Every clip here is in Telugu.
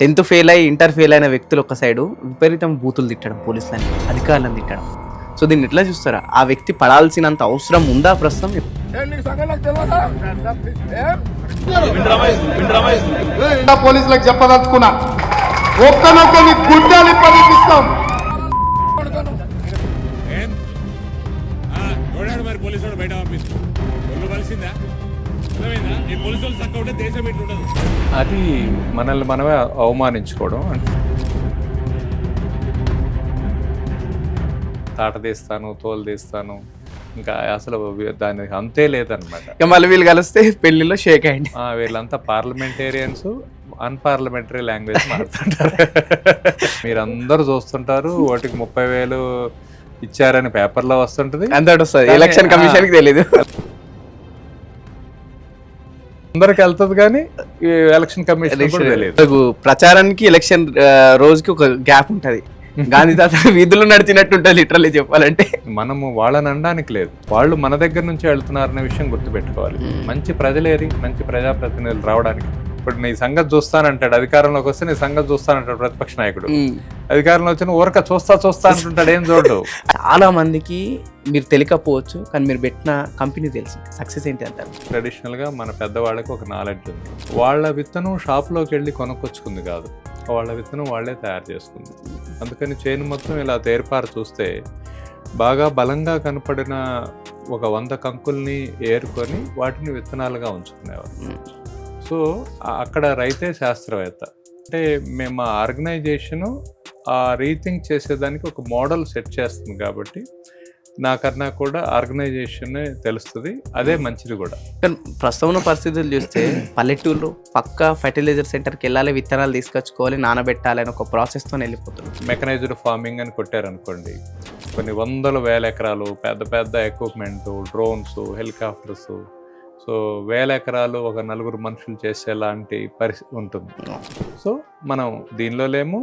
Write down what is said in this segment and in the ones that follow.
10th ఫెయిల్ అయ్యి ఇంటర్ ఫెయిల్ అయిన వ్యక్తులు ఒక సైడు విపరీతం బూతులు తిట్టడం, పోలీసులని అధికారులను తిట్టడం. సో దీన్ని ఎట్లా చూస్తారా? ఆ వ్యక్తి పడాల్సినంత అవసరం ఉందా ప్రస్తుతం? పోలీసులకు చెప్పదలుచుకున్నా, ఒక్కనొక్కని గుడ్డాలి పరీక్షిస్తాం. మరి పోలీసు బయట పంపిస్తు కలిసిందా? అది మనల్ని మనమే అవమానించుకోవడం. తాట తీస్తాను, తోలు తీస్తాను, ఇంకా అసలు దానికి అంతే లేదనమాట. ఇక మళ్ళీ వీళ్ళు కలిస్తే పెళ్లిలో షేక్ అయ్యండి. వీళ్ళంతా పార్లమెంటేరియన్స్ అన్పార్లమెంటరీ లాంగ్వేజ్ మాట్లాడుతుంటారు. మీరందరూ చూస్తుంటారు, ఓటికి 30,000 ఇచ్చారని పేపర్లో వస్తుంటది, అంతటి వస్తుంది. ఎలక్షన్ కమిషన్కి తెలియదు, అందరికి వెళ్తుంది, కానీ ఎలక్షన్ కమిషన్ తెలియదు. ప్రచారానికి ఎలక్షన్ రోజుకి ఒక గ్యాప్ ఉంటది. గాంధీ తాత వీధులు నడిచినట్టు ఉంటుంది లిటరల్లీ చెప్పాలంటే. మనము వాళ్ళని అనడానికి లేదు, వాళ్ళు మన దగ్గర నుంచి వెళ్తున్నారనే విషయం గుర్తుపెట్టుకోవాలి. మంచి ప్రజలేరి, మంచి ప్రజాప్రతినిధులు రావడానికి. ఇప్పుడు నీ సంగతి చూస్తానంటాడు, అధికారంలోకి వస్తే నీ సంగతి చూస్తానంటాడు ప్రతిపక్ష నాయకుడు. అధికారంలో వచ్చిన ఊరక చూస్తా అంటుంటాడు, ఏం చూడు. చాలా మందికి మీరు తెలియకపోవచ్చు, కానీ మీరు పెట్టిన కంపెనీ తెలుసు. సక్సెస్ ఏంటి అంటారు? ట్రెడిషనల్ గా మన పెద్దవాళ్ళకి ఒక నాలెడ్జ్ ఉంది. వాళ్ళ విత్తనం షాప్లోకి వెళ్ళి కొనుక్కొచ్చుకుంది కాదు, వాళ్ళ విత్తనం వాళ్ళే తయారు చేసుకుంది. అందుకని చేను మొత్తం ఇలా తేర్పారు చూస్తే బాగా బలంగా కనపడిన ఒక 100 కంకుల్ని ఏరుకొని వాటిని విత్తనాలుగా ఉంచుకునేవారు. సో అక్కడ రైతే శాస్త్రవేత్త. అంటే మేము ఆ ఆర్గనైజేషను ఆ రీథింక్ చేసేదానికి ఒక మోడల్ సెట్ చేస్తుంది. కాబట్టి నాకన్నా కూడా ఆర్గనైజేషన్ తెలుస్తుంది, అదే మంచిది కూడా. కానీ ప్రస్తుతం పరిస్థితులు చూస్తే పల్లెటూళ్ళు పక్కా ఫర్టిలైజర్ సెంటర్కి వెళ్ళాలి, విత్తనాలు తీసుకొచ్చుకోవాలి, నానబెట్టాలి అని ఒక ప్రాసెస్తో వెళ్ళిపోతుంది. మెకనైజ్డ్ ఫార్మింగ్ అని కొట్టారనుకోండి, కొన్ని 100,000 ఎకరాలు, పెద్ద పెద్ద ఎక్విప్మెంటు, డ్రోన్స్, హెలికాప్టర్స్, సో 1000 ఎకరాలు ఒక 4 మనుషులు చేసేలాంటి పరిస్థితి ఉంటుంది. సో మనం దీనిలో లేము,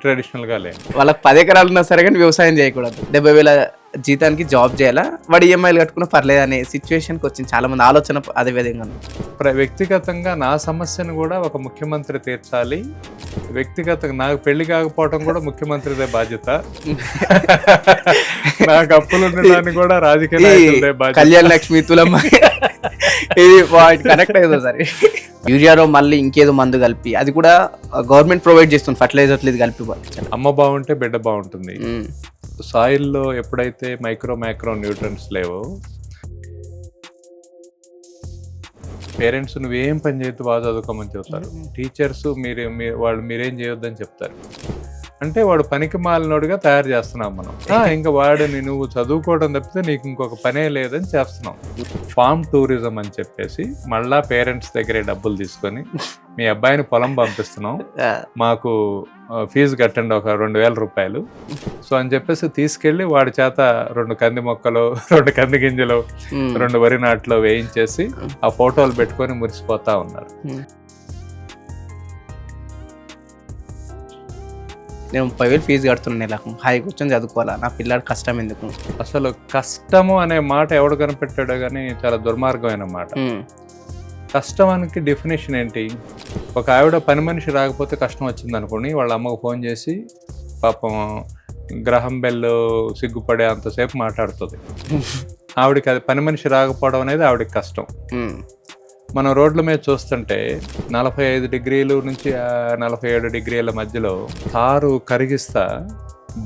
ట్రెడిషనల్గా లేము. వాళ్ళకి 10 ఎకరాలు ఉన్నా సరే కానీ వ్యవసాయం చేయకూడదు, 70,000 జీతానికి జాబ్ చేయాలా, వాడు ఈఎంఐలు కట్టుకున్నా పర్లేదు అనే సిచ్యువేషన్కి వచ్చింది. చాలా మంది ఆలోచన అదే విధంగా. వ్యక్తిగతంగా నా సమస్యను కూడా ఒక ముఖ్యమంత్రి తీర్చాలి. వ్యక్తిగతంగా నాకు పెళ్లి కాకపోవడం కూడా ముఖ్యమంత్రిదే బాధ్యత. నాకు అప్పులు ఉండడానికి కూడా రాజకీయ నాయకులదే బాధ్యత. కళ్యాణ్ లక్ష్మి, తులమ్మ ఇది కనెక్ట్ అవుతుంది సరే. యూరియాలో మళ్ళీ ఇంకేదో మందు కలిపి, అది కూడా గవర్నమెంట్ ప్రొవైడ్ చేస్తుంది, ఫర్టిలైజర్లు ఇది కలిపి. అమ్మ బాగుంటే బిడ్డ బాగుంటుంది. సాయిల్లో ఎప్పుడైతే మైక్రో న్యూట్రియన్స్ లేవో, పేరెంట్స్ నువ్వేం పని చేయొద్దు, బాగా చదువుకోమని చెప్తారు. టీచర్స్ మీరేం చేయొద్దని చెప్తారు. అంటే వాడు పనికి మాలినోడుగా తయారు చేస్తున్నాం మనం. ఇంకా వాడిని నువ్వు చదువుకోవడం తప్పితే నీకు ఇంకొక పనే లేదని చేస్తున్నాం. ఫార్మ్ టూరిజం అని చెప్పేసి మళ్ళా పేరెంట్స్ దగ్గరే డబ్బులు తీసుకొని మీ అబ్బాయిని పొలం పంపిస్తున్నాం, మాకు ఫీజు కట్టండి ఒక 2,000 రూపాయలు. సో అని చెప్పేసి తీసుకెళ్ళి వాడి చేత 2 కంది మొక్కలు, 2 కంది గింజలు, 2 వరి నాట్లు వేయించేసి ఆ ఫోటోలు పెట్టుకొని మురిసిపోతా ఉన్నారు. నేను 30,000 ఫీజు కడుతున్నాను, నెలకు హాయి కూర్చొని చదువుకోవాలా, నా పిల్లాడు కష్టం ఎందుకు? అసలు కష్టము అనే మాట ఎవడు కనిపెట్టాడో కానీ చాలా దుర్మార్గమైన మాట. కష్టమానికి డెఫినేషన్ ఏంటి? ఒక ఆవిడ పని మనిషి రాకపోతే కష్టం వచ్చింది అనుకోండి, వాళ్ళ అమ్మకు ఫోన్ చేసి పాపం గ్రహం బెల్ సిగ్గుపడే అంతసేపు మాట్లాడుతుంది. ఆవిడకి అది పని మనిషి రాకపోవడం అనేది ఆవిడకి కష్టం. మనం రోడ్ల మీద చూస్తుంటే 45 డిగ్రీలు నుంచి 47 డిగ్రీల మధ్యలో తారు కరిగిస్తా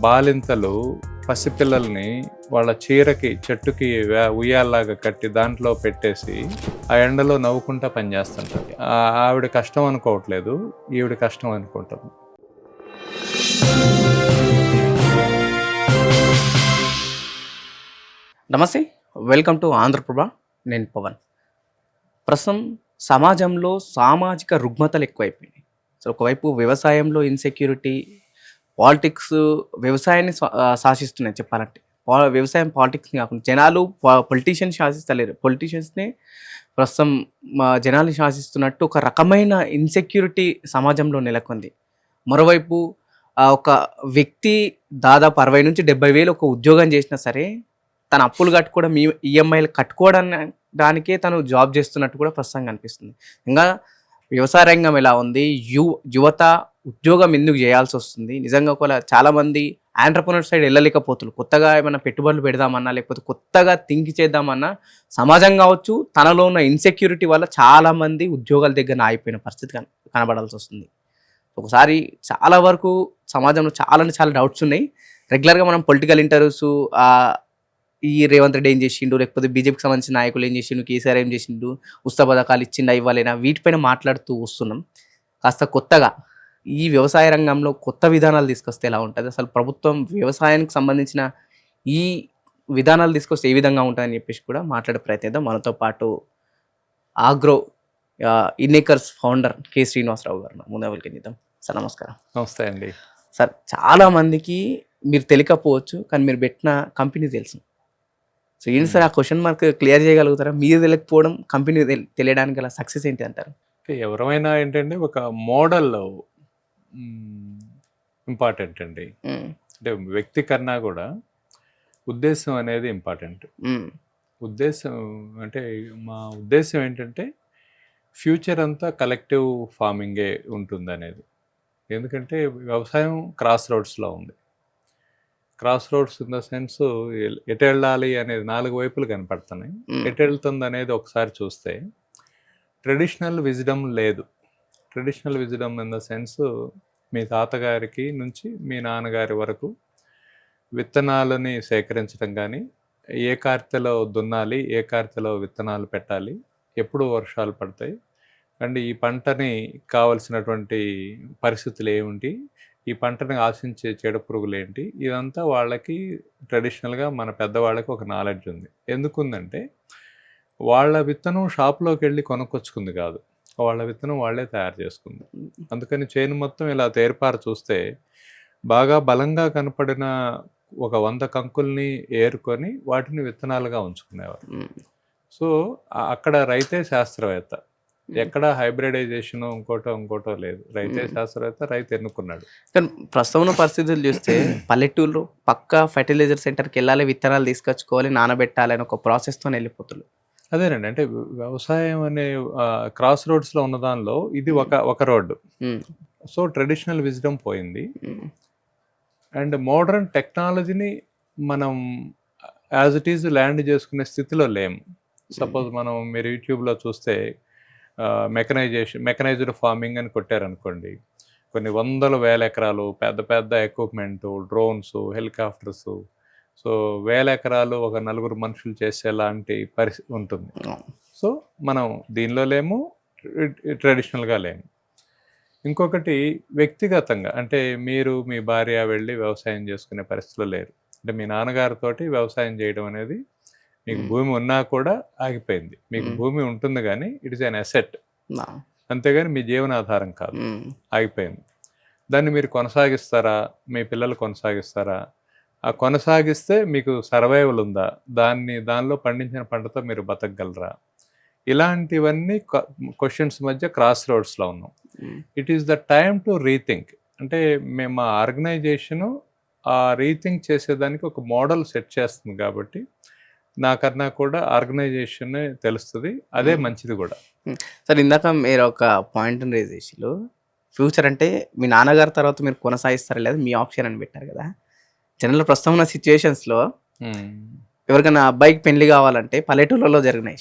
బాలింతలు పసిపిల్లల్ని వాళ్ళ చీరకి చెట్టుకి ఉయ్యాల్లాగా కట్టి దాంట్లో పెట్టేసి ఆ ఎండలో నవ్వుకుంటా పనిచేస్తుంటారు. ఆవిడ కష్టం అనుకోవట్లేదు, ఈవిడ కష్టం అనుకుంటాం. నమస్తే, వెల్కమ్ టు ఆంధ్రప్రభ. నేను పవన్. ప్రస్తుతం సమాజంలో సామాజిక రుగ్మతలు ఎక్కువైపోయినాయి. సో ఒకవైపు వ్యవసాయంలో ఇన్సెక్యూరిటీ, పాలిటిక్స్ వ్యవసాయాన్ని శాసిస్తున్నాయి. చెప్పాలంటే వ్యవసాయం పాలిటిక్స్ని కాకుండా జనాలు పొలిటీషియన్స్ శాసిస్తలేరు, పొలిటీషియన్స్ని ప్రస్తుతం జనాలు శాసిస్తున్నట్టు ఒక రకమైన ఇన్సెక్యూరిటీ సమాజంలో నెలకొంది. మరోవైపు ఒక వ్యక్తి దాదాపు 60,000 నుంచి 70,000 ఒక ఉద్యోగం చేసినా సరే తన అప్పులు కట్టుకోవడం, ఈఎంఐలు కట్టుకోవడానికే తను జాబ్ చేస్తున్నట్టు కూడా ప్రస్తుతం కనిపిస్తుంది. ఇంకా వ్యవసాయ రంగం ఎలా ఉంది, యువత ఉద్యోగం ఎందుకు చేయాల్సి వస్తుంది, నిజంగా ఒకవేళ చాలా మంది ఆంటర్ప్రినర్ సైడ్ వెళ్ళలేకపోతున్నారు, కొత్తగా ఏమైనా పెట్టుబడులు పెడదామన్నా లేకపోతే కొత్తగా థింక్ చేద్దామన్నా సమాజం కావచ్చు తనలో ఉన్న ఇన్సెక్యూరిటీ వల్ల చాలా మంది ఉద్యోగాల దగ్గర ఆగిపోయిన పరిస్థితి కనబడాల్సి వస్తుంది. ఒకసారి చాలా వరకు సమాజంలో చాలా డౌట్స్ ఉన్నాయి. రెగ్యులర్గా మనం పొలిటికల్ ఇంటర్వ్యూస్ ఈ రేవంత్ రెడ్డి ఏం చేసిండు, లేకపోతే బీజేపీకి సంబంధించిన నాయకులు ఏం చేసిండు, కేసీఆర్ ఏం చేసిండు, ఉచిత పథకాలు ఇచ్చిండా ఇవ్వాలేనా, వీటిపైన మాట్లాడుతూ వస్తున్నాం. కాస్త కొత్తగా ఈ వ్యవసాయ రంగంలో కొత్త విధానాలు తీసుకొస్తే ఎలా ఉంటుంది, అసలు ప్రభుత్వం వ్యవసాయానికి సంబంధించిన ఈ విధానాలు తీసుకొస్తే ఏ విధంగా ఉంటుందని చెప్పేసి కూడా మాట్లాడే ప్రయత్నిద్దాం. మనతో పాటు ఆగ్రో ఇన్నేకర్స్ ఫౌండర్ కె శ్రీనివాసరావు గారు ముందు వెల్కమ్ చేద్దాం. సార్ నమస్కారం. నమస్తే అండి. సార్, చాలా మందికి మీరు తెలియకపోవచ్చు కానీ మీరు పెట్టిన కంపెనీ తెలుసు. సో ఏంటి సార్ ఆ క్వశ్చన్ మార్క్ క్లియర్ చేయగలుగుతారా? మీరు తెలియకపోవడం కంపెనీ తెలియడానికి గల సక్సెస్ ఏంటి అంటారు? ఎవరైనా ఏంటంటే ఒక మోడల్ ఇంపార్టెంట్ అండి. అంటే వ్యక్తి కన్నా కూడా ఉద్దేశం అనేది ఇంపార్టెంట్. ఉద్దేశం అంటే మా ఉద్దేశం ఏంటంటే ఫ్యూచర్ అంతా కలెక్టివ్ ఫార్మింగే ఉంటుంది అనేది. ఎందుకంటే వ్యవసాయం క్రాస్ రోడ్స్లో ఉంది. Cross roads in the sense ఎటు వెళ్ళాలి అనేది 4 వైపులు కనపడుతున్నాయి. ఎటు వెళ్తుంది అనేది ఒకసారి చూస్తే ట్రెడిషనల్ విజ్డమ్ లేదు. Traditional wisdom in the sense మీ తాతగారికి నుంచి మీ నాన్నగారి వరకు విత్తనాలని సేకరించడం కానీ, ఏ కార్తెలో దున్నాలి, ఏ కార్తెలో విత్తనాలు పెట్టాలి, ఎప్పుడు వర్షాలు పడతాయి అండ్ ఈ పంటని కావలసినటువంటి పరిస్థితులు ఏమిటి, ఈ పంటని ఆశించే చీడ పురుగులు ఏంటి, ఇదంతా వాళ్ళకి ట్రెడిషనల్గా మన పెద్దవాళ్ళకి ఒక నాలెడ్జ్ ఉంది. ఎందుకుందంటే వాళ్ళ విత్తనం షాప్లోకి వెళ్ళి కొనుక్కొచ్చుకుంది కాదు, వాళ్ళ విత్తనం వాళ్ళే తయారు చేసుకుంది. అందుకని చేను మొత్తం ఇలా తేర్పారు చూస్తే బాగా బలంగా కనపడిన ఒక 100 కంకుల్ని ఏరుకొని వాటిని విత్తనాలుగా ఉంచుకునేవారు. సో అక్కడ రైతే శాస్త్రవేత్త, ఎక్కడ హైబ్రిడైజేషన్ ఇంకోటో లేదు. రైతే శాస్త్రవేత్త, రైతు ఎన్నుకున్నాడు. కానీ ప్రస్తుతం ఉన్న పరిస్థితులు చూస్తే పల్లెటూళ్ళు పక్కా ఫర్టిలైజర్ సెంటర్కి వెళ్ళాలి, విత్తనాలు తీసుకొచ్చుకోవాలి, నానబెట్టాలి అని ఒక ప్రాసెస్తో వెళ్ళిపోతున్నారు. అదేనండి, అంటే వ్యవసాయం అనే క్రాస్ రోడ్స్లో ఉన్న దానిలో ఇది ఒక రోడ్డు. సో ట్రెడిషనల్ విజ్డమ్ పోయింది అండ్ మోడర్న్ టెక్నాలజీని మనం యాజ్ ఇట్ ఈజ్ ల్యాండ్ చేసుకునే స్థితిలో లేము. సపోజ్ మీరు యూట్యూబ్లో చూస్తే మెకనైజ్డ్ ఫార్మింగ్ అని కొట్టారనుకోండి, కొన్ని 100,000 ఎకరాలు పెద్ద పెద్ద ఎక్విప్మెంట్, డ్రోన్స్, హెలికాప్టర్స్, సో 1000 ఎకరాలు ఒక 4 మనుషులు చేసేలాంటి పరిస్థితి ఉంటుంది. సో మనం దీనిలో లేము, ట్రెడిషనల్గా లేము. ఇంకొకటి వ్యక్తిగతంగా, అంటే మీరు మీ భార్య వెళ్ళి వ్యవసాయం చేసుకునే పరిస్థితిలో లేరు. అంటే మీ నాన్నగారితోటి వ్యవసాయం చేయడం అనేది, మీకు భూమి ఉన్నా కూడా ఆగిపోయింది. మీకు భూమి ఉంటుంది కానీ ఇట్ ఈస్ అన్ అసెట్, అంతేగాని మీ జీవనాధారం కాదు, ఆగిపోయింది. దాన్ని మీరు కొనసాగిస్తారా, మీ పిల్లలు కొనసాగిస్తారా? ఆ కొనసాగిస్తే మీకు సర్వైవల్ ఉందా, దానిలో పండించిన పంటతో మీరు బతకగలరా? ఇలాంటివన్నీ క్వశ్చన్స్ మధ్య క్రాస్ రోడ్స్లో ఉన్నాం. It is the time to rethink. అంటే మేము మా ఆర్గనైజేషను ఆ రీథింక్ చేసేదానికి ఒక మోడల్ సెట్ చేస్తుంది కాబట్టి నాకన్నా కూడా ఆర్గనైజేషన్ తెలుస్తుంది, అదే మంచిది కూడా. సార్, ఇందాక మీరు ఒక పాయింట్ రేజ్ చేసిలో ఫ్యూచర్ అంటే మీ నాన్నగారి తర్వాత మీరు కొనసాగిస్తారా లేదా మీ ఆప్షన్ అని పెట్టారు కదా. జనరల్ ప్రస్తుతం ఉన్న సిచ్యువేషన్స్లో ఎవరికైనా అబ్బాయికి పెళ్లి కావాలంటే పల్లెటూళ్ళలో జరిగినాయి.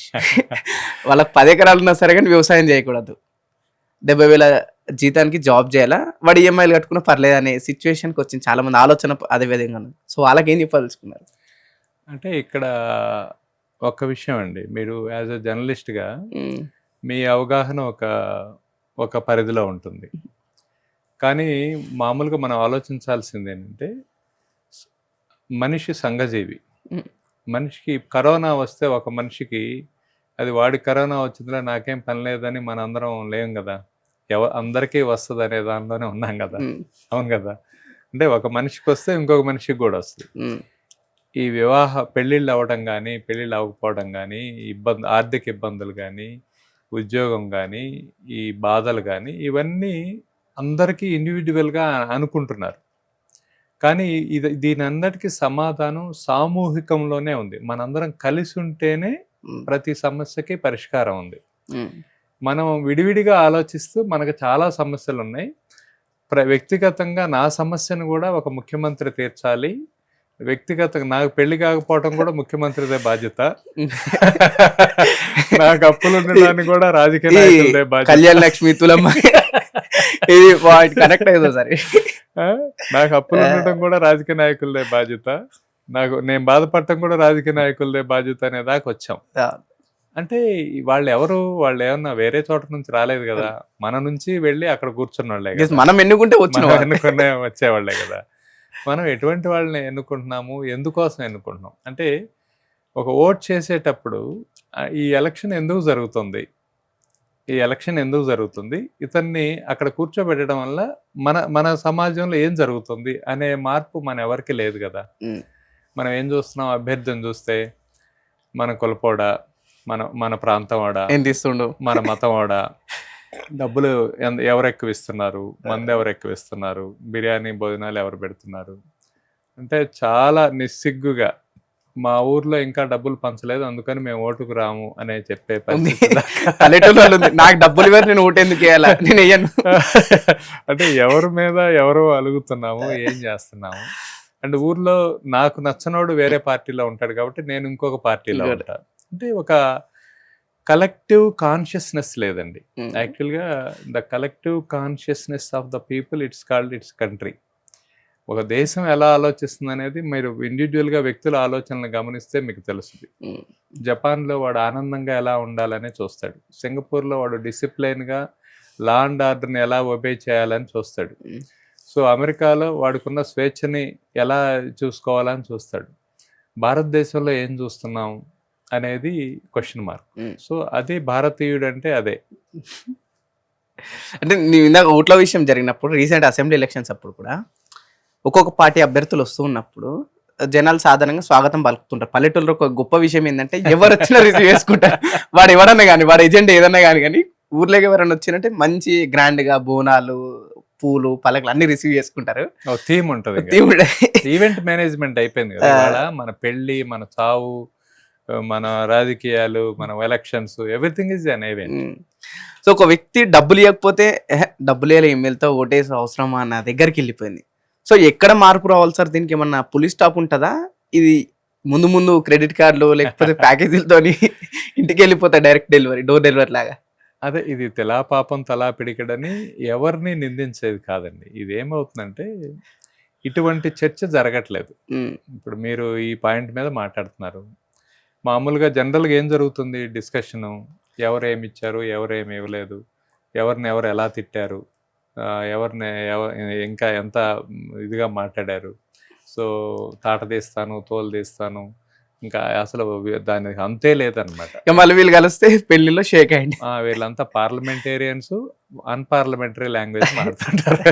వాళ్ళకి 10 ఎకరాలు ఉన్నా సరే కానీ వ్యవసాయం చేయకూడదు, 70,000 జీతానికి జాబ్ చేయాలా, వాడు ఈఎంఐలు కట్టుకున్నా పర్లేదు అనే సిచ్యువేషన్కి వచ్చింది. చాలా మంది ఆలోచన అదే విధంగా ఉంది. సో వాళ్ళకి ఏం చెప్పదలుచుకున్నారు? అంటే ఇక్కడ ఒక విషయం అండి, మీరు యాజ్ ఎ జర్నలిస్ట్గా మీ అవగాహన ఒక పరిధిలో ఉంటుంది. కానీ మామూలుగా మనం ఆలోచించాల్సింది ఏంటంటే మనిషి సంఘజీవి. మనిషికి కరోనా వస్తే ఒక మనిషికి అది వాడి కరోనా వచ్చిందిలా నాకేం పని లేదని మన అందరం లేం కదా, అందరికీ వస్తుంది అనే దానిలోనే ఉన్నాం కదా. అవును కదా. అంటే ఒక మనిషికి వస్తే ఇంకొక మనిషికి కూడా వస్తుంది. ఈ పెళ్ళిళ్ళు అవ్వడం కానీ, పెళ్ళిళ్ళు అవ్వకపోవడం కానీ, ఆర్థిక ఇబ్బందులు కానీ, ఉద్యోగం కానీ, ఈ బాధలు కానీ, ఇవన్నీ అందరికీ ఇండివిజువల్గా అనుకుంటున్నారు. కానీ దీని అందరికీ సమాధానం సామూహికంలోనే ఉంది. మనందరం కలిసి ఉంటేనే ప్రతి సమస్యకి పరిష్కారం ఉంది. మనం విడివిడిగా ఆలోచిస్తూ మనకు చాలా సమస్యలు ఉన్నాయి. వ్యక్తిగతంగా నా సమస్యను కూడా ఒక ముఖ్యమంత్రి తీర్చాలి. వ్యక్తిగతంగా నాకు పెళ్లి కాకపోవడం కూడా ముఖ్యమంత్రిదే బాధ్యత. నాకు అప్పులు ఉండడానికి కూడా రాజకీయ నాయకులదే బాధ్యత. కళ్యాణ లక్ష్మి తులమ్మ ఇది కనెక్ట్ అయ్యేదో సరే. నాకు అప్పులు ఉండటం కూడా రాజకీయ నాయకులదే బాధ్యత. నేను బాధపడటం కూడా రాజకీయ నాయకులదే బాధ్యత అనే దాకా వచ్చాం. అంటే వాళ్ళు ఏమన్నా వేరే చోట నుంచి రాలేదు కదా, మన నుంచి వెళ్ళి అక్కడ కూర్చున్న వాళ్ళే కదా, మనం ఎన్నుకుంటే వచ్చేవాళ్లే కదా. మనం ఎటువంటి వాళ్ళని ఎన్నుకుంటున్నాము, ఎందుకోసం ఎన్నుకుంటున్నాం అంటే, ఒక ఓట్ చేసేటప్పుడు ఈ ఎలక్షన్ ఎందుకు జరుగుతుంది, ఇతన్ని అక్కడ కూర్చోబెట్టడం వల్ల మన సమాజంలో ఏం జరుగుతుంది అనే మార్పు మన ఎవరికి లేదు కదా. మనం ఏం చూస్తున్నాం, అభ్యర్థిని చూస్తే మన కులపోడా, మన ప్రాంతం వాడా, మన మతం వాడా, డబ్బులు ఎవరు ఎక్కువ ఇస్తున్నారు, మంది ఎవరు ఎక్కువ ఇస్తున్నారు, బిర్యానీ భోజనాలు ఎవరు పెడుతున్నారు అంటే చాలా నిస్సిగ్గుగా మా ఊర్లో ఇంకా డబ్బులు పంచలేదు అందుకని మేము ఓటుకు రాము అనే చెప్పే నాకు డబ్బులు ఇవ్వరు, నేను ఓటు ఎందుకు వేయాలా, నేను వేయను. అంటే ఎవరి మీద ఎవరో అలుగుతున్నాము, ఏం చేస్తున్నాము. అండ్ ఊర్లో నాకు నచ్చనోడు వేరే పార్టీలో ఉంటాడు కాబట్టి నేను ఇంకొక పార్టీలో ఉంటా. అంటే ఒక కలెక్టివ్ కాన్షియస్నెస్ లేదండి. యాక్చువల్గా the collective consciousness of the people it's called it's country. ఒక దేశం ఎలా ఆలోచిస్తుంది అనేది మీరు ఇండివిజువల్గా వ్యక్తుల ఆలోచనలు గమనిస్తే మీకు తెలుస్తుంది. జపాన్లో వాడు ఆనందంగా ఎలా ఉండాలని చూస్తాడు, సింగపూర్లో వాడు డిసిప్లైన్గా లా అండ్ ఆర్డర్ని ఎలా ఒబే చేయాలని చూస్తాడు. సో అమెరికాలో వాడుకున్న స్వేచ్ఛని ఎలా చూసుకోవాలని చూస్తాడు. భారతదేశంలో ఏం చూస్తున్నాం అనేది క్వశ్చన్ మార్క్. సో అదే భారతీయుడు అంటే అదే. అంటే నేను ఇందాక ఓట్ల విషయం జరిగినప్పుడు రీసెంట్ అసెంబ్లీ ఎలక్షన్స్ అప్పుడు కూడా ఒక్కొక్క పార్టీ అభ్యర్థులు వస్తూ ఉన్నప్పుడు జనాలు సాధారణంగా స్వాగతం పలుకుతుంటారు. పల్లెటూరులో ఒక గొప్ప విషయం ఏంటంటే ఎవరు వచ్చినా రిసీవ్ చేసుకుంటారు. వాడు ఎవరన్నా కానీ, వాడు ఏజెంట్ ఏదన్నా కానీ ఊర్లోకి ఎవరైనా వచ్చినట్టే మంచి గ్రాండ్ గా బోనాలు, పూలు, పలకలు అన్ని రిసీవ్ చేసుకుంటారు. థీమ్ ఉంటుంది, ఈవెంట్ మేనేజ్మెంట్ అయిపోయింది కదా. మన పెళ్లి, మన చావు, మన రాజకీయాలు, మన elections, everything is an event. So ఒక వ్యక్తి డబ్బులు ఇవ్వకపోతే డబ్బులు ఇవ్వాలి, ఎమ్మెల్యేతో ఓటేసి అవసరమా అన్న దగ్గరికి వెళ్ళిపోయింది. సో ఎక్కడ మార్పు రావాలి సార్? దీనికి ఏమన్నా పులి స్టాప్ ఉంటుందా? ఇది ముందు క్రెడిట్ కార్డులు లేకపోతే ప్యాకేజీలతోని ఇంటికి వెళ్ళిపోతాయి, డైరెక్ట్ డెలివరీ, డోర్ డెలివరీ లాగా? అదే, ఇది తెలా పాపం తలా పిడికడని ఎవరిని నిందించేది కాదండి. ఇది ఏమవుతుందంటే ఇటువంటి చర్చ జరగట్లేదు. ఇప్పుడు మీరు ఈ పాయింట్ మీద మాట్లాడుతున్నారు. మామూలుగా జనరల్గా ఏం జరుగుతుంది డిస్కషను, ఎవరు ఏమి ఇచ్చారు, ఎవరు ఏమి ఇవ్వలేదు, ఎవరిని ఎవరు ఎలా తిట్టారు, ఎవరిని ఇంకా ఎంత ఇదిగా మాట్లాడారు, సో తాట తీస్తాను, తోలు తీస్తాను, ఇంకా అసలు దానికి అంతే లేదనమాట. మళ్ళీ వీళ్ళు కలిస్తే పెళ్లిలో షేక్ అయ్యండి. వీళ్ళంతా పార్లమెంటేరియన్స్ అన్పార్లమెంటరీ లాంగ్వేజ్ మాట్లాడుతుంటారు.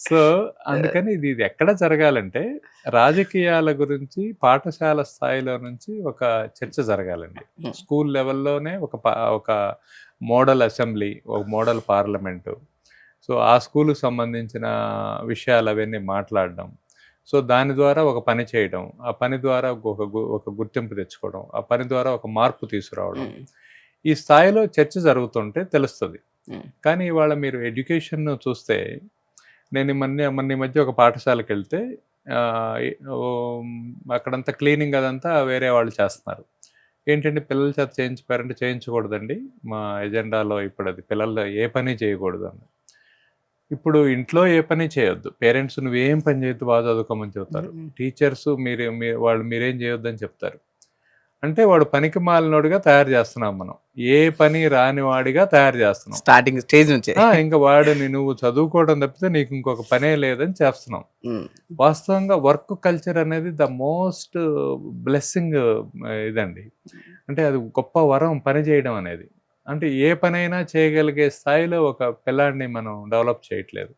సో అందుకని ఇది ఎక్కడ జరగాలంటే రాజకీయాల గురించి పాఠశాల స్థాయిలో నుంచి ఒక చర్చ జరగాలండి. స్కూల్ లెవెల్లోనే ఒక మోడల్ అసెంబ్లీ, ఒక మోడల్ పార్లమెంటు. సో ఆ స్కూల్కి సంబంధించిన విషయాలు అవన్నీ మాట్లాడడం, సో దాని ద్వారా ఒక పని చేయడం, ఆ పని ద్వారా ఒక గుర్తింపు తెచ్చుకోవడం, ఆ పని ద్వారా ఒక మార్పు తీసుకురావడం, ఈ స్థాయిలో చర్చ జరుగుతుంటే తెలుస్తుంది. కానీ ఇవాళ మీరు ఎడ్యుకేషన్ చూస్తే, నేను మొన్న ఈ మధ్య ఒక పాఠశాలకు వెళ్తే అక్కడంతా క్లీనింగ్ అదంతా వేరే వాళ్ళు చేస్తున్నారు. ఏంటంటే పిల్లల చేత చేయించిపోయారంటే చేయించకూడదండి, మా ఎజెండాలో ఇప్పుడు అది పిల్లలు ఏ పని చేయకూడదు అని. ఇప్పుడు ఇంట్లో ఏ పని చేయొద్దు, పేరెంట్స్ నువ్వేం పని చేయొద్దు, బాగా చదువుకోమని చెప్తారు. టీచర్స్ మీరేం చేయొద్దని చెప్తారు. అంటే వాడు పనికి మాలినోడిగా తయారు చేస్తున్నాం మనం, ఏ పని రాని వాడిగా తయారు చేస్తున్నాం స్టార్టింగ్ స్టేజ్ నుంచి. ఇంకా వాడిని నువ్వు చదువుకోవడం తప్పితే నీకు ఇంకొక పనే లేదని చేస్తున్నాం. వాస్తవంగా వర్క్ కల్చర్ అనేది ద మోస్ట్ బ్లెస్సింగ్ ఇదండి. అంటే అది గొప్ప వరం, పని చేయడం అనేది. అంటే ఏ పనైనా చేయగలిగే స్థాయిలో ఒక పిల్లాడిని మనం డెవలప్ చేయట్లేదు.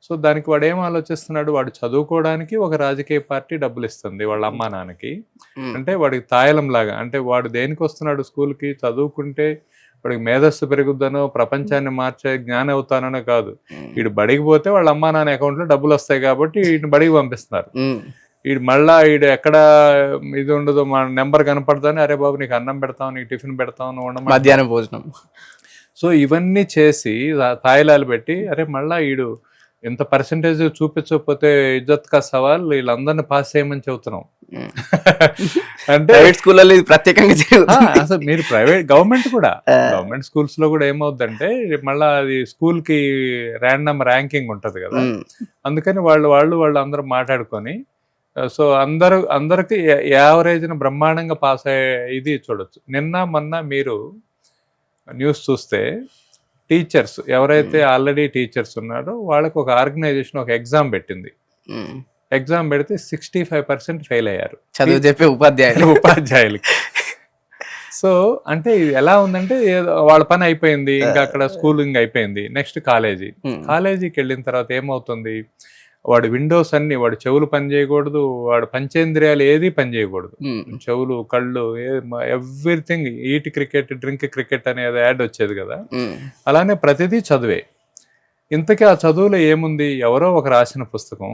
సో దానికి వాడు ఏం ఆలోచిస్తున్నాడు, వాడు చదువుకోవడానికి ఒక రాజకీయ పార్టీ డబ్బులు ఇస్తుంది వాళ్ళ అమ్మా నాన్నకి. అంటే వాడికి తాయలం లాగా, అంటే వాడు దేనికి వస్తున్నాడు స్కూల్కి, చదువుకుంటే వాడికి మేధస్సు పెరుగుద్దనో, ప్రపంచాన్ని మార్చే జ్ఞానం అవుతానో కాదు. వీడు బడికి పోతే వాళ్ళ అమ్మా నాన్న అకౌంట్లో డబ్బులు వస్తాయి కాబట్టి వీటిని బడికి పంపిస్తున్నారు. ఈడు ఎక్కడ ఇది ఉండదు, మా నెంబర్ కనపడతాను, అరే బాబు నీకు అన్నం పెడతాం, నీకు టిఫిన్ పెడతాం, నువ్వు ఉండమంటావు. మధ్యాహ్నం భోజనం. సో ఇవన్నీ చేసి తాయిలాలు పెట్టి అరే మళ్ళా ఈడు ఇంత పర్సెంటేజ్ చూపించకపోతే ఇజ్జత్ కా సవాల్, వీళ్ళందరినీ పాస్ చేయమని చెబుతున్నాం. అంటే ప్రైవేట్ స్కూళ్ళలో ఇది ప్రత్యేకంగా అసలు మీరు గవర్నమెంట్ కూడా గవర్నమెంట్ స్కూల్స్ లో కూడా ఏమవుద్దంటే మళ్ళా అది స్కూల్ కి ర్యాండమ్ ర్యాంకింగ్ ఉంటది కదా, అందుకని వాళ్ళు అందరూ మాట్లాడుకొని సో అందరికి యావరేజ్ బ్రహ్మాండంగా పాస్ అయ్యే ఇది చూడొచ్చు. నిన్న మొన్న మీరు న్యూస్ చూస్తే టీచర్స్ ఎవరైతే ఆల్రెడీ టీచర్స్ ఉన్నారో వాళ్ళకి ఒక ఆర్గనైజేషన్ ఒక ఎగ్జామ్ పెట్టింది. ఎగ్జామ్ పెడితే 65% ఫెయిల్ అయ్యారు చదువు చెప్పే ఉపాధ్యాయులకి. సో అంటే ఇది ఎలా ఉందంటే వాళ్ళ పని అయిపోయింది, ఇంకా అక్కడ స్కూలింగ్ అయిపోయింది, నెక్స్ట్ కాలేజీకి వెళ్ళిన తర్వాత ఏమవుతుంది, వాడు విండోస్ అన్ని, వాడు చెవులు పని చేయకూడదు, వాడు పంచేంద్రియాలు ఏది పని చేయకూడదు, చెవులు కళ్ళు everything, eat cricket drink cricket అనేది యాడ్ వచ్చేది కదా, అలానే ప్రతిదీ చదువే. ఇంతకీ ఆ చదువులో ఏముంది, ఎవరో ఒక రాసిన పుస్తకం,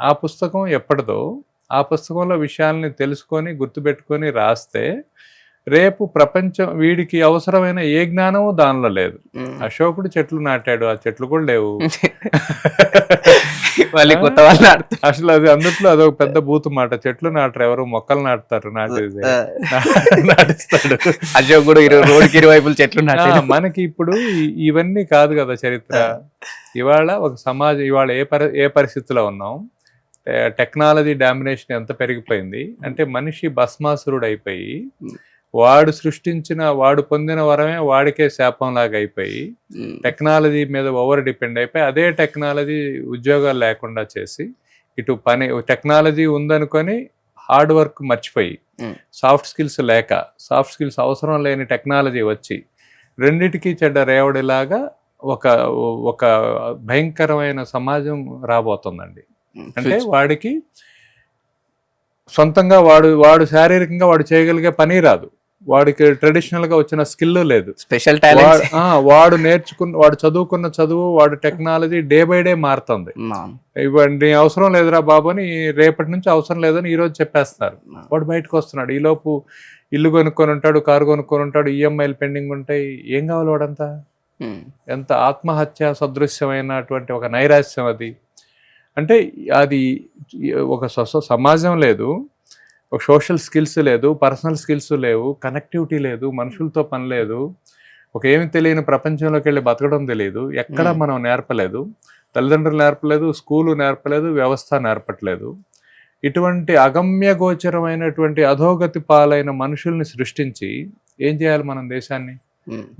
ఆ పుస్తకం ఎప్పటిదో, ఆ పుస్తకంలో విషయాల్ని తెలుసుకొని గుర్తుపెట్టుకొని రాస్తే రేపు ప్రపంచం వీడికి అవసరమైన ఏ జ్ఞానము దానిలో లేదు. అశోకుడు చెట్లు నాటాడు, ఆ చెట్లు కూడా లేవు. అసలు అది అందుట్లో అదొక పెద్ద బూతు మాట, చెట్లు నాటరు, ఎవరు మొక్కలు నాటుతారు, నాటిస్తాడు అశోకుడు రోడ్డుకి ఇరువైపులు చెట్లు. మనకి ఇప్పుడు ఇవన్నీ కాదు కదా చరిత్ర. ఇవాళ ఒక సమాజం, ఇవాళ ఏ పరిస్థితిలో ఉన్నాం, టెక్నాలజీ డామినేషన్ ఎంత పెరిగిపోయింది అంటే మనిషి భస్మాసురుడు అయిపోయి వాడు పొందిన వరమే వాడికే శాపంలాగా అయిపోయి టెక్నాలజీ మీద ఓవర్ డిపెండ్ అయిపోయి అదే టెక్నాలజీ ఉద్యోగాలు లేకుండా చేసి ఇటు టెక్నాలజీ ఉందనుకొని హార్డ్ వర్క్ మర్చిపోయి సాఫ్ట్ స్కిల్స్ అవసరం లేని టెక్నాలజీ వచ్చి రెండిటికి చెడ్డ రేవడిలాగా ఒక భయంకరమైన సమాజం రాబోతుందండి. అంటే వాడికి సొంతంగా వాడు శారీరకంగా వాడు చేయగలిగే పని రాదు, వాడికి ట్రెడిషనల్ గా వచ్చిన స్కిల్ లేదు, స్పెషల్ టాలెంట్. వాడు చదువుకున్న చదువు, వాడు టెక్నాలజీ డే బై డే మారుతుంది. ఇవ్వండి అవసరం లేదురా బాబు అని రేపటి నుంచి అవసరం లేదని ఈ రోజు చెప్పేస్తారు. వాడు బయటకు వస్తున్నాడు, ఈలోపు ఇల్లు కొనుక్కొని ఉంటాడు, కారు కొనుక్కొని ఉంటాడు, ఈఎంఐలు పెండింగ్ ఉంటాయి. ఏం కావాలి వాడంతా? ఎంత ఆత్మహత్య సదృశ్యమైనటువంటి ఒక నైరాశ్యం అది. అంటే అది ఒక సమాజం లేదు, ఒక సోషల్ స్కిల్స్ లేదు, పర్సనల్ స్కిల్స్ లేవు, కనెక్టివిటీ లేదు, మనుషులతో పని లేదు, ఒక ఏమి తెలియని ప్రపంచంలోకి వెళ్ళి బతకడం తెలియదు, ఎక్కడ మనం నేర్పలేదు, తల్లిదండ్రులు నేర్పలేదు, స్కూలు నేర్పలేదు, వ్యవస్థ నేర్పట్లేదు. ఇటువంటి అగమ్య గోచరమైనటువంటి అధోగతి పాలైన మనుషుల్ని సృష్టించి ఏం చేయాలి మనం దేశాన్ని?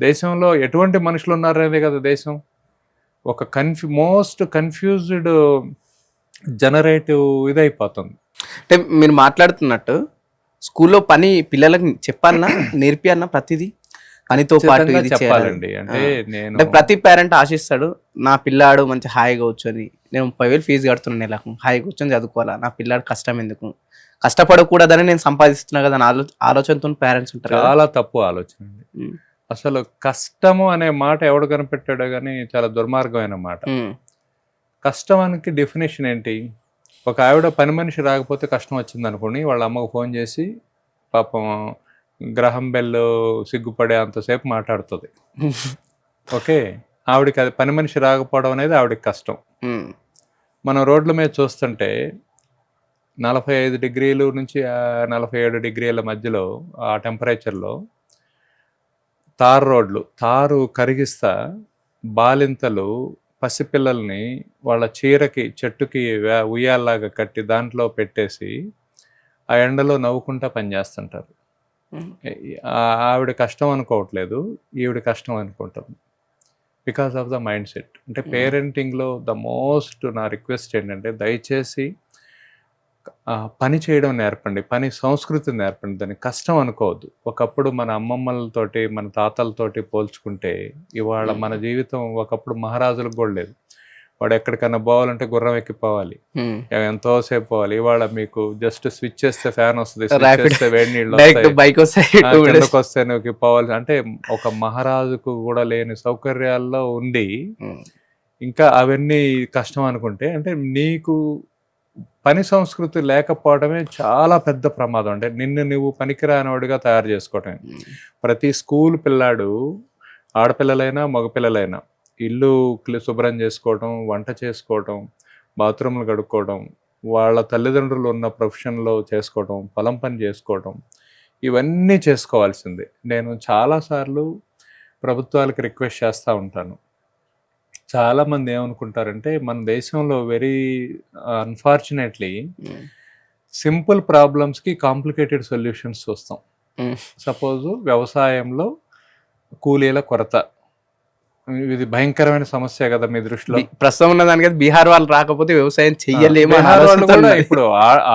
దేశంలో ఎటువంటి మనుషులు ఉన్నారనేదే కదా దేశం. ఒక మోస్ట్ కన్ఫ్యూజ్డ్ జనరేటివ్ ఇదైపోతుంది. అంటే మీరు మాట్లాడుతున్నట్టు స్కూల్లో పని పిల్లలకు చెప్పాలన్నా నేర్పియన్నా ప్రతిదీ పనితో పాటు ఇది చెప్పాలండి. అంటే నేను ప్రతి పేరెంట్ ఆశిస్తాడు, నా పిల్లాడు మంచి హాయిగా కూర్చొని, నేను 30,000 ఫీజు కడుతున్నాను నెలకు, హాయిగా కూర్చొని చదువుకోవాలా, నా పిల్లాడు కష్టం ఎందుకు, కష్టపడకూడదని నేను సంపాదిస్తున్నా కదా అని ఆలోచనతో పేరెంట్స్ ఉంటారు. చాలా తప్పు ఆలోచన అండి. అసలు కష్టము అనే మాట ఎవడు కనిపెట్టాడో కానీ చాలా దుర్మార్గమైన మాట. కష్టమానికి డెఫినేషన్ ఏంటి? ఒక ఆవిడ పని మనిషి రాకపోతే కష్టం వచ్చింది అనుకోండి, వాళ్ళ అమ్మకు ఫోన్ చేసి పాపం గ్రహం బెల్ సిగ్గుపడే అంతసేపు మాట్లాడుతుంది. ఓకే, ఆవిడకి అది పని మనిషి రాకపోవడం అనేది ఆవిడకి కష్టం. మనం రోడ్ల మీద చూస్తుంటే 45 డిగ్రీలు నుంచి 47 డిగ్రీల మధ్యలో ఆ టెంపరేచర్లో తారు కరిగిస్తా బాలింతలు పసిపిల్లల్ని వాళ్ళ చీరకి చెట్టుకి ఉయ్యాల్లాగా కట్టి దాంట్లో పెట్టేసి ఆ ఎండలో నవ్వుకుంటా పనిచేస్తుంటారు. ఆవిడ కష్టం అనుకోవట్లేదు, ఈవిడ కష్టం అనుకుంటుంది. Because of the mind set. అంటే పేరెంటింగ్లో నా రిక్వెస్ట్ ఏంటంటే దయచేసి పని చేయడం నేర్పండి, పని సంస్కృతి నేర్పండి, దాన్ని కష్టం అనుకోవద్దు. ఒకప్పుడు మన అమ్మమ్మలతోటి మన తాతలతోటి పోల్చుకుంటే ఇవాళ మన జీవితం ఒకప్పుడు మహారాజులకు కూడా లేదు. వాడు ఎక్కడికన్నా పోవాలంటే గుర్రం ఎక్కిపోవాలి, ఎంతోసేపు పోవాలి. ఇవాళ మీకు జస్ట్ స్విచ్ చేస్తే ఫ్యాన్ వస్తుంది, వేడి నీళ్ళు కిందకు వస్తే నువ్వు పోవాలి. అంటే ఒక మహారాజుకు కూడా లేని సౌకర్యాల్లో ఉండి ఇంకా అవన్నీ కష్టం అనుకుంటే, అంటే నీకు పని సంస్కృతి లేకపోవడమే చాలా పెద్ద ప్రమాదం. అంటే నిన్ను నువ్వు పనికిరానివాడిగా తయారు చేసుకోవటమే. ప్రతి స్కూల్ పిల్లాడు, ఆడపిల్లలైనా మగపిల్లలైనా, ఇల్లు శుభ్రం చేసుకోవడం, వంట చేసుకోవడం, బాత్రూమ్లు కడుక్కోవడం, వాళ్ళ తల్లిదండ్రులు ఉన్న ప్రొఫెషన్లో చేసుకోవడం, పొలం పని చేసుకోవడం, ఇవన్నీ చేసుకోవాల్సిందే. నేను చాలాసార్లు ప్రభుత్వాలకు రిక్వెస్ట్ చేస్తూ ఉంటాను. చాలామంది ఏమనుకుంటారంటే మన దేశంలో వెరీ అన్ఫార్చునేట్లీ సింపుల్ ప్రాబ్లమ్స్కి కాంప్లికేటెడ్ సొల్యూషన్స్ చూస్తాం. సపోజు వ్యవసాయంలో కూలీల కొరత, ఇది భయంకరమైన సమస్య కదా మీ దృష్టిలో. ప్రస్తుతం ఉన్న దానికి బీహార్ వాళ్ళు రాకపోతే వ్యవసాయం చెయ్యలేము. బీహార్ వాళ్ళు కూడా ఇప్పుడు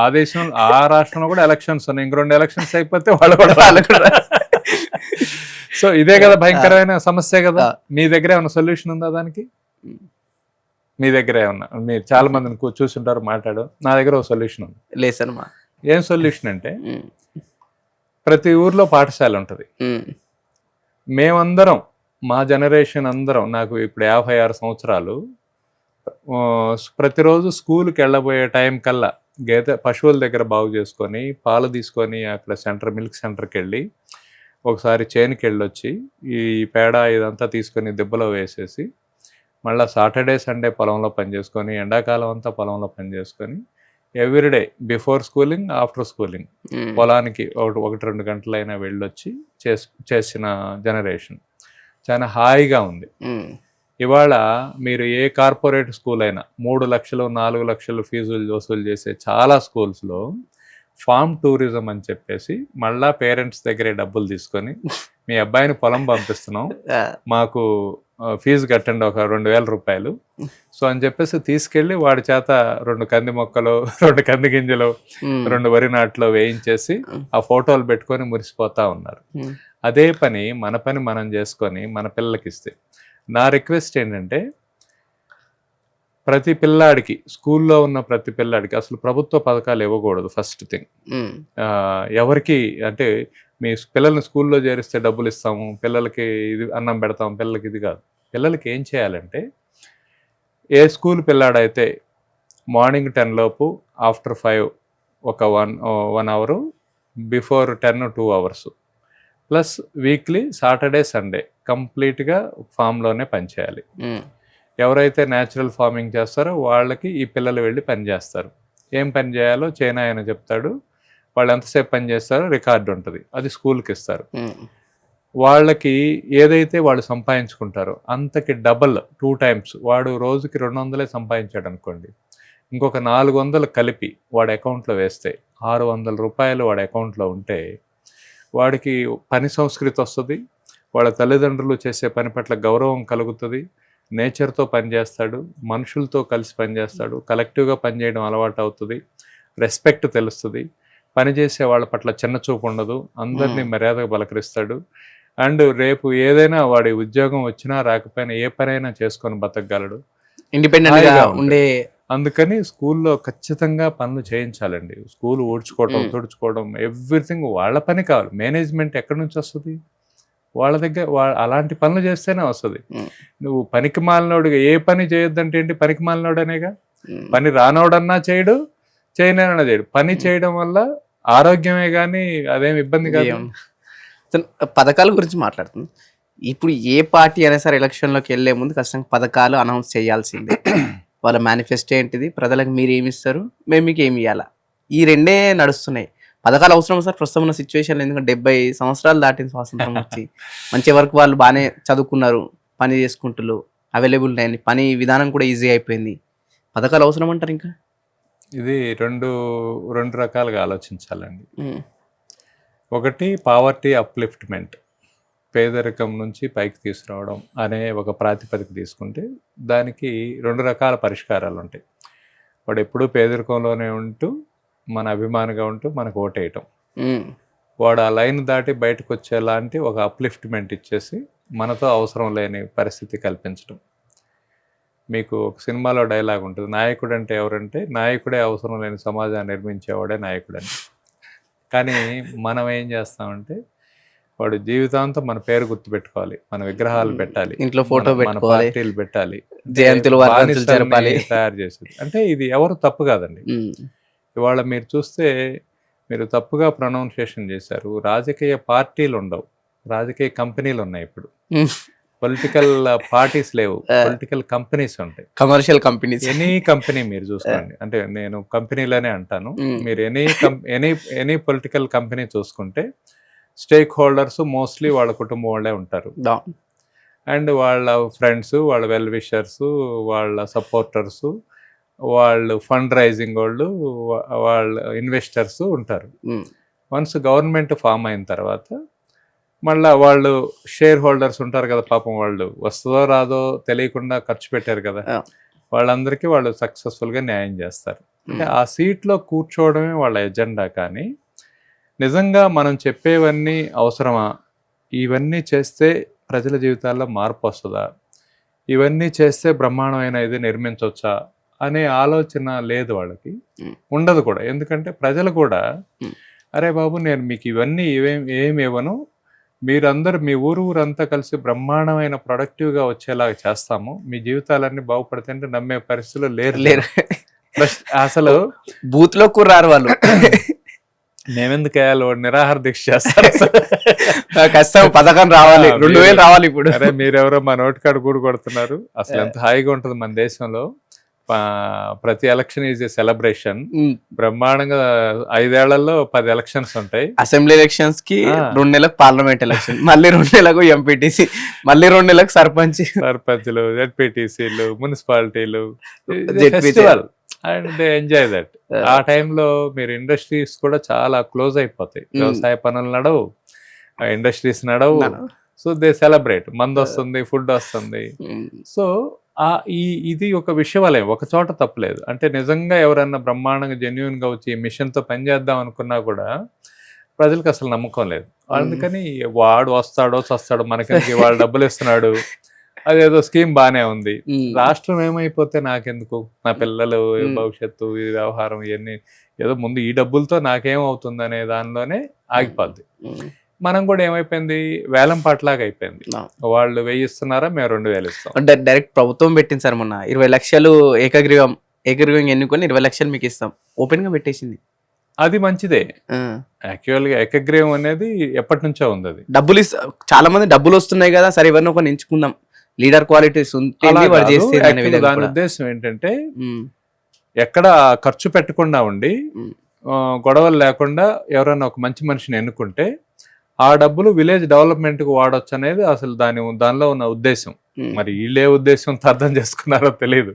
ఆ దేశం, ఆ రాష్ట్రంలో కూడా ఎలక్షన్స్ ఉన్నాయి. ఇంక 2 ఎలక్షన్స్ అయిపోతే వాళ్ళు కూడా సో ఇదే కదా భయంకరమైన సమస్య కదా. మీ దగ్గర ఏమైనా సొల్యూషన్ ఉందా దానికి? మీ దగ్గర ఏమన్నా, మీరు చాలా మందిని చూస్తుంటారు, మాట్లాడు. నా దగ్గర ఒక సొల్యూషన్ ఉంది. లేదమ్మా. ఏం సొల్యూషన్ అంటే ప్రతి ఊర్లో పాఠశాల ఉంటుంది. మేమందరం, మా జనరేషన్ అందరం, నాకు ఇప్పుడు 56 సంవత్సరాలు, ప్రతిరోజు స్కూల్కి వెళ్ళబోయే టైం కల్లా పశువుల దగ్గర బాగు చేసుకొని పాలు తీసుకొని అక్కడ మిల్క్ సెంటర్కి వెళ్ళి ఒకసారి చేనుకి వెళ్ళొచ్చి ఈ పేడ ఇదంతా తీసుకొని దెబ్బలో వేసేసి మళ్ళీ సాటర్డే సండే పొలంలో పనిచేసుకొని, ఎండాకాలం అంతా పొలంలో పనిచేసుకొని, everyday before schooling after schooling పొలానికి 1-2 గంటలైనా వెళ్ళొచ్చి చేసిన జనరేషన్ చాలా హాయిగా ఉంది. ఇవాళ మీరు ఏ కార్పొరేట్ స్కూల్ అయినా 3 లక్షలు 4 లక్షలు ఫీజులు వసూలు చేసే చాలా స్కూల్స్లో ఫార్మ్ టూరిజం అని చెప్పేసి మళ్ళా పేరెంట్స్ దగ్గరే డబ్బులు తీసుకొని మీ అబ్బాయిని పొలం పంపిస్తున్నాం, మాకు ఫీజు కట్టండి ఒక 2,000 రూపాయలు సో అని చెప్పేసి తీసుకెళ్ళి వాడి చేత 2 కంది మొక్కలు, 2 కంది గింజలు, 2 వరి నాట్లు వేయించేసి ఆ ఫోటోలు పెట్టుకొని మురిసిపోతా ఉన్నారు. అదే పని మనం చేసుకొని మన పిల్లలకి ఇస్తే, నా రిక్వెస్ట్ ఏంటంటే ప్రతి పిల్లాడికి, స్కూల్లో ఉన్న ప్రతి పిల్లాడికి అసలు ప్రభుత్వ పథకాలు ఇవ్వకూడదు. ఫస్ట్ థింగ్, ఎవరికి అంటే మీ పిల్లల్ని స్కూల్లో చేరిస్తే డబ్బులు ఇస్తాము, పిల్లలకి ఇది అన్నం పెడతాము, పిల్లలకి ఇది కాదు. పిల్లలకి ఏం చేయాలంటే, ఏ స్కూల్ పిల్లాడైతే మార్నింగ్ 10 లోపు, ఆఫ్టర్ 5 ఒక 1 hour, before 10 2 hours, plus weekly Saturday Sunday కంప్లీట్గా ఫామ్లోనే పనిచేయాలి. ఎవరైతే న్యాచురల్ ఫార్మింగ్ చేస్తారో వాళ్ళకి ఈ పిల్లలు వెళ్ళి పని చేస్తారు. ఏం పని చేయాలో చైనా ఆయన చెప్తాడు, వాళ్ళు ఎంతసేపు పని చేస్తారో రికార్డు ఉంటుంది, అది స్కూల్కి ఇస్తారు. వాళ్ళకి ఏదైతే వాళ్ళు సంపాదించుకుంటారో అంతకి డబల్ 2 times, వాడు రోజుకి 200 సంపాదించాడు అనుకోండి, ఇంకొక 400 కలిపి వాడి అకౌంట్లో వేస్తే 600 రూపాయలు వాడి అకౌంట్లో ఉంటే వాడికి పని సంస్కృతి వస్తుంది, వాళ్ళ తల్లిదండ్రులు చేసే పని పట్ల గౌరవం కలుగుతుంది, నేచర్తో పనిచేస్తాడు, మనుషులతో కలిసి పనిచేస్తాడు, కలెక్టివ్గా పనిచేయడం అలవాటు అవుతుంది, రెస్పెక్ట్ తెలుస్తుంది, పనిచేసే వాళ్ళ పట్ల చిన్న చూపు ఉండదు, అందరినీ మర్యాదగా పలకరిస్తాడు. అండ్ రేపు ఏదైనా వాడి ఉద్యోగం వచ్చినా రాకపోయినా ఏ పనైనా చేసుకొని బతకగలడు, ఇండిపెండెంట్గా ఉండే. అందుకని స్కూల్లో ఖచ్చితంగా పనులు చేయించాలండి. స్కూల్ ఊడ్చుకోవడం, తుడుచుకోవడం, ఎవ్రీథింగ్ వాళ్ళ పని కావాలి. మేనేజ్మెంట్ ఎక్కడి నుంచి వస్తుంది? వాళ్ళ దగ్గర అలాంటి పనులు చేస్తేనే వస్తుంది. నువ్వు పనికి మాలినోడుగా ఏ పని చేయొద్దంటే ఏంటి? పనికి మాలినోడనేగా. పని రానోడన్నా చేయడు, చేయనన్నా చేయడు. పని చేయడం వల్ల ఆరోగ్యమే కానీ అదేం ఇబ్బంది కాదు. పథకాల గురించి మాట్లాడుతుంది. ఇప్పుడు ఏ పార్టీ అయినా సరే ఎలక్షన్లోకి వెళ్ళే ముందు ఖచ్చితంగా పథకాలు అనౌన్స్ చేయాల్సిందే. వాళ్ళ మేనిఫెస్టో ఏంటిది, ప్రజలకు మీరు ఏమి ఇస్తారు, మేము మీకు ఏమి ఇవ్వాలా, ఈ రెండే నడుస్తున్నాయి. పథకాలు అవసరం సార్ ప్రస్తుతం ఉన్న సిచ్యువేషన్. ఎందుకంటే 70 సంవత్సరాలు దాటిన స్వాతంత్రం వచ్చి మంచి వరకు వాళ్ళు బాగానే చదువుకున్నారు, పని చేసుకుంటున్నారు, అవైలబుల్ ఉన్నాయండి, పని విధానం కూడా ఈజీ అయిపోయింది. పథకాలు అవసరం అంటారు? ఇంకా ఇది రెండు రకాలుగా ఆలోచించాలండి. ఒకటి పావర్టీ అప్లిఫ్ట్మెంట్, పేదరికం నుంచి పైకి తీసుకురావడం అనే ఒక ప్రాతిపదిక తీసుకుంటే దానికి 2 రకాల పరిష్కారాలు ఉంటాయి. వాడు ఎప్పుడూ పేదరికంలోనే ఉంటూ మన అభిమానిగా ఉంటూ మనకు ఓటేయటం, వాడు ఆ లైన్ దాటి బయటకు వచ్చేలాంటి ఒక అప్లిఫ్ట్మెంట్ ఇచ్చేసి మనతో అవసరం లేని పరిస్థితి కల్పించడం. మీకు ఒక సినిమాలో డైలాగ్ ఉంటుంది, నాయకుడు అంటే ఎవరంటే నాయకుడే అవసరం లేని సమాజాన్ని నిర్మించేవాడే నాయకుడని. కానీ మనం ఏం చేస్తామంటే వాడు జీవితాంతం మన పేరు గుర్తుపెట్టుకోవాలి, మన విగ్రహాలు పెట్టాలి, ఇంట్లో ఫోటో మన పార్టీలు పెట్టాలి, జయంతులు తయారు చేసేది. అంటే ఇది ఎవరు తప్పు కాదండి. ఇవాళ మీరు చూస్తే మీరు తప్పుగా ప్రొనౌన్సియేషన్ చేశారు. రాజకీయ పార్టీలు ఉండవు, రాజకీయ కంపెనీలు ఉన్నాయి ఇప్పుడు. పొలిటికల్ పార్టీస్ లేవు, పొలిటికల్ కంపెనీస్ ఉంటాయి. Commercial companies. ఎనీ కంపెనీ మీరు చూసుకోండి, అంటే నేను కంపెనీలోనే అంటాను. మీరు ఎనీ పొలిటికల్ కంపెనీ చూసుకుంటే స్టేక్ హోల్డర్స్ మోస్ట్లీ వాళ్ళ కుటుంబం వాళ్ళే ఉంటారు. అండ్ వాళ్ళ ఫ్రెండ్స్, వాళ్ళ వెల్ విషర్స్, వాళ్ళ సపోర్టర్స్, వాళ్ళు ఫండ్ రైజింగ్ వాళ్ళు, వాళ్ళ ఇన్వెస్టర్స్ ఉంటారు. వన్స్ గవర్నమెంట్ ఫామ్ అయిన తర్వాత మళ్ళీ వాళ్ళు షేర్ హోల్డర్స్ ఉంటారు కదా, పాపం వాళ్ళు వస్తుందో రాదో తెలియకుండా ఖర్చు పెట్టారు కదా, వాళ్ళందరికీ వాళ్ళు సక్సెస్ఫుల్గా న్యాయం చేస్తారు. అంటే ఆ సీట్లో కూర్చోవడమే వాళ్ళ ఎజెండా. కానీ నిజంగా మనం చెప్పేవన్నీ అవసరమా, ఇవన్నీ చేస్తే ప్రజల జీవితాల్లో మార్పు వస్తుందా, ఇవన్నీ చేస్తే బ్రహ్మాండమైన ఇది నిర్మించవచ్చా అనే ఆలోచన లేదు వాళ్ళకి, ఉండదు కూడా. ఎందుకంటే ప్రజలు కూడా అరే బాబు నేను మీకు ఇవన్నీ ఏమి ఇవ్వను, మీరందరూ మీ ఊరంతా కలిసి బ్రహ్మాండమైన ప్రొడక్టివ్గా వచ్చేలాగా చేస్తాము, మీ జీవితాలన్నీ బాగుపడతాయంటే నమ్మే పరిస్థితులు లేరు. అసలు బూత్ లో కూర్రారు వాళ్ళు. మేమెందుకు వేయాలి, వాడు నిరాహార దీక్ష చేస్తారు. కష్టం, పథకం రావాలి, 2000 రావాలి ఇప్పుడు. అరే మీరెవరో మా నోటి కాడ గూడు కొడుతున్నారు. అసలు ఎంత హాయిగా ఉంటుంది మన దేశంలో. ప్రతి ఎలక్షన్ ఈజ్ ఏ సెలబ్రేషన్. బ్రహ్మాండంగా 5 ఏళ్లలో 10 ఎలక్షన్స్ ఉంటాయి. అసెంబ్లీ ఎలక్షన్స్ కి 2 నెలలకు పార్లమెంట్ ఎలక్షన్, మళ్ళీ 2 నెలలకు ఎంపీటీసీ, మళ్ళీ 2 నెలలకు సర్పంచ్లు, జెడ్పీటీసీలు, మున్సిపాలిటీలు, ఫెస్టివల్ అండ్ ఎంజాయ్ దట్. ఆ టైంలో మీరు ఇండస్ట్రీస్ కూడా చాలా క్లోజ్ అయిపోతాయి. వ్యవసాయ పనులు నడవు, ఇండస్ట్రీస్ నడవు. So they celebrate. మందు వస్తుంది, ఫుడ్ వస్తుంది. సో ఇది ఒక విషయవలయం, ఒక చోట తప్పలేదు. అంటే నిజంగా ఎవరన్నా బ్రహ్మాండంగా జెన్యున్గా వచ్చి మిషన్తో పనిచేద్దాం అనుకున్నా కూడా ప్రజలకు అసలు నమ్మకం లేదు. అందుకని వాడు వస్తాడో చస్తాడో మనకి, వాడు డబ్బులు ఇస్తున్నాడు, అదేదో స్కీమ్ బాగానే ఉంది, రాష్ట్రం ఏమైపోతే నాకెందుకు, నా పిల్లలు భవిష్యత్తు, ఈ వ్యవహారం, ఇవన్నీ ఏదో ముందు ఈ డబ్బులతో నాకేమవుతుంది అనే దానిలోనే ఆగిపోద్ది. మనం కూడా ఏమైపోయింది, వేలం పాటలాగా అయిపోయింది. వాళ్ళు 1000 ఇస్తున్నారా, మేము 2000 ఇస్తాం. అంటే డైరెక్ట్ ప్రభుత్వం పెట్టింది సార్ మొన్న 20 లక్షలు ఏకగ్రీవం ఎన్నుకొని 20 లక్షలు మీకు ఇస్తాం ఓపెన్ గా పెట్టేసింది. అది మంచిదే. యాక్చువల్గా ఏకగ్రీవం అనేది ఎప్పటి నుంచో ఉంది. అది డబ్బులు చాలా మంది డబ్బులు వస్తున్నాయి కదా, సరే ఎవరిని ఒక ఎంచుకుందాం, లీడర్ క్వాలిటీస్ దాని ఉద్దేశం ఏంటంటే ఎక్కడ ఖర్చు పెట్టకుండా ఉండి గొడవలు లేకుండా ఎవరైనా ఒక మంచి మనిషిని ఎన్నుకుంటే ఆ డబ్బులు విలేజ్ డెవలప్మెంట్ కు వాడొచ్చు అనేది అసలు దానిలో ఉన్న ఉద్దేశం. మరి వీళ్ళే ఉద్దేశంతో అర్థం చేసుకున్నారో తెలియదు.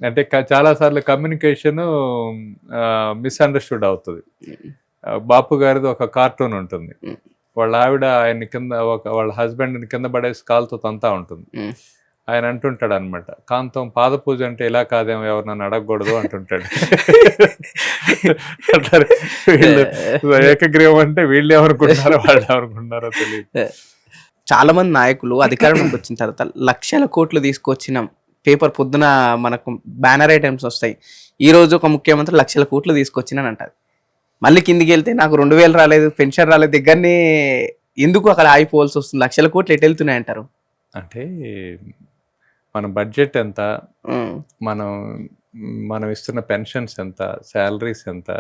అంటే చాలా సార్లు కమ్యూనికేషన్ మిస్అండర్స్టూడ్ అవుతుంది. బాపు గారిది ఒక కార్టూన్ ఉంటుంది. వాళ్ళ ఆవిడ ఆయన్ని కింద వాళ్ళ హస్బెండ్ కింద పడేసి కాలుతో తంతా ఉంటుంది. ఆయన అంటుంటాడు అనమాట, కాంతం పాద పూజ అంటే ఇలా కాదేమో, ఎవరినన్ను అడగకూడదు అంటుంటాడు. ఏకగ్రీవం అంటే వీళ్ళు ఏమనుకుంటున్నారో వాళ్ళు ఏమనుకుంటున్నారో తెలియదు. చాలా మంది నాయకులు అధికారంలోకి వచ్చిన తర్వాత లక్షల కోట్లు తీసుకొచ్చినాం, పేపర్ పొద్దున మనకు బ్యానర్ ఐటమ్స్ వస్తాయి, ఈ రోజు ఒక ముఖ్యమంత్రి లక్షల కోట్లు తీసుకొచ్చినాను అంటారు. మళ్ళీ కిందికి వెళ్తే నాకు 2000 రాలేదు, పెన్షన్ రాలేదు, దగ్గరనే ఎందుకు అక్కడ ఆగిపోవాల్సి వస్తుంది, లక్షల కోట్లు ఎటు వెళ్తున్నాయి అంటారు. అంటే మన బడ్జెట్ ఎంత, మనం ఇస్తున్న పెన్షన్స్ ఎంత, శాలరీస్ ఎంత,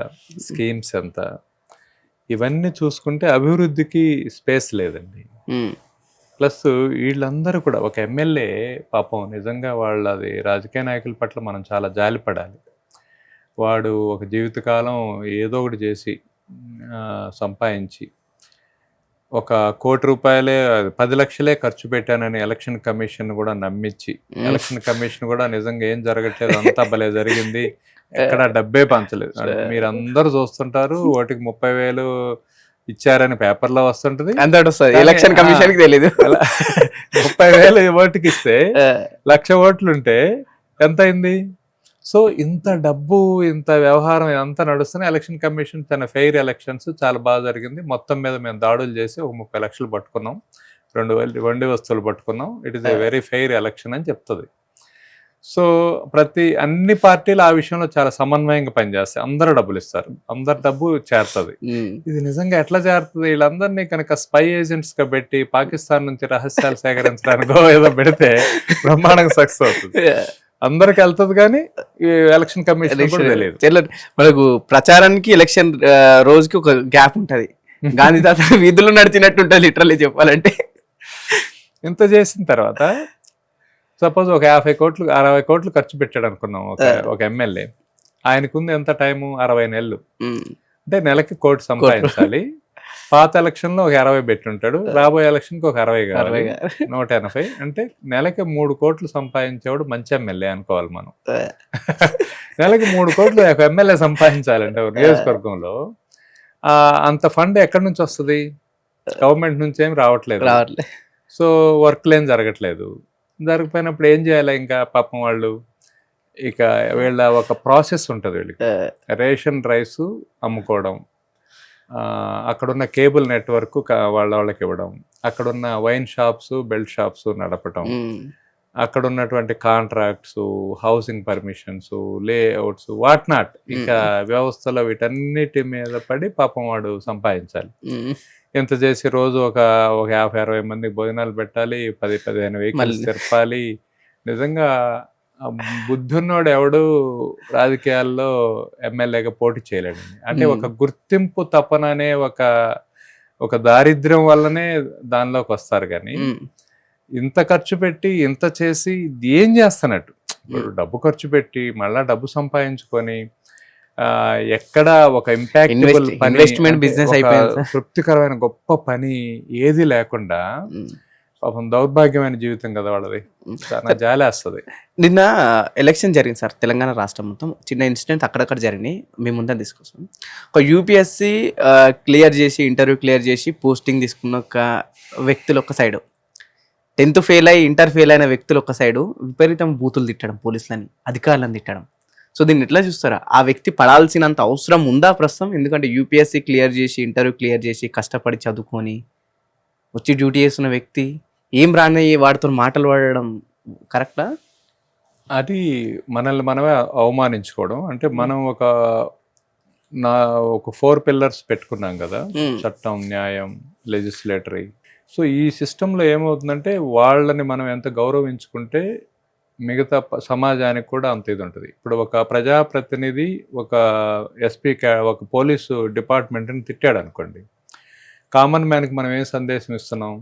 స్కీమ్స్ ఎంత, ఇవన్నీ చూసుకుంటే అభివృద్ధికి స్పేస్ లేదండి. ప్లస్ వీళ్ళందరూ కూడా ఒక ఎమ్మెల్యే పాపం నిజంగా వాళ్ళది రాజకీయ నాయకుల పట్ల మనం చాలా జాలిపడాలి. వాడు ఒక జీవితకాలం ఏదో ఒకటి చేసి సంపాదించి ఒక 1 కోటి రూపాయలే 10 లక్షలే ఖర్చు పెట్టానని ఎలక్షన్ కమిషన్ కూడా నమ్మించి, ఎలక్షన్ కమిషన్ కూడా నిజంగా ఏం జరగట్లేదు, అంతా భలే జరిగింది, ఎక్కడ డబ్బే పంచలేదు. మీరందరూ చూస్తుంటారు, ఓటికి 30,000 ఇచ్చారని పేపర్లో వస్తుంటది, ఎలక్షన్ కమిషన్ కి తెలీదు. 30,000 ఓటుకి ఇస్తే 1,00,000 ఓట్లుంటే ఎంత అయింది? సో ఇంత డబ్బు, ఇంత వ్యవహారం ఇదంతా నడుస్తున్న ఎలక్షన్ కమిషన్ తన ఫెయిర్ ఎలక్షన్స్ చాలా బాగా జరిగింది, మొత్తం మీద మేము దాడులు చేసి ఒక 30 లక్షలు పట్టుకున్నాం, 2,000 వెండి వస్తువులు పట్టుకున్నాం, it is a very fair election అని చెప్తుంది. సో అన్ని పార్టీలు ఆ విషయంలో చాలా సమన్వయంగా పనిచేస్తాయి, అందరూ డబ్బులు ఇస్తారు, అందరు డబ్బు చేరుతుంది. ఇది నిజంగా ఎట్లా చేరుతుంది? వీళ్ళందరినీ కనుక స్పై ఏజెంట్స్ గా పెట్టి పాకిస్తాన్ నుంచి రహస్యాలు సేకరించడానికో ఏదో పెడితే బ్రహ్మాండంగా సక్సెస్ అవుతుంది. అందరికి వెళ్తుంది కానీ ఈ ఎలక్షన్ కమిషన్ కూడా తెలియదు. మనకు ప్రచారానికి ఎలక్షన్ రోజుకి ఒక గ్యాప్ ఉంటది. గాంధీ తాత వీధులు నడిచినట్టు ఉంటుంది లిటరల్లీ చెప్పాలంటే. ఇంత చేసిన తర్వాత సపోజ్ ఒక 50 కోట్లు 60 కోట్లు ఖర్చు పెట్టాడు అనుకున్నాం ఒక ఎమ్మెల్యే. ఆయనకుంది ఎంత టైము? 60 నెలలు. అంటే నెలకి 1 కోటి సంపాదించాలి. పాత ఎలక్షన్ లో ఒక 20 పెట్టి ఉంటాడు, రాబోయే ఎలక్షన్ కి ఒక 60 కావాలి, 180. అంటే నెలకి 3 కోట్లు సంపాదించేవాడు మంచి ఎమ్మెల్యే అనుకోవాలి మనం. నెలకి 3 కోట్లు ఒక ఎమ్మెల్యే సంపాదించాలంటే ఒక నియోజకవర్గంలో అంత ఫండ్ ఎక్కడి నుంచి వస్తుంది? గవర్నమెంట్ నుంచి ఏం రావట్లేదు. సో వర్క్లు ఏం జరగట్లేదు. జరగపోయినప్పుడు ఏం చేయాలి? ఇంకా పాపం వాళ్ళు ఇక వీళ్ళ ఒక ప్రాసెస్ ఉంటుంది వీళ్ళకి. రేషన్ రైస్ అమ్ముకోవడం, అక్కడున్న కేబుల్ నెట్వర్క్ వాళ్ళకి ఇవ్వడం, అక్కడున్న వైన్ షాప్స్ బెల్ట్ షాప్స్ నడపటం, అక్కడ ఉన్నటువంటి contracts, housing permissions, layouts, what not, ఇక వ్యవస్థలో వీటన్నిటి మీద పడి పాపం వాడు సంపాదించాలి. ఎంత చేసి రోజు ఒక 50-60 మందికి భోజనాలు పెట్టాలి, 10-15 వెహికల్స్ తిరపాలి. నిజంగా బుద్ధున్నోడు ఎవడు రాజకీయాల్లో ఎమ్మెల్యేగా పోటీ చేయలేడు. అంటే ఒక గుర్తింపు తపన అనే ఒక దారిద్ర్యం వల్లనే దానిలోకి వస్తారు. కానీ ఇంత ఖర్చు పెట్టి ఇంత చేసి ఏం చేస్తున్నట్టు? ఇప్పుడు డబ్బు ఖర్చు పెట్టి మళ్ళా డబ్బు సంపాదించుకొని ఎక్కడ ఒక ఇంపాక్టబుల్ పని, ఇన్వెస్ట్మెంట్ బిజినెస్ అయిపోయింది, తృప్తికరమైన గొప్ప పని ఏది లేకుండా పాపం దౌర్భాగ్యమైన జీవితం కదా వాళ్ళది. చాలా జాలేస్తుంది. నిన్న ఎలక్షన్ జరిగింది సార్ తెలంగాణ రాష్ట్రం మొత్తం. చిన్న ఇన్సిడెంట్ అక్కడక్కడ జరిగినాయి, మేము ముందని తీసుకొస్తాం. ఒక యూపీఎస్సి క్లియర్ చేసి ఇంటర్వ్యూ క్లియర్ చేసి పోస్టింగ్ తీసుకున్న ఒక వ్యక్తులు ఒక సైడు, 10th ఫెయిల్ అయ్యి ఇంటర్ ఫెయిల్ అయిన వ్యక్తులు ఒక సైడు విపరీతం బూతులు తిట్టడం, పోలీసులని అధికారులను తిట్టడం. సో దీన్ని ఎట్లా చూస్తారా? ఆ వ్యక్తి పడాల్సినంత అవసరం ఉందా ప్రస్తుతం? ఎందుకంటే యూపీఎస్సి క్లియర్ చేసి ఇంటర్వ్యూ క్లియర్ చేసి కష్టపడి చదువుకొని వచ్చి డ్యూటీ చేస్తున్న వ్యక్తి ఏం రాని వాడితో మాటలు వాడడం కరెక్టా? అది మనల్ని మనమే అవమానించుకోవడం. అంటే మనం ఒక 4 పిల్లర్స్ పెట్టుకున్నాం కదా, చట్టం, న్యాయం, లెజిస్లేటరీ. సో ఈ సిస్టంలో ఏమవుతుందంటే వాళ్ళని మనం ఎంత గౌరవించుకుంటే మిగతా సమాజానికి కూడా అంత ఇది ఉంటుంది. ఇప్పుడు ఒక ప్రజాప్రతినిధి ఒక ఎస్పీ ఒక పోలీసు డిపార్ట్మెంట్ని తిట్టాడు అనుకోండి, కామన్ మ్యాన్కి మనం ఏం సందేశం ఇస్తున్నాం?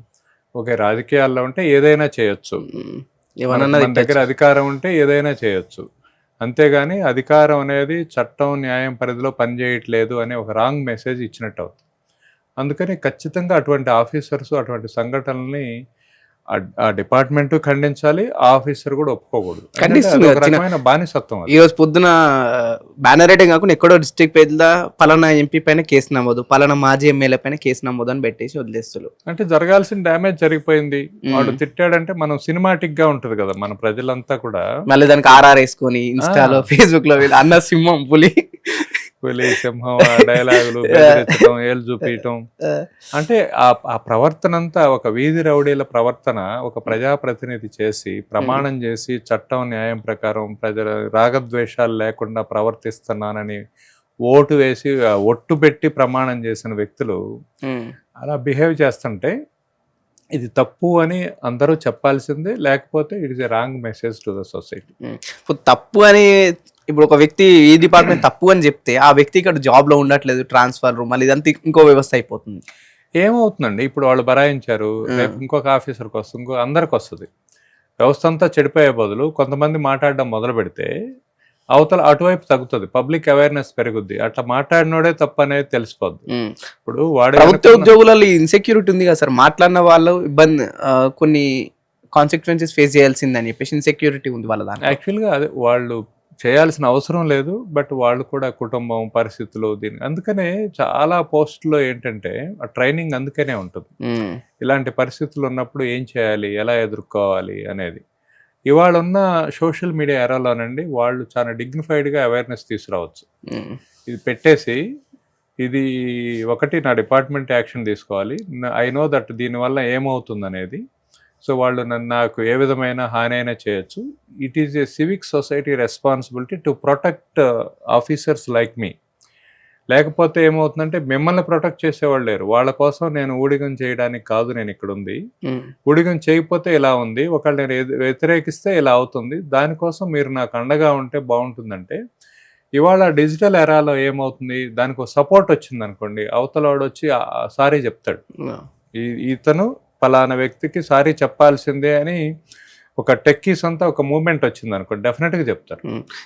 ఓకే, రాజకీయాల్లో ఉంటే ఏదైనా చేయొచ్చు, మన దగ్గర అధికారం ఉంటే ఏదైనా చేయొచ్చు, అంతేగాని అధికారం అనేది చట్టం న్యాయం పరిధిలో పనిచేయట్లేదు అనే ఒక రాంగ్ మెసేజ్ ఇచ్చినట్టు అవుతుంది. అందుకని ఖచ్చితంగా అటువంటి ఆఫీసర్స్ అటువంటి సంఘటనల్ని ఆ డిపార్ట్మెంట్ ఖండించాలి, ఆ ఆఫీసర్ కూడా ఒప్పుకోకూడదు. రకమైన బానిసత్వం. ఈ రోజు పొద్దున బ్యానర్ రైటింగ్ కాకుండా ఎక్కడో డిస్ట్రిక్ట్ పేజ్లో పలానా ఎంపీ పైన కేసు నమోదు, పలానా మాజీ ఎమ్మెల్యే పైన కేసు నమోదు అని పెట్టేసి వదిలేస్తారు. అంటే జరగాల్సిన డ్యామేజ్ జరిగిపోయింది. వాడు తిట్టాడంటే మనం సినిమాటిక్ గా ఉంటది కదా, మన ప్రజలంతా కూడా మళ్ళీ దానికి ఆర్ఆర్ వేసుకొని ఇన్స్టాలో ఫేస్బుక్ లో అన్న సింహం పులి సింహం డైలాగులు బెదిరించడం, ఏళ్ళు చూపించడం. అంటే ఆ ప్రవర్తన అంతా ఒక వీధి రౌడీల ప్రవర్తన ఒక ప్రజాప్రతినిధి చేసి ప్రమాణం చేసి చట్టం న్యాయం ప్రకారం ప్రజల రాగద్వేషాలు లేకుండా ప్రవర్తిస్తున్నానని ఓటు వేసి ఒట్టు పెట్టి ప్రమాణం చేసిన వ్యక్తులు అలా బిహేవ్ చేస్తుంటే ఇది తప్పు అని అందరూ చెప్పాల్సిందే, లేకపోతే it is a wrong message to the society. తప్పు అని ఇప్పుడు ఒక వ్యక్తి ఈ డిపార్ట్మెంట్ తప్పు అని చెప్తే ఆ వ్యక్తి ఇక్కడ జాబ్ లో ఉండట్లేదు, ట్రాన్స్ఫర్ మళ్ళీ ఇదంతా ఇంకో వ్యవస్థ అయిపోతుంది. ఏమవుతుందండి, ఇప్పుడు వాళ్ళు బరాయించారు, రేపు ఇంకొక ఆఫీసర్కి వస్తుంది, ఇంకో అందరికి వస్తుంది. వ్యవస్థ అంతా చెడిపోయే బదులు కొంతమంది మాట్లాడడం మొదలు పెడితే అవతల అటువైపు తగ్గుతుంది, పబ్లిక్ అవేర్నెస్ పెరుగుద్ది. అట్లా మాట్లాడినోడే తప్పు అనేది తెలిసిపోద్ది. ఇప్పుడు వాడు ప్రభుత్వ ఉద్యోగులలో ఇన్సెక్యూరిటీ ఉంది కదా సార్, మాట్లాడిన వాళ్ళు ఇబ్బంది కొన్ని కాన్సిక్వెన్సెస్ ఫేస్ చేయాల్సిందని చెప్పేసి ఇన్సెక్యూరిటీ ఉంది వాళ్ళ దాంట్లో. యాక్చువల్గా అదే వాళ్ళు చేయాల్సిన అవసరం లేదు, బట్ వాళ్ళు కూడా కుటుంబం పరిస్థితులు దీని అందుకనే చాలా పోస్టులో ఏంటంటే ఆ ట్రైనింగ్ అందుకనే ఉంటుంది. ఇలాంటి పరిస్థితులు ఉన్నప్పుడు ఏం చేయాలి, ఎలా ఎదుర్కోవాలి అనేది. ఇవాళ ఉన్న సోషల్ మీడియా ఎరాలోనండి వాళ్ళు చాలా డిగ్నిఫైడ్గా అవేర్నెస్ తీసుకురావచ్చు. ఇది పెట్టేసి ఇది ఒకటి నా డిపార్ట్మెంట్ యాక్షన్ తీసుకోవాలి, ఐ నో దట్ దీనివల్ల ఏమవుతుంది అనేది. సో వాళ్ళు నాకు ఏ విధమైన హాని అయినా చేయొచ్చు. It is a civic society responsibility to protect officers like me. లేకపోతే ఏమవుతుందంటే మిమ్మల్ని ప్రొటెక్ట్ చేసేవాళ్ళు లేరు. వాళ్ళ కోసం నేను ఊడిగం చేయడానికి కాదు నేను ఇక్కడ ఉంది, ఊడిగం చేయకపోతే ఇలా ఉంది, ఒకళ్ళు నేను వ్యతిరేకిస్తే ఇలా అవుతుంది, దానికోసం మీరు నాకు అండగా ఉంటే బాగుంటుందంటే, ఇవాళ డిజిటల్ ఎరాలో ఏమవుతుంది, దానికి ఒక సపోర్ట్ వచ్చింది అనుకోండి, అవతలవాడు వచ్చి సారీ చెప్తాడు, ఇతను పలానా వ్యక్తికి సారీ చెప్పాల్సిందే అని ఒక టెక్కీస్ అంతా ఒక మూవ్మెంట్ వచ్చింది అనుకో, డెఫినెట్గా చెప్తారు.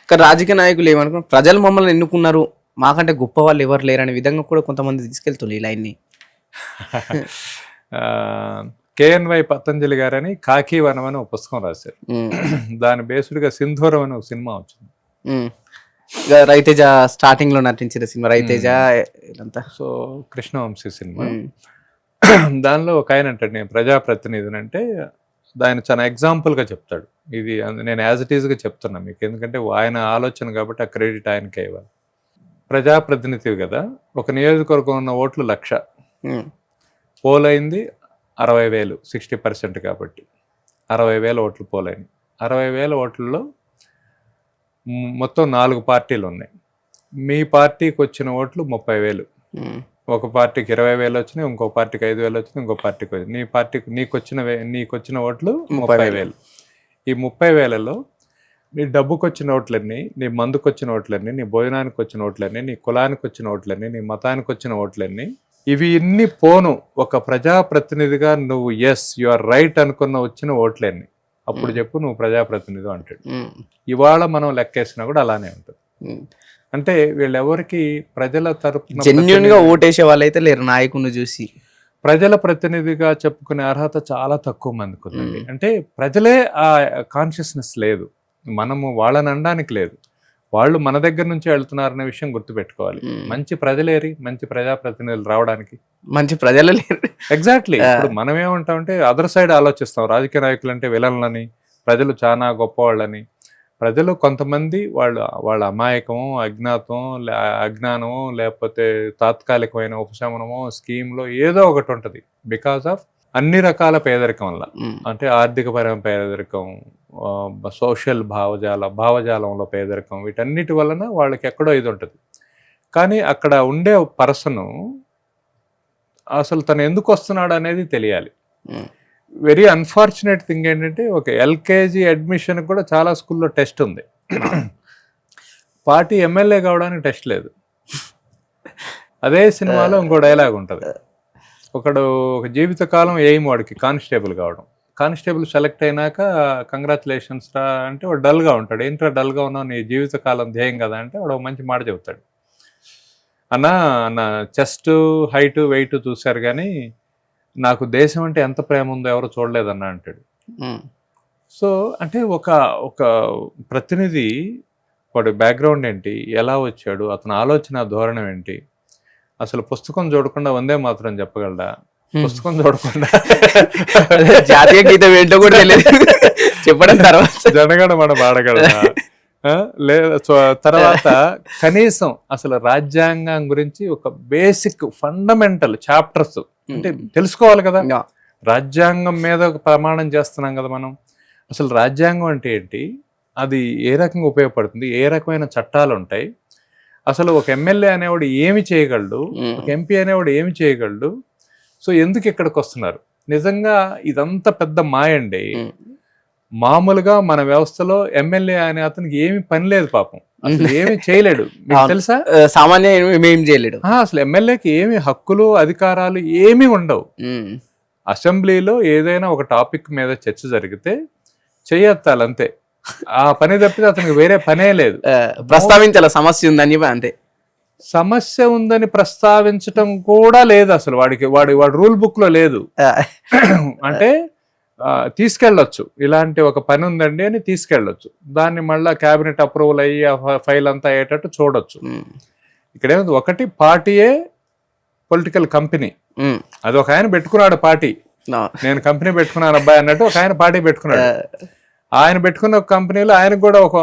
కానీ రాజకీయ నాయకులు ఏమనుకో, ప్రజలు మమ్మల్ని ఎన్నుకున్నారు, మాకంటే గొప్ప వాళ్ళు ఎవరు లేరు అనే విధంగా కూడా కొంతమంది తీసుకెళ్తుంది ఈ లైన్ని. కేఎన్వై పతంజలి గారని కాకి వనం అని ఒక పుస్తకం రాశారు. దాని బేస్డ్గా సింధూరం అని ఒక సినిమా వచ్చింది. రవితేజ స్టార్టింగ్ లో నటించిన సినిమా రవితేజ ఇదంతా. So Krishna Vamsi cinema. దానిలో ఒక ఆయన అంటాడు నేను ప్రజాప్రతినిధిని అంటే, దాన్ని చాలా ఎగ్జాంపుల్గా చెప్తాడు. ఇది నేను యాజ్ ఇట్ ఈజ్గా చెప్తున్నా మీకు, ఎందుకంటే ఆయన ఆలోచన కాబట్టి ఆ క్రెడిట్ ఆయనకే ఇవ్వాలి. ప్రజాప్రతినిధి కదా, ఒక నియోజకవర్గం ఉన్న ఓట్లు 1,00,000, పోలైంది 60,000, 60% కాబట్టి 60,000 ఓట్లు పోలైంది. 60,000 ఓట్లలో మొత్తం 4 పార్టీలు ఉన్నాయి. మీ పార్టీకి వచ్చిన ఓట్లు 30,000. ఒక పార్టీకి 20,000 వచ్చినాయి, ఇంకో పార్టీకి 5,000 వచ్చినాయి, ఇంకో పార్టీకి వచ్చినాయి. నీ పార్టీకి నీకు వచ్చిన ఓట్లు 30,000. ఈ 30,000లో నీ డబ్బుకు వచ్చిన ఓట్లన్నీ, నీ మందుకు వచ్చిన ఓట్లన్నీ, నీ భోజనానికి వచ్చిన ఓట్లన్నీ, నీ కులానికి వచ్చిన ఓట్లన్నీ, నీ మతానికి వచ్చిన ఓట్లన్నీ, ఇవి ఇన్ని పోను ఒక ప్రజాప్రతినిధిగా నువ్వు ఎస్ యు ఆర్ రైట్ అనుకున్న వచ్చిన ఓట్లన్నీ, అప్పుడు చెప్పు నువ్వు ప్రజాప్రతినిధి అంటాడు. ఇవాళ మనం లెక్కేసినా కూడా అలానే ఉంటుంది. అంటే వీళ్ళెవరికి ప్రజల తరపున జెన్యూన్ గా ఓటేసే వాళ్ళైతే లేరు నాయకుడిని చూసి. ప్రజల ప్రతినిధిగా చెప్పుకునే అర్హత చాలా తక్కువ మందికి ఉందండి. అంటే ప్రజలే ఆ కాన్షియస్నెస్ లేదు, మనము వాళ్ళని అనడానికి లేదు, వాళ్ళు మన దగ్గర నుంచి వెళ్తున్నారనే విషయం గుర్తుపెట్టుకోవాలి. మంచి ప్రజలేరి మంచి ప్రజాప్రతినిధులు రావడానికి మంచి ప్రజలు లేరు. ఎగ్జాక్ట్లీ. ఇప్పుడు మనం ఏమంటామంటే అదర్ సైడ్ ఆలోచిస్తాం, రాజకీయ నాయకులు అంటే విలన్లని, ప్రజలు చాలా గొప్పవాళ్ళని. ప్రజలు కొంతమంది వాళ్ళ అమాయకము, అజ్ఞానము, లేకపోతే తాత్కాలికమైన ఉపశమనము, స్కీమ్లో ఏదో ఒకటి ఉంటుంది. బికాస్ ఆఫ్ అన్ని రకాల పేదరికం వల్ల, అంటే ఆర్థికపరమైన పేదరికం, సోషల్ భావజాలంలో పేదరికం, వీటన్నిటి వలన వాళ్ళకి ఎక్కడో ఇది ఉంటుంది. కానీ అక్కడ ఉండే పర్సను అసలు తను ఎందుకు వస్తున్నాడు అనేది తెలియాలి. వెరీ అన్ఫార్చునేట్ థింగ్ ఏంటంటే, ఒక ఎల్కేజీ అడ్మిషన్ కూడా చాలా స్కూల్లో టెస్ట్ ఉంది, పార్టీ ఎమ్మెల్యే కావడానికి టెస్ట్ లేదు. అదే సినిమాలో ఇంకో డైలాగ్ ఉంటుంది, ఒకడు ఒక జీవితకాలం ఎయిమ్ వాడికి కానిస్టేబుల్ కావడం, కానిస్టేబుల్ సెలెక్ట్ అయినాక కంగ్రాచులేషన్స్ రా అంటే వాడు డల్గా ఉంటాడు. ఏంట్రా డల్గా ఉన్నావు, నీ జీవితకాలం ధ్యేయం కదా అంటే వాడు ఒక మంచి మాట చెబుతాడు, అన్న చెస్ట్ హైట్ వెయిట్ చూశారు కానీ నాకు దేశం అంటే ఎంత ప్రేమ ఉందో ఎవరు చూడలేదన్నా అంటాడు. సో అంటే ఒక ప్రతినిధి వాడి బ్యాక్గ్రౌండ్ ఏంటి, ఎలా వచ్చాడు, అతని ఆలోచన ధోరణం ఏంటి, అసలు పుస్తకం చూడకుండా వందే మాత్రం చెప్పగలడా, పుస్తకం చూడకుండా జాతీయ గీతం ఏంటో కూడా చెప్పడం, తర్వాత జనగణ మన పాడగలడా, లేదా తర్వాత కనీసం అసలు రాజ్యాంగం గురించి ఒక బేసిక్ ఫండమెంటల్ చాప్టర్స్ అంటే తెలుసుకోవాలి కదా. రాజ్యాంగం మీద ఒక ప్రమాణం చేస్తున్నాం కదా మనం, అసలు రాజ్యాంగం అంటే ఏంటి, అది ఏ రకంగా ఉపయోగపడుతుంది, ఏ రకమైన చట్టాలు ఉంటాయి, అసలు ఒక ఎమ్మెల్యే అనేవాడు ఏమి చేయగలడు, ఒక ఎంపీ అనేవాడు ఏమి చేయగలడు, సో ఎందుకు ఇక్కడికి వస్తున్నారు. నిజంగా ఇదంతా పెద్ద మాయండి. మామూలుగా మన వ్యవస్థలో ఎమ్మెల్యే అనే అతనికి ఏమి పని లేదు, పాపం అసలు ఏమి చేయలేడు, మీకు తెలుసా, సామాన్య ఏం చేయలేడు. అసలు ఎమ్మెల్యేకి ఏమి హక్కులు అధికారాలు ఏమీ ఉండవు. అసెంబ్లీలో ఏదైనా ఒక టాపిక్ మీద చర్చ జరిగితే చెయ్యెత్తాలి అంతే, ఆ పని తప్పితే అతనికి వేరే పనే లేదు. ప్రస్తావించాల సమస్య ఉందని అంతే, సమస్య ఉందని ప్రస్తావించటం కూడా లేదు అసలు, వాడి రూల్ బుక్ లో లేదు. అంటే తీసుకెళ్ళొచ్చు, ఇలాంటి ఒక పని ఉందండి అని తీసుకెళ్ళొచ్చు, దాన్ని మళ్ళీ క్యాబినెట్ అప్రూవల్ అయ్యి ఆ ఫైల్ అంతా అయ్యేటట్టు చూడొచ్చు. ఇక్కడేముంది, ఒకటి పార్టీయే పొలిటికల్ కంపెనీ, అది ఒక ఆయన పెట్టుకున్నాడు పార్టీ, నేను కంపెనీ పెట్టుకున్నాను అబ్బాయి అన్నట్టు ఒక ఆయన పార్టీ పెట్టుకున్నాడు. ఆయన పెట్టుకున్న ఒక కంపెనీలో ఆయనకు కూడా ఒక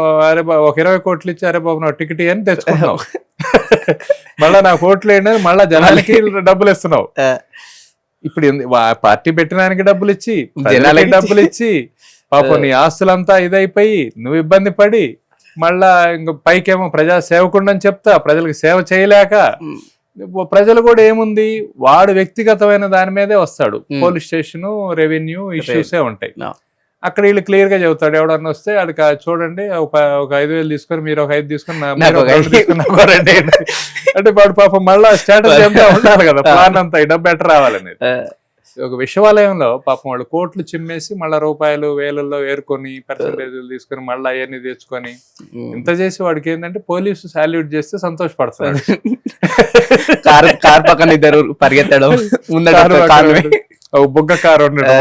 20 కోట్లు ఇచ్చి అరే బాబు నా టికెట్ అని తెచ్చుకున్నావు, మళ్ళా నాకు ఓట్లు వేయండి మళ్ళా జనాలకి డబ్బులు ఇస్తున్నావు. ఇప్పుడు పార్టీ పెట్టడానికి డబ్బులు ఇచ్చి, జనాలకి డబ్బులు ఇచ్చి, పాపం నీ ఆస్తులంతా ఇదైపోయి నువ్వు ఇబ్బంది పడి మళ్ళా ఇంక పైకేమో ప్రజా సేవకుండా అని చెప్తా, ప్రజలకు సేవ చేయలేక ప్రజలు కూడా ఏముంది, వాడు వ్యక్తిగతమైన దాని మీదే వస్తాడు. పోలీస్ స్టేషన్, రెవెన్యూ ఇష్యూసే ఉంటాయి. అక్కడ వీళ్ళు క్లియర్ గా చెబుతాడు, ఎవడన్నా వస్తే వాడికి చూడండి ఒక 5,000 తీసుకొని మీరు ఒక 5 తీసుకొని అంటే వాడు పాపం మళ్ళా స్టేటస్ చెప్తా ఉండాలి కదా, ప్లాన్ అంతా డబ్బు ఎట్లా రావాలనేది. ఒక విశ్వాలయంలో పాపం వాళ్ళు కోట్లు చిమ్మేసి మళ్ళా రూపాయలు వేలల్లో ఏరుకొని పర్సెంటేజ్లు తీసుకొని మళ్ళీ అవన్నీ తెచ్చుకొని ఇంత చేసి వాడికి ఏంటంటే పోలీసు సాల్యూట్ చేస్తే సంతోషపడతాడు. కార్ పక్కన ఇద్దరు పరిగెత్తడం, బుగ్గ కారు ఉండడం,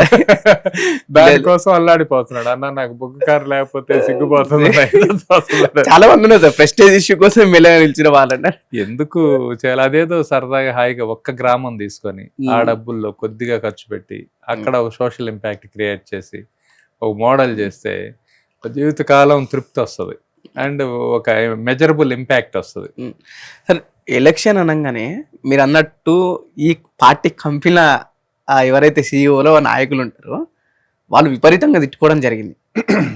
దానికోసం అల్లాడిపోతున్నాడు. అన్న నాకు బుగ్గ కారు లేకపోతే సిగ్గుపోతుంది. చాలా మంది ఉన్నారు సార్ ప్రెస్టేజ్ ఇష్యూ కోసం నిలిచిన వాళ్ళంటే ఎందుకు చేయాలి? అదేదో సరదాగా హాయిగా ఒక్క గ్రామం తీసుకొని ఆ డబ్బుల్లో కొద్దిగా ఖర్చు పెట్టి అక్కడ ఒక సోషల్ ఇంపాక్ట్ క్రియేట్ చేసి ఒక మోడల్ చేస్తే జీవితకాలం తృప్తి వస్తుంది అండ్ ఒక మెజరబుల్ ఇంపాక్ట్ వస్తుంది. సార్ ఎలక్షన్ అనగానే మీరు అన్నట్టు ఈ పార్టీ కంపెనీల ఎవరైతే సీఈఓలో నాయకులు ఉంటారో వాళ్ళు విపరీతంగా తిట్టుకోవడం జరిగింది.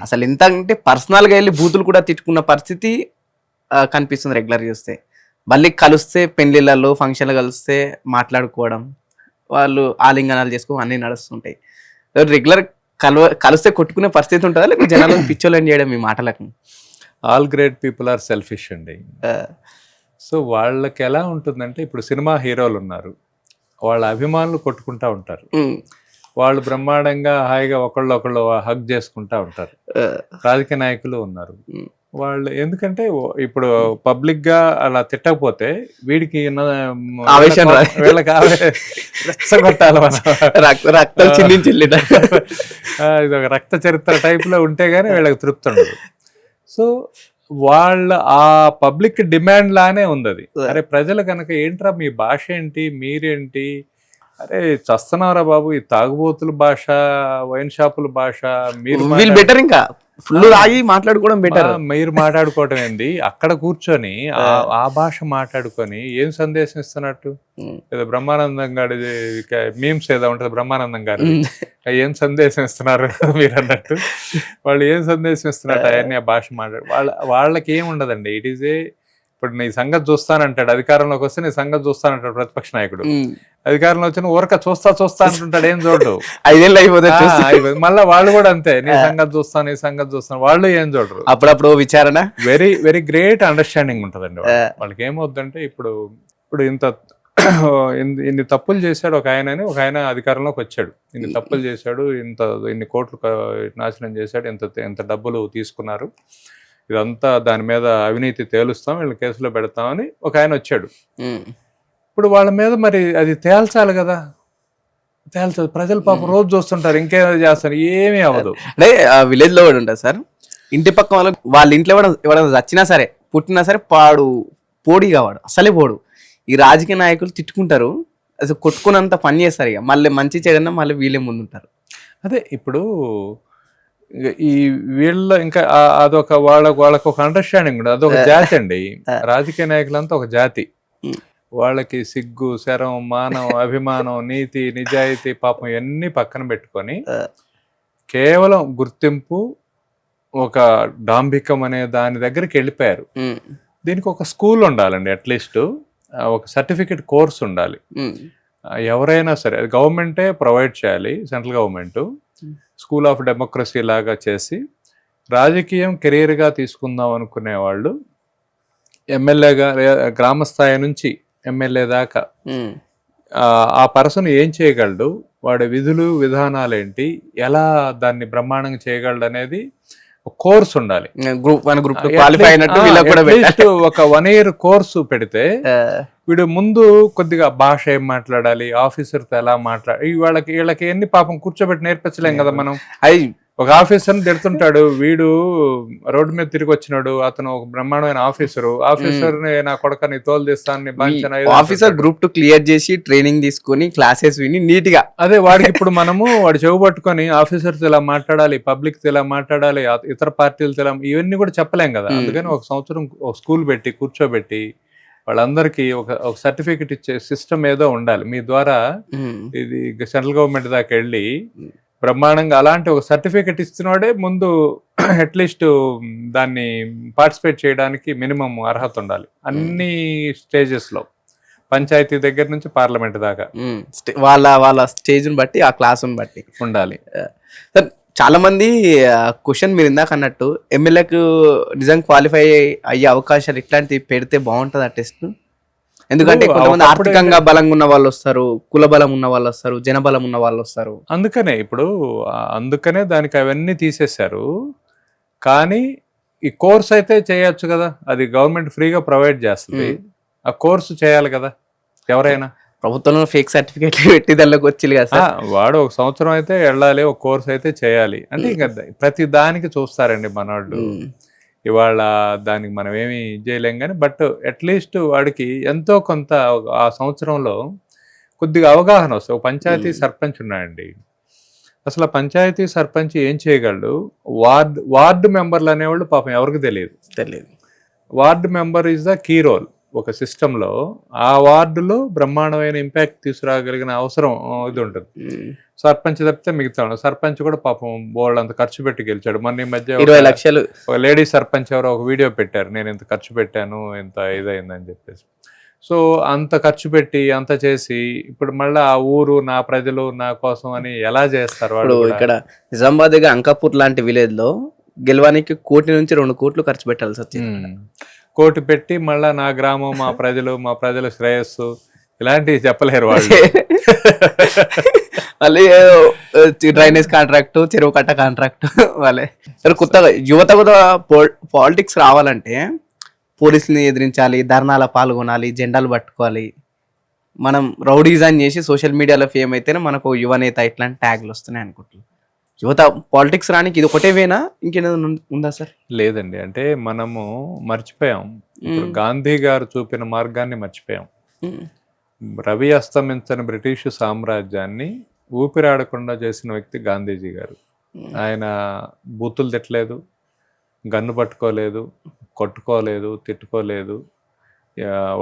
అసలు ఎంత అంటే పర్సనల్గా వెళ్ళి బూతులు కూడా తిట్టుకున్న పరిస్థితి కనిపిస్తుంది రెగ్యులర్ చూస్తే. మళ్ళీ కలిస్తే పెళ్లిళ్ళలో ఫంక్షన్లు కలిస్తే మాట్లాడుకోవడం, వాళ్ళు ఆలింగనాలు చేసుకోవడం అన్నీ నడుస్తుంటాయి. రెగ్యులర్ కలిస్తే కొట్టుకునే పరిస్థితి ఉంటుందా, లేకపోతే జనాలను పిచ్చోళ్ళని చేయడం మీ మాటలకు? All great people are selfish అండి. సో వాళ్ళకి ఎలా ఉంటుందంటే, ఇప్పుడు సినిమా హీరోలు ఉన్నారు, వాళ్ళ అభిమానులు కొట్టుకుంటా ఉంటారు, వాళ్ళు బ్రహ్మాండంగా హాయిగా ఒకళ్ళు హగ్ చేసుకుంటా ఉంటారు. రాజకీయ నాయకులు ఉన్నారు, వాళ్ళు ఎందుకంటే ఇప్పుడు పబ్లిక్ గా అలా తిట్టకపోతే వీడికి వీళ్ళకి రెచ్చగొట్టాలి, ఇది ఒక రక్త చరిత్ర టైప్ లో ఉంటే గానీ వీళ్ళకి తృప్తి ఉండదు. సో వాళ్ళ ఆ పబ్లిక్ డిమాండ్ లానే ఉంది అది. అరే ప్రజలు కనుక ఏంట్రా మీ భాష ఏంటి, మీరేంటి, అరే చస్తున్నారా బాబు ఈ తాగుబోతుల భాష, వైన్ షాపుల భాష, మీరు బెటర్ ఇంకా ఫుల్ రాగి మాట్లాడుకోవడం బెటర్. మీరు మాట్లాడుకోవటం ఏంది, అక్కడ కూర్చొని ఆ భాష మాట్లాడుకొని ఏం సందేశం ఇస్తున్నట్టు? ఏదో బ్రహ్మానందం గారి మీమ్స్ ఏదో ఉంటది, బ్రహ్మానందం గారు ఏం సందేశం ఇస్తున్నారు మీరు అన్నట్టు. వాళ్ళు ఏం సందేశం ఇస్తున్నట్టు అవన్నీ ఆ భాష మాట్లాడు. వాళ్ళకి ఏం ఉండదండి. ఇట్ ఈజ్ ఇప్పుడు నీ సంగతి చూస్తానంటాడు, అధికారంలోకి వస్తే నీ సంగతి చూస్తానంటాడు ప్రతిపక్ష నాయకుడు. అధికారంలో వచ్చిన ఊరక చూస్తా అంటుంటాడు, ఏం చూడరు. 5 ఏళ్ళు అయిపోతుంది మళ్ళీ వాళ్ళు కూడా అంతే, నీ సంగతి చూస్తాను వాళ్ళు ఏం చూడరు. అప్పుడప్పుడు విచారణ వెరీ వెరీ గ్రేట్ అండర్స్టాండింగ్ ఉంటదండి వాళ్ళకి. ఏమవుద్దంటే ఇప్పుడు ఇన్ని తప్పులు చేశాడు ఒక ఆయన అధికారంలోకి వచ్చాడు, ఇన్ని తప్పులు చేశాడు, ఇన్ని కోట్లు నాశనం చేశాడు, ఎంత డబ్బులు తీసుకున్నారు, ఇదంతా దాని మీద అవినీతి తేలుస్తాం, వీళ్ళని కేసులో పెడతామని ఒక ఆయన వచ్చాడు. ఇప్పుడు వాళ్ళ మీద మరి అది తేల్చాలి కదా, తేల్చదు. ప్రజలు పాపం రోజు చూస్తుంటారు, ఇంకేదో చేస్తారు, ఏమీ అవ్వదు. అంటే విలేజ్ లో కూడా ఉంటుంది సార్, ఇంటి పక్క వాళ్ళ ఇంట్లో ఎవరైనా చచ్చినా సరే పుట్టినా సరే పోడి కావాడు, అసలే పోడు. ఈ రాజకీయ నాయకులు తిట్టుకుంటారు, అసలు కొట్టుకున్నంత పని చేస్తారు, ఇక మళ్ళీ మంచి చేయడం మళ్ళీ వీళ్ళే ముందుంటారు. అదే ఇప్పుడు ఈ వీళ్ళ ఇంకా అదొక వాళ్ళకు ఒక అండర్స్టాండింగ్ ఉండదు, అదొక జాతి అండి. రాజకీయ నాయకులంతా ఒక జాతి, వాళ్ళకి సిగ్గు, శరం, మానం, అభిమానం, నీతి, నిజాయితీ, పాపం ఇవన్నీ పక్కన పెట్టుకొని కేవలం గుర్తింపు, ఒక డాంబికం అనే దాని దగ్గరికి వెళ్ళిపోయారు. దీనికి ఒక స్కూల్ ఉండాలండి, అట్లీస్ట్ ఒక సర్టిఫికేట్ కోర్స్ ఉండాలి. ఎవరైనా సరే గవర్నమెంటే ప్రొవైడ్ చేయాలి, central government school of democracy లాగా చేసి రాజకీయం కెరీర్గా తీసుకుందాం అనుకునే వాళ్ళు ఎమ్మెల్యేగా, గ్రామ స్థాయి నుంచి ఎమ్మెల్యే దాకా ఆ పర్సన్ ఏం చేయగలడు, వాడి విధులు విధానాలు ఏంటి, ఎలా దాన్ని బ్రహ్మాండంగా చేయగలడు అనేది కోర్స్ ఉండాలి. ఒక 1 year కోర్సు పెడితే వీడు ముందు కొద్దిగా భాష ఏం మాట్లాడాలి, ఆఫీసర్తో ఎలా మాట్లాడాలి, వీళ్ళకి ఎన్ని పాపం కూర్చోబెట్టి నేర్పించలేం కదా మనం. ఒక ఆఫీసర్ తిడుతుంటాడు, వీడు రోడ్డు మీద తిరిగి వచ్చినాడు, అతను ఒక బ్రహ్మాండమైన ఆఫీసర్ నా కొడక నీ తోలు తీస్తాను, ఆఫీసర్ గ్రూప్ 2 క్లియర్ చేసి ట్రైనింగ్ తీసుకొని క్లాసెస్ విని నీట్ గా. అదే వాడికి ఇప్పుడు వాడు చెవు పట్టుకొని ఆఫీసర్తో ఇలా మాట్లాడాలి, పబ్లిక్ తో ఇలా మాట్లాడాలి, ఇతర పార్టీలతో ఇలా, ఇవన్నీ కూడా చెప్పలేం కదా. అందుకని ఒక సంవత్సరం ఒక స్కూల్ పెట్టి కూర్చోబెట్టి వాళ్ళందరికీ ఒక సర్టిఫికెట్ ఇచ్చే సిస్టమ్ ఏదో ఉండాలి. మీ ద్వారా ఇది సెంట్రల్ గవర్నమెంట్ దాకా వెళ్ళి బ్రహ్మాండంగా అలాంటి ఒక సర్టిఫికెట్ ఇచ్చినోడే ముందు అట్లీస్ట్ దాన్ని పార్టిసిపేట్ చేయడానికి మినిమం అర్హత ఉండాలి అన్ని స్టేజెస్లో, పంచాయతీ దగ్గర నుంచి పార్లమెంట్ దాకా వాళ్ళ స్టేజ్ని బట్టి ఆ క్లాస్ని బట్టి ఉండాలి. సార్ చాలా మంది క్వశ్చన్ మీరు ఇందాక అన్నట్టు ఎమ్మెల్యేకు నిజంగా క్వాలిఫై అయ్యే అవకాశాలు ఇట్లాంటివి పెడితే బాగుంటుంది ఆ టెస్ట్. ఎందుకంటే కొంతమంది ఆర్థికంగా బలంగా ఉన్న వాళ్ళు వస్తారు, కుల బలం ఉన్న వాళ్ళు వస్తారు, జనబలం ఉన్న వాళ్ళు వస్తారు. అందుకనే దానికి అవన్నీ తీసేశారు. కానీ ఈ కోర్స్ అయితే చేయొచ్చు కదా, అది గవర్నమెంట్ ఫ్రీగా ప్రొవైడ్ చేస్తుంది. ఆ కోర్సు చేయాలి కదా ఎవరైనా. ప్రభుత్వంలో ఫేక్ సర్టిఫికేట్లు పెట్టి దానిలోకి వచ్చింది కదా సార్. వాడు ఒక సంవత్సరం అయితే వెళ్ళాలి, ఒక కోర్స్ అయితే చేయాలి అంటే ఇంకా ప్రతి దానికి చూస్తారండి మనవాళ్ళు. ఇవాళ దానికి మనం ఏమి చేయలేం కానీ బట్ అట్లీస్ట్ వాడికి ఎంతో కొంత ఆ సంవత్సరంలో కొద్దిగా అవగాహన వస్తుంది. ఒక పంచాయతీ సర్పంచ్ ఉన్నాయండి, అసలు ఆ పంచాయతీ సర్పంచ్ ఏం చేయగలడు, వార్డు మెంబర్లు అనేవాళ్ళు పాపం ఎవరికి తెలియదు. Ward member is the key role ఒక సిస్టంలో. ఆ వార్డులో బ్రహ్మాండమైన ఇంపాక్ట్ తీసుకురాగలిగిన అవసరం ఇది ఉంటుంది. సర్పంచ్ తప్పితే మిగతా సర్పంచ్ కూడా పాపం బోల్డ్ అంత ఖర్చు పెట్టి గెలిచాడు. మొన్న ఈ మధ్య 20 లక్షలు ఒక లేడీ సర్పంచ్ ఎవరో ఒక వీడియో పెట్టారు, నేను ఇంత ఖర్చు పెట్టాను, ఇంత ఇదైందని చెప్పేసి. సో అంత ఖర్చు పెట్టి అంత చేసి ఇప్పుడు మళ్ళీ ఆ ఊరు నా ప్రజలు నా కోసం అని ఎలా చేస్తారు వాళ్ళు. ఇక్కడ నిజామాబాద్ దగ్గర అంకాపూర్ లాంటి విలేజ్ లో గెలవానికి 1 కోటి నుంచి 2 కోట్లు ఖర్చు పెట్టాల్సి వచ్చింది. కోటి పెట్టి మళ్ళా నా గ్రామం మా ప్రజల శ్రేయస్సు ఇలాంటివి చెప్పలేరు వాళ్ళు. మళ్ళీ డ్రైనేజ్ కాంట్రాక్ట్, చెరువు కట్ట కాంట్రాక్ట్ వాళ్ళే. కొత్తగా యువత కూడా పాలిటిక్స్ రావాలంటే పోలీసుని ఎదిరించాలి, ధర్నాల పాల్గొనాలి, జెండాలు పట్టుకోవాలి, మనం రౌడీజాన్ చేసి సోషల్ మీడియాలో ఫేమ్ అయితేనే మనకు యువనేత ఇట్లాంటి ట్యాగ్లు వస్తున్నాయి అనుకుంటున్నాం. యువత పాలిటిక్స్ రానికి ఇది ఒకటే వేనా, ఇంకేమైనా ఉందా సార్? లేదండి, అంటే మనము మర్చిపోయాం. ఇప్పుడు గాంధీ గారు చూపిన మార్గాన్ని మర్చిపోయాం. రవి అస్తమించని బ్రిటిష్ సామ్రాజ్యాన్ని ఊపిరాడకుండా చేసిన వ్యక్తి గాంధీజీ గారు. ఆయన బూతులు తిట్టలేదు, గన్ను పట్టుకోలేదు, కొట్టుకోలేదు, తిట్టుకోలేదు,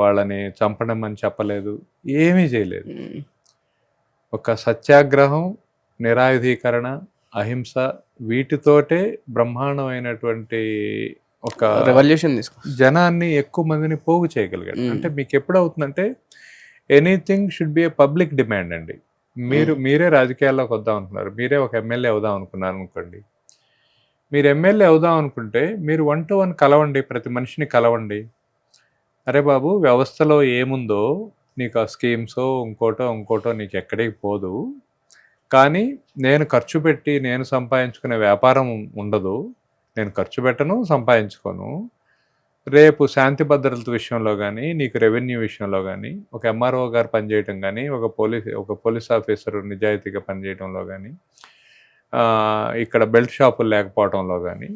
వాళ్ళని చంపడం అని చెప్పలేదు, ఏమీ చేయలేదు. ఒక సత్యాగ్రహం, నిరాయుధీకరణ, అహింస వీటితోటే బ్రహ్మాండమైనటువంటి ఒక రెవల్యూషన్ జనాన్ని ఎక్కువ మందిని పోగు చేయగలిగాడు. అంటే మీకు ఎప్పుడవుతుందంటే anything should be a public demand అండి. మీరే రాజకీయాల్లోకి వద్దాం అనుకున్నారు, మీరే ఒక ఎమ్మెల్యే అవుదాం అనుకున్నారు అనుకోండి. మీరు ఎమ్మెల్యే అవుదాం అనుకుంటే మీరు 1 to 1 కలవండి, ప్రతి మనిషిని కలవండి. అరే బాబు, వ్యవస్థలో ఏముందో నీకు ఆ స్కీమ్సో ఇంకోటో నీకు ఎక్కడికి పోదు, కానీ నేను ఖర్చు పెట్టి నేను సంపాదించుకునే వ్యాపారం ఉండదు, నేను ఖర్చు పెట్టను, సంపాదించుకోను. రేపు శాంతి భద్రతల విషయంలో కానీ, నీకు రెవెన్యూ విషయంలో కానీ, ఒక ఎంఆర్ఓ గారు పనిచేయటం కానీ, ఒక పోలీస్ ఆఫీసర్ నిజాయితీగా పనిచేయడంలో కానీ, ఇక్కడ బెల్ట్ షాపులు లేకపోవడంలో కానీ,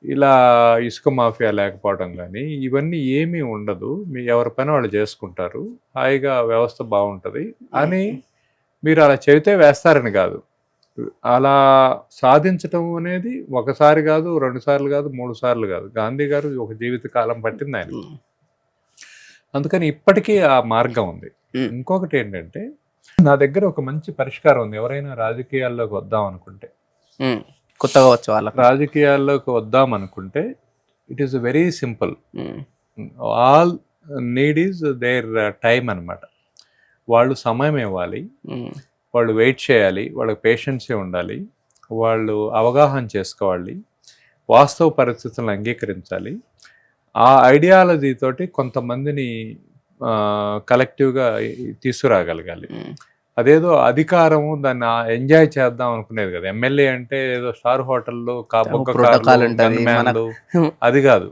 ఇలా ఇసుక మాఫియా లేకపోవడం కానీ, ఇవన్నీ ఏమీ ఉండదు, ఎవరి పని వాళ్ళు చేసుకుంటారు, హాయిగా వ్యవస్థ బాగుంటుంది అని మీరు అలా చెబితే వేస్తారని కాదు. అలా సాధించటం అనేది ఒకసారి కాదు, 2 సార్లు కాదు, 3 సార్లు కాదు. గాంధీ గారు ఒక జీవితకాలం పట్టింది ఆయన. అందుకని ఇప్పటికీ ఆ మార్గం ఉంది. ఇంకొకటి ఏంటంటే, నా దగ్గర ఒక మంచి పరిష్కారం ఉంది. ఎవరైనా రాజకీయాల్లోకి వద్దాం అనుకుంటే, కొత్తగా వచ్చే వాళ్ళకి రాజకీయాల్లోకి వద్దాం అనుకుంటే, it is very simple. All need is their time అన్నమాట. వాళ్ళు సమయం ఇవ్వాలి, వాళ్ళు వెయిట్ చేయాలి, వాళ్ళకి పేషెన్సీ ఉండాలి, వాళ్ళు అవగాహన చేసుకోవాలి, వాస్తవ పరిస్థితులను అంగీకరించాలి. ఆ ఐడియాలజీ తోటి కొంతమందిని కలెక్టివ్గా తీసుకురాగలగాలి. అదేదో అధికారము దాన్ని ఎంజాయ్ చేద్దాం అనుకునేది కదా. ఎమ్మెల్యే అంటే ఏదో స్టార్ హోటల్లో గన్మ్యాన్లు అది కాదు.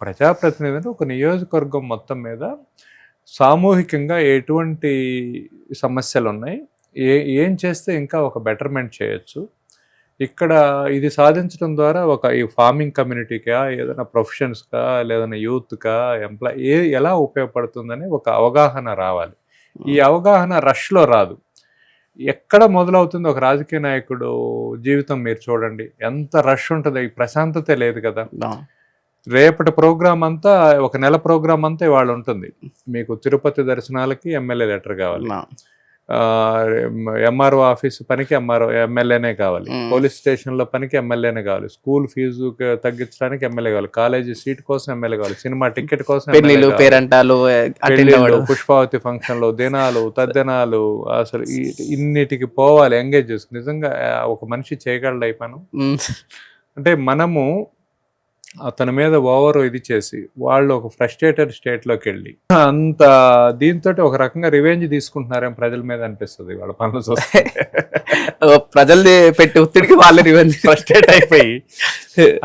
ప్రజాప్రతినిధి అంటే ఒక నియోజకవర్గం మొత్తం మీద సామూహికంగా ఎటువంటి సమస్యలు ఉన్నాయి, ఏం చేస్తే ఇంకా ఒక బెటర్మెంట్ చేయొచ్చు, ఇక్కడ ఇది సాధించడం ద్వారా ఈ ఫార్మింగ్ కమ్యూనిటీకా, ఏదైనా ప్రొఫెషన్స్కా, లేదైనా యూత్కా, ఎలా ఉపయోగపడుతుందని ఒక అవగాహన రావాలి. ఈ అవగాహన రష్లో రాదు. ఎక్కడ మొదలవుతుంది ఒక రాజకీయ నాయకుడు జీవితం మీరు చూడండి, ఎంత రష్ ఉంటుంది, ఈ ప్రశాంతతే లేదు కదా. రేపటి ప్రోగ్రామ్ అంతా, ఒక నెల ప్రోగ్రామ్ అంతా ఇవాళ ఉంటుంది. మీకు తిరుపతి దర్శనాలకి ఎమ్మెల్యే లెటర్ కావాలి, ఎంఆర్ఓ ఆఫీస్ పనికి ఎమ్మెల్యేనే కావాలి, పోలీస్ స్టేషన్లో పనికి ఎమ్మెల్యేనే కావాలి, స్కూల్ ఫీజు తగ్గించడానికి ఎమ్మెల్యే కావాలి, కాలేజీ సీట్ కోసం ఎమ్మెల్యే కావాలి, సినిమా టికెట్ కోసం పెళ్లిళ్ళు పేరంటాలు పెళ్లిళ్ళు, పుష్పావతి ఫంక్షన్లు, దినాలు, తద్దినాలు, అసలు ఇన్నిటికి పోవాలి ఎంగేజ్ చేసుకుని. నిజంగా ఒక మనిషి చేయగలడు ఈ పని అంటే మనము అతని మీద ఓవర్ ఇది చేసి వాళ్ళు ఒక ఫ్రస్ట్రేటెడ్ స్టేట్లోకి వెళ్ళి అంత దీంతో ఒక రకంగా రివెంజ్ తీసుకుంటున్నారేమో ప్రజల మీద అనిపిస్తుంది వాళ్ళ పనులు చూస్తే. ప్రజలు పెట్టి ఒత్తిడికి వాళ్ళు రివెంజ్ ఫ్రస్ట్రేట్ అయిపోయి.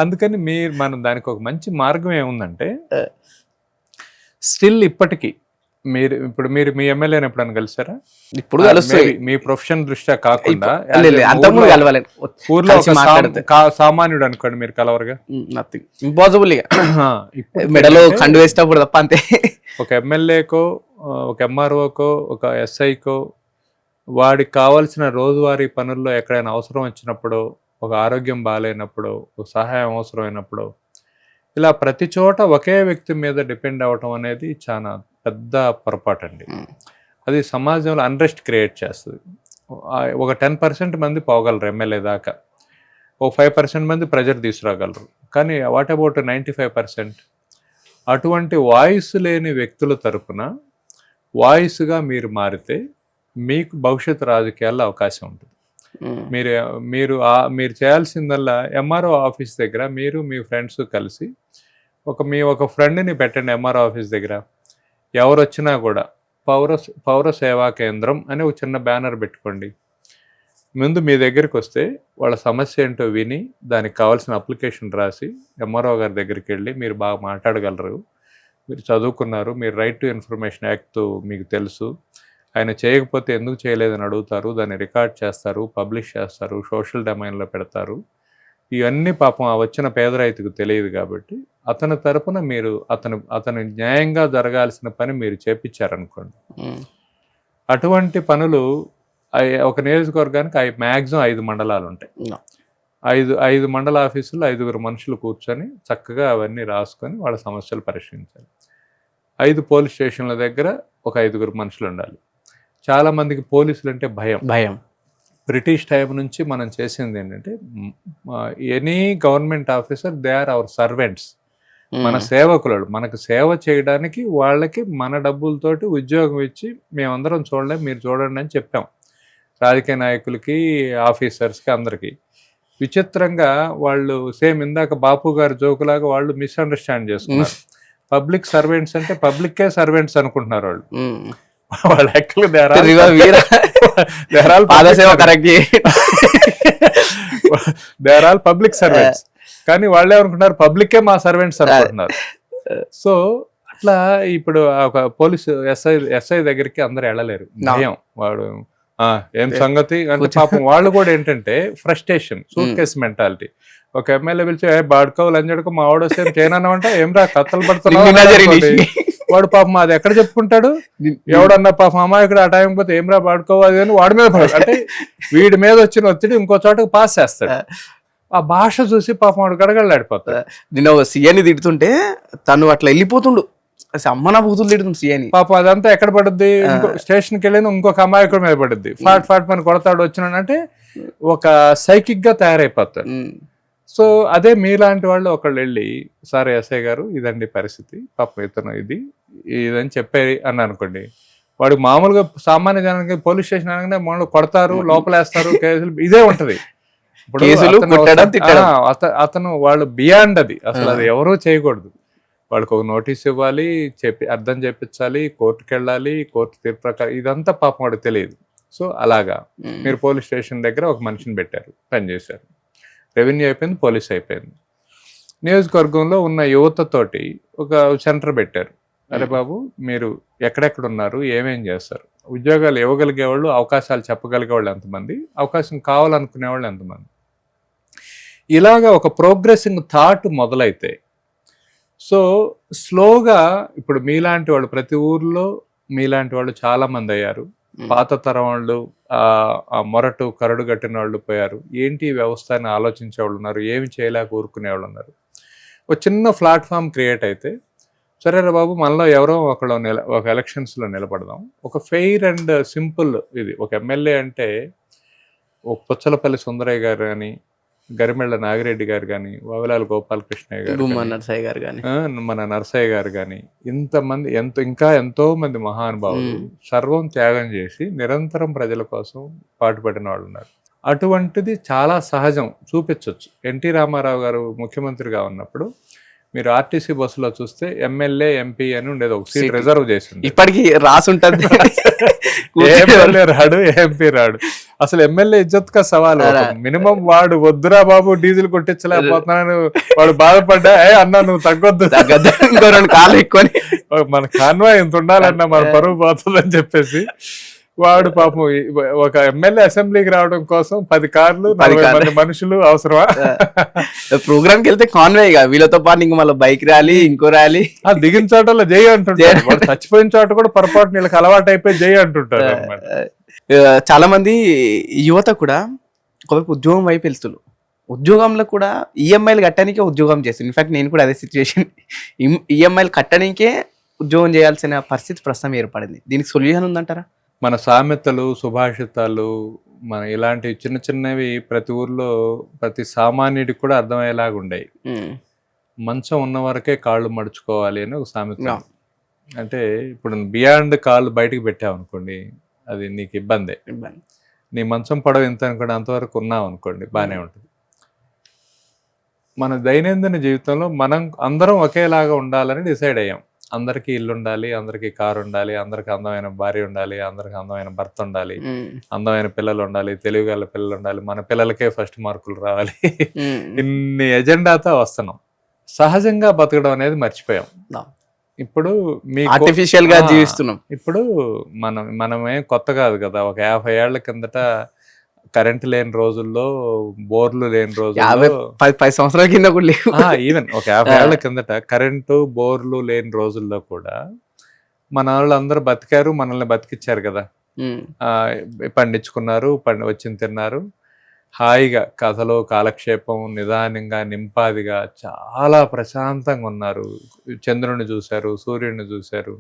అందుకని మనం దానికి ఒక మంచి మార్గం ఏముందంటే స్టిల్ ఇప్పటికీ ఇప్పుడు మీరు మీ ఎమ్మెల్యేని ఎప్పుడైనా కలిసారా? ఇప్పుడు కలుస్తాయి. మీ ప్రొఫెషన్ దృష్ట్యా కాకుండా ఊర్లో సామాన్యుడు అనుకోండి, మీరు కలవరుగా, నథింగ్ ఇంపాసిబుల్. మెడలో కండు వేసేటప్పుడు తప్ప అంతే. ఒక ఎమ్మెల్యేకో, ఒక ఎంఆర్ఓకో, ఒక ఎస్ఐకో వాడికి కావాల్సిన రోజువారీ పనుల్లో ఎక్కడైనా అవసరం వచ్చినప్పుడు, ఒక ఆరోగ్యం బాగాలేనప్పుడు, ఒక సహాయం అవసరమైనప్పుడు, ఇలా ప్రతి చోట ఒకే వ్యక్తి మీద డిపెండ్ అవ్వటం అనేది చాలా పెద్ద పొరపాటు అండి. అది సమాజంలో అన్రెస్ట్ క్రియేట్ చేస్తుంది. ఒక 10% మంది పోగలరు ఎమ్మెల్యే దాకా, ఒక 5% మంది ప్రెజర్ తీసుకురాగలరు. కానీ వాట్ అబౌట్ 95%? అటువంటి వాయిస్ లేని వ్యక్తుల తరపున వాయిస్గా మీరు మారితే మీకు భవిష్యత్తు రాజకీయాల్లో అవకాశం ఉంటుంది. మీరు చేయాల్సిందల్లా ఎంఆర్ఓ ఆఫీస్ దగ్గర మీరు మీ ఫ్రెండ్స్ కలిసి ఒక ఫ్రెండ్ని పెట్టండి ఎంఆర్ఓ ఆఫీస్ దగ్గర. ఎవరు వచ్చినా కూడా పౌర సేవా కేంద్రం అని ఒక చిన్న బ్యానర్ పెట్టుకోండి. ముందు మీ దగ్గరికి వస్తే వాళ్ళ సమస్య ఏంటో విని దానికి కావాల్సిన అప్లికేషన్ రాసి ఎంఆర్ఓ గారి దగ్గరికి వెళ్ళి మీరు బాగా మాట్లాడగలరు, మీరు చదువుకున్నారు, మీరు రైట్ టు ఇన్ఫర్మేషన్ యాక్ట్ మీకు తెలుసు, ఆయన చేయకపోతే ఎందుకు చేయలేదని అడుగుతారు, దాన్ని రికార్డ్ చేస్తారు, పబ్లిష్ చేస్తారు, సోషల్ డొమైన్లో పెడతారు. ఇవన్నీ పాపం ఆ వచ్చిన పేద రైతుకు తెలియదు కాబట్టి అతని తరపున మీరు అతని న్యాయంగా జరగాల్సిన పని మీరు చేపించారనుకోండి. అటువంటి పనులు ఒక నియోజకవర్గానికి మ్యాక్సిమం 5 మండలాలు ఉంటాయి. 5 మండల ఆఫీసుల్లో 5 మనుషులు కూర్చొని చక్కగా అవన్నీ రాసుకొని వాళ్ళ సమస్యలు పరిష్కరించాలి. 5 పోలీస్ స్టేషన్ల దగ్గర ఒక 5 మనుషులు ఉండాలి. చాలా మందికి పోలీసులు అంటే భయం. బ్రిటిష్ టైం నుంచి మనం చేసింది ఏంటంటే any government officer they are our servants, మన సేవకులు. మనకు సేవ చేయడానికి వాళ్ళకి మన డబ్బులతోటి ఉద్యోగం ఇచ్చి మేమందరం చూడలేం, మీరు చూడండి అని చెప్పాం రాజకీయ నాయకులకి, ఆఫీసర్స్కి, అందరికీ. విచిత్రంగా వాళ్ళు సేమ్ ఇందాక బాపు గారి జోకులాగా వాళ్ళు మిస్అండర్స్టాండ్ చేసుకున్నారు. పబ్లిక్ సర్వెంట్స్ అంటే పబ్లిక్కే సర్వెంట్స్ అనుకుంటున్నారు వాళ్ళు. వాళ్ళు యాక్చువల్గా they are all public servants, కానీ వాళ్ళే అనుకుంటున్నారు పబ్లిక్కే మా సర్వెంట్స్ అనుకుంటున్నారు. సో అట్లా ఇప్పుడు ఒక పోలీసు ఎస్ఐ దగ్గరికి అందరు వెళ్ళలేరు, భయం. వాడు ఏం సంగతి అంటే పాపం వాళ్ళు కూడా ఏంటంటే ఫ్రస్ట్రేషన్, సూట్ కేసు మెంటాలిటీ. ఒక ఎమ్మెల్యే పిలిచి బాడుకోవాలి లంజడుకో మా వాడు వస్తే తేనన్నామంటే ఏం రా కత్తలు పడుతున్నావు, వాడు పాపం అది ఎక్కడ చెప్పుకుంటాడు, ఎవడన్నా పాపం అమాయకుడు ఆ టైం పోతే ఏం రా పాడుకోవాలి అని వాడి మీద పడు, అంటే వీడి మీద వచ్చిన ఒత్తిడి ఇంకో చోటకు పాస్ చేస్తాడు. ఆ భాష చూసి పాపం వాడు గడగడలాడిపోతాడు. నేను సీఎని తిడుతుంటే తను అట్లా వెళ్ళిపోతుండు, అమ్మనా బూతులు తిడుతుంది సీఎని. పాపం అదంతా ఎక్కడ పడుద్ది, ఇంకో స్టేషన్కి వెళ్ళిన ఇంకొక అమాయకుడి మీద పడుద్ది. ఫాట్ మన కొడతాడు వచ్చినాడంటే ఒక సైకిక్ గా తయారైపోతాడు. సో అదే మీలాంటి వాళ్ళు ఒకళ్ళు వెళ్ళి సార్ ఎస్ఐ గారు ఇదండి పరిస్థితి, పాపం ఇతను ఇదని చెప్పారు అని అనుకోండి, వాడు మామూలుగా సామాన్య జనానికి పోలీస్ స్టేషన్ అనగానే మనల్ని కొడతారు, లోపలేస్తారు, కేసులు ఇదే ఉంటది. అతను వాళ్ళు బియాండ్ అది, అసలు అది ఎవరూ చేయకూడదు. వాళ్ళకి ఒక నోటీస్ ఇవ్వాలి, అర్థం చెప్పించాలి, కోర్టుకి వెళ్ళాలి, కోర్టు తీర్పు ప్రకారం ఇదంతా పాపం వాడికి తెలియదు. సో అలాగా మీరు పోలీస్ స్టేషన్ దగ్గర ఒక మనిషిని పెట్టారు, పనిచేశారు, రెవెన్యూ అయిపోయింది, పోలీస్ అయిపోయింది. నియోజకవర్గంలో ఉన్న యువతతోటి ఒక సెంటర్ పెట్టారు. అరే బాబు మీరు ఎక్కడెక్కడ ఉన్నారు, ఏమేం చేస్తారు, ఉద్యోగాలు ఇవ్వగలిగే వాళ్ళు, అవకాశాలు చెప్పగలిగే వాళ్ళు ఎంతమంది, అవకాశం కావాలనుకునే వాళ్ళు ఎంతమంది, ఇలాగా ఒక ప్రోగ్రెసింగ్ థాట్ మొదలైతే సో స్లోగా ఇప్పుడు మీలాంటి వాళ్ళు ప్రతి ఊర్లో మీలాంటి వాళ్ళు చాలా మంది అయ్యారు. పాత తరం వాళ్ళు మొరటు కరడు కట్టిన వాళ్ళు పోయారు. ఏంటి వ్యవస్థ అని ఆలోచించే వాళ్ళు ఉన్నారు, ఏమి చేయలేక ఊరుకునే వాళ్ళు ఉన్నారు. ఒక చిన్న ప్లాట్ఫామ్ క్రియేట్ అయితే సరేరా బాబు మనలో ఎవరో ఒకళ్ళు ఒక ఎలక్షన్స్లో నిలబడదాం, ఒక ఫెయిర్ అండ్ సింపుల్ ఇది. ఒక ఎమ్మెల్యే అంటే ఒక పుచ్చలపల్లి సుందరయ్య గారు కానీ, గరిమెళ్ళ నాగిరెడ్డి గారు కానీ, వావిలాల గోపాలకృష్ణయ్య గారు గుమ్మా కానీ, నరసయ్య గారు కానీ, మన నరసయ్య గారు కానీ, ఇంతమంది ఇంకా ఎంతో మంది మహానుభావులు సర్వం త్యాగం చేసి నిరంతరం ప్రజల కోసం పాటుపడిన వాళ్ళు ఉన్నారు. అటువంటిది చాలా సహజం, చూపించవచ్చు. ఎన్టీ రామారావు గారు ముఖ్యమంత్రిగా ఉన్నప్పుడు మీరు ఆర్టీసీ బస్సులో చూస్తే ఎమ్మెల్యే ఎంపీ అని ఉండేది, ఒక సీట్ రిజర్వ్ చేసింది. ఇప్పటికి రాసుంటది. ఎమ్మెల్యే రాడు, ఎంపీ రాడు. అసలు ఎమ్మెల్యే ఇజ్జత్ కా సవాల్. మినిమం వాడు వద్దురా బాబు డీజిల్ కొట్టించలేకపోతున్నాను వాడు బాధపడ్డా, అన్నా నువ్వు తగ్గొద్దు, ఇంకో 2 కార్లు ఎక్కువని, మన కాన్వాయ్ ఇంత ఉండాలన్నా మన పరువు పోతుందని చెప్పేసి వాడు పాపం ఒక ఎమ్మెల్యే అసెంబ్లీకి రావడం కోసం 10 కార్లు 40 మంది మనుషులు అవసరమా? ప్రోగ్రామ్ కి వెళ్తే కాన్వే, వీళ్ళతో పాటు ఇంక మళ్ళీ బైక్ ర్యాలీ, ఇంకో ర్యాలీ, దిగిన చోటలో జై అంటుంటారు. వాడు చచ్చిపోయిన చోట కూడా పొరపాటు వీళ్ళకి అలవాటు అయిపోయి జై అంటుంటారు అన్నమాట. చాలా మంది యువత కూడా ఒకవైపు ఉద్యోగం వైపు వెళ్తున్నారు. ఉద్యోగంలో కూడా ఈఎంఐలు కట్టడానికే ఉద్యోగం చేస్తుంది. ఇన్ఫాక్ట్ నేను కూడా అదే సిచ్యువేషన్, ఈఎంఐలు కట్టడానికే ఉద్యోగం చేయాల్సిన పరిస్థితి ప్రస్తుతం ఏర్పడింది. దీనికి సొల్యూషన్ ఉందంటారా? మన సామెతలు, సుభాషితాలు, మన ఇలాంటి చిన్న చిన్నవి ప్రతి ఊర్లో ప్రతి సామాన్యుడికి కూడా అర్థమయ్యేలాగా ఉండేవి. మంచం ఉన్న వరకే కాళ్ళు మడుచుకోవాలి అని ఒక సామెత. అంటే ఇప్పుడు బియాండ్ కాళ్ళు బయటకు పెట్టావు అనుకోండి, అది నీకు ఇబ్బందే. నీ మంచం పొడవు ఎంత అనుకోండి, అంతవరకు ఉన్నావు అనుకోండి, బాగానే ఉంటుంది. మన దైనందిన జీవితంలో మనం అందరం ఒకేలాగా ఉండాలని డిసైడ్ అయ్యాం. అందరికీ ఇల్లు ఉండాలి, అందరికీ కారు ఉండాలి, అందరికి అందమైన భార్య ఉండాలి, అందరికి అందమైన భర్త ఉండాలి, అందమైన పిల్లలు ఉండాలి, తెలివిగల పిల్లలు ఉండాలి, మన పిల్లలకే ఫస్ట్ మార్కులు రావాలి. ఇన్ని ఎజెండాతో వస్తున్నాం. సహజంగా బతకడం అనేది మర్చిపోయాం. ఇప్పుడు ఆర్టిఫిషియల్ గా జీవిస్తున్నాం. ఇప్పుడు మనమే కొత్త కాదు కదా. ఒక 50 ఏళ్ల కిందట కరెంట్ లేని రోజుల్లో, బోర్లు లేని రోజుల్లో, 10 సంవత్సరాల కింద కూడా లేవు. ఈవెన్ ఒక 50 ఏళ్ల కిందట కరెంటు, బోర్లు లేని రోజుల్లో కూడా మన వాళ్ళందరూ బతికారు, మనల్ని బతికిచ్చారు కదా. పండించుకున్నారు, వచ్చింది తిన్నారు, హాయిగా కథలో కాలక్షేపం, నిదానంగా నింపాదిగా చాలా ప్రశాంతంగా ఉన్నారు. చంద్రుని చూశారు, సూర్యుడిని చూశారు,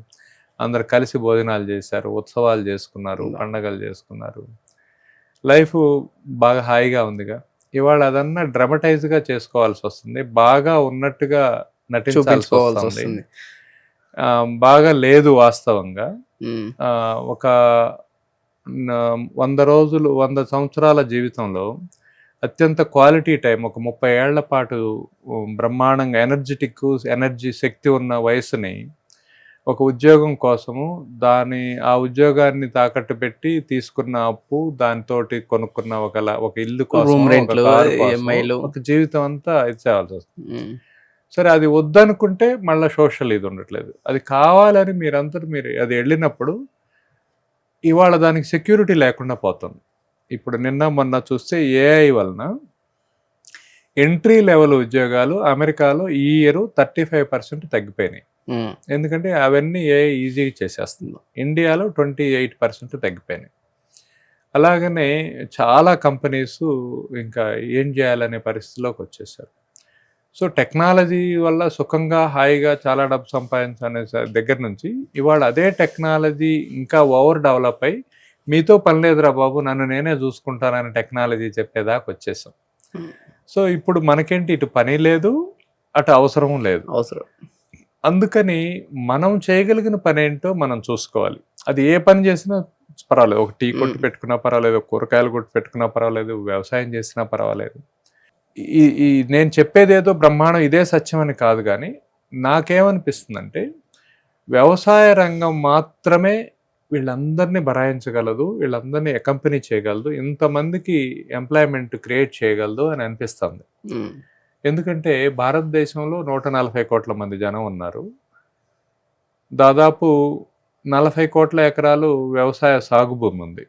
అందరు కలిసి భోజనాలు చేశారు, ఉత్సవాలు చేసుకున్నారు, పండగలు చేసుకున్నారు. లైఫ్ బాగా హాయిగా ఉందిగా. ఇవాళ అదన్నా డ్రమటైజ్గా చేసుకోవాల్సి వస్తుంది, బాగా ఉన్నట్టుగా నటించాల్సి వస్తుంది. బాగా లేదు వాస్తవంగా. ఒక 100 సంవత్సరాల జీవితంలో అత్యంత క్వాలిటీ టైం, ఒక 30 ఏళ్ల పాటు బ్రహ్మాండంగా ఎనర్జీ శక్తి ఉన్న వయసుని ఒక ఉద్యోగం కోసము, ఆ ఉద్యోగాన్ని తాకట్టు పెట్టి తీసుకున్న అప్పు, దానితోటి కొనుక్కున్న ఒక ఇల్లు కోసం, ఒక జీవితం అంతా ఇచ్చేవాల్సి వస్తుంది. సరే, అది వద్దనుకుంటే మళ్ళీ సోషల్ ఇది ఉండట్లేదు. అది కావాలని మీరు అది వెళ్ళినప్పుడు ఇవాళ దానికి సెక్యూరిటీ లేకుండా పోతుంది. ఇప్పుడు నిన్న మొన్న చూస్తే ఏఐ వలన ఎంట్రీ లెవెల్ ఉద్యోగాలు అమెరికాలో ఈ ఇయర్ 35% తగ్గిపోయినాయి. ఎందుకంటే అవన్నీ ఏఐ ఈజీగా చేసేస్తుంది. ఇండియాలో 28% తగ్గిపోయినాయి. అలాగనే చాలా కంపెనీస్ ఇంకా ఏం చేయాలనే పరిస్థితిలోకి వచ్చేసారు. సో టెక్నాలజీ వల్ల సుఖంగా, హాయిగా చాలా డబ్బు సంపాదించనే దగ్గర నుంచి ఇవాళ అదే టెక్నాలజీ ఇంకా ఓవర్ డెవలప్ అయ్యి, మీతో పని లేదురా బాబు, నన్ను నేనే చూసుకుంటానని టెక్నాలజీ చెప్పేదాకా వచ్చేసాం. సో ఇప్పుడు మనకేంటి, ఇటు పని లేదు, అటు అవసరం లేదు. అందుకని మనం చేయగలిగిన పని ఏంటో మనం చూసుకోవాలి. అది ఏ పని చేసినా పర్వాలేదు, ఒక టీ కొట్టు పెట్టుకున్నా పర్వాలేదు, కూరగాయలు కొట్టు పెట్టుకున్నా పర్వాలేదు, వ్యవసాయం చేసినా పర్వాలేదు. నేను చెప్పేదేదో బ్రహ్మాండం ఇదే సత్యం అని కాదు, కానీ నాకేమనిపిస్తుందంటే వ్యవసాయ రంగం మాత్రమే వీళ్ళందరినీ భరాయించగలదు, వీళ్ళందరినీ అకంపెనీ చేయగలదు, ఇంతమందికి ఎంప్లాయ్మెంట్ క్రియేట్ చేయగలదు అని అనిపిస్తుంది. ఎందుకంటే భారతదేశంలో 140 కోట్ల మంది జనం ఉన్నారు. దాదాపు 40 కోట్ల ఎకరాలు వ్యవసాయ సాగు భూమి ఉంది.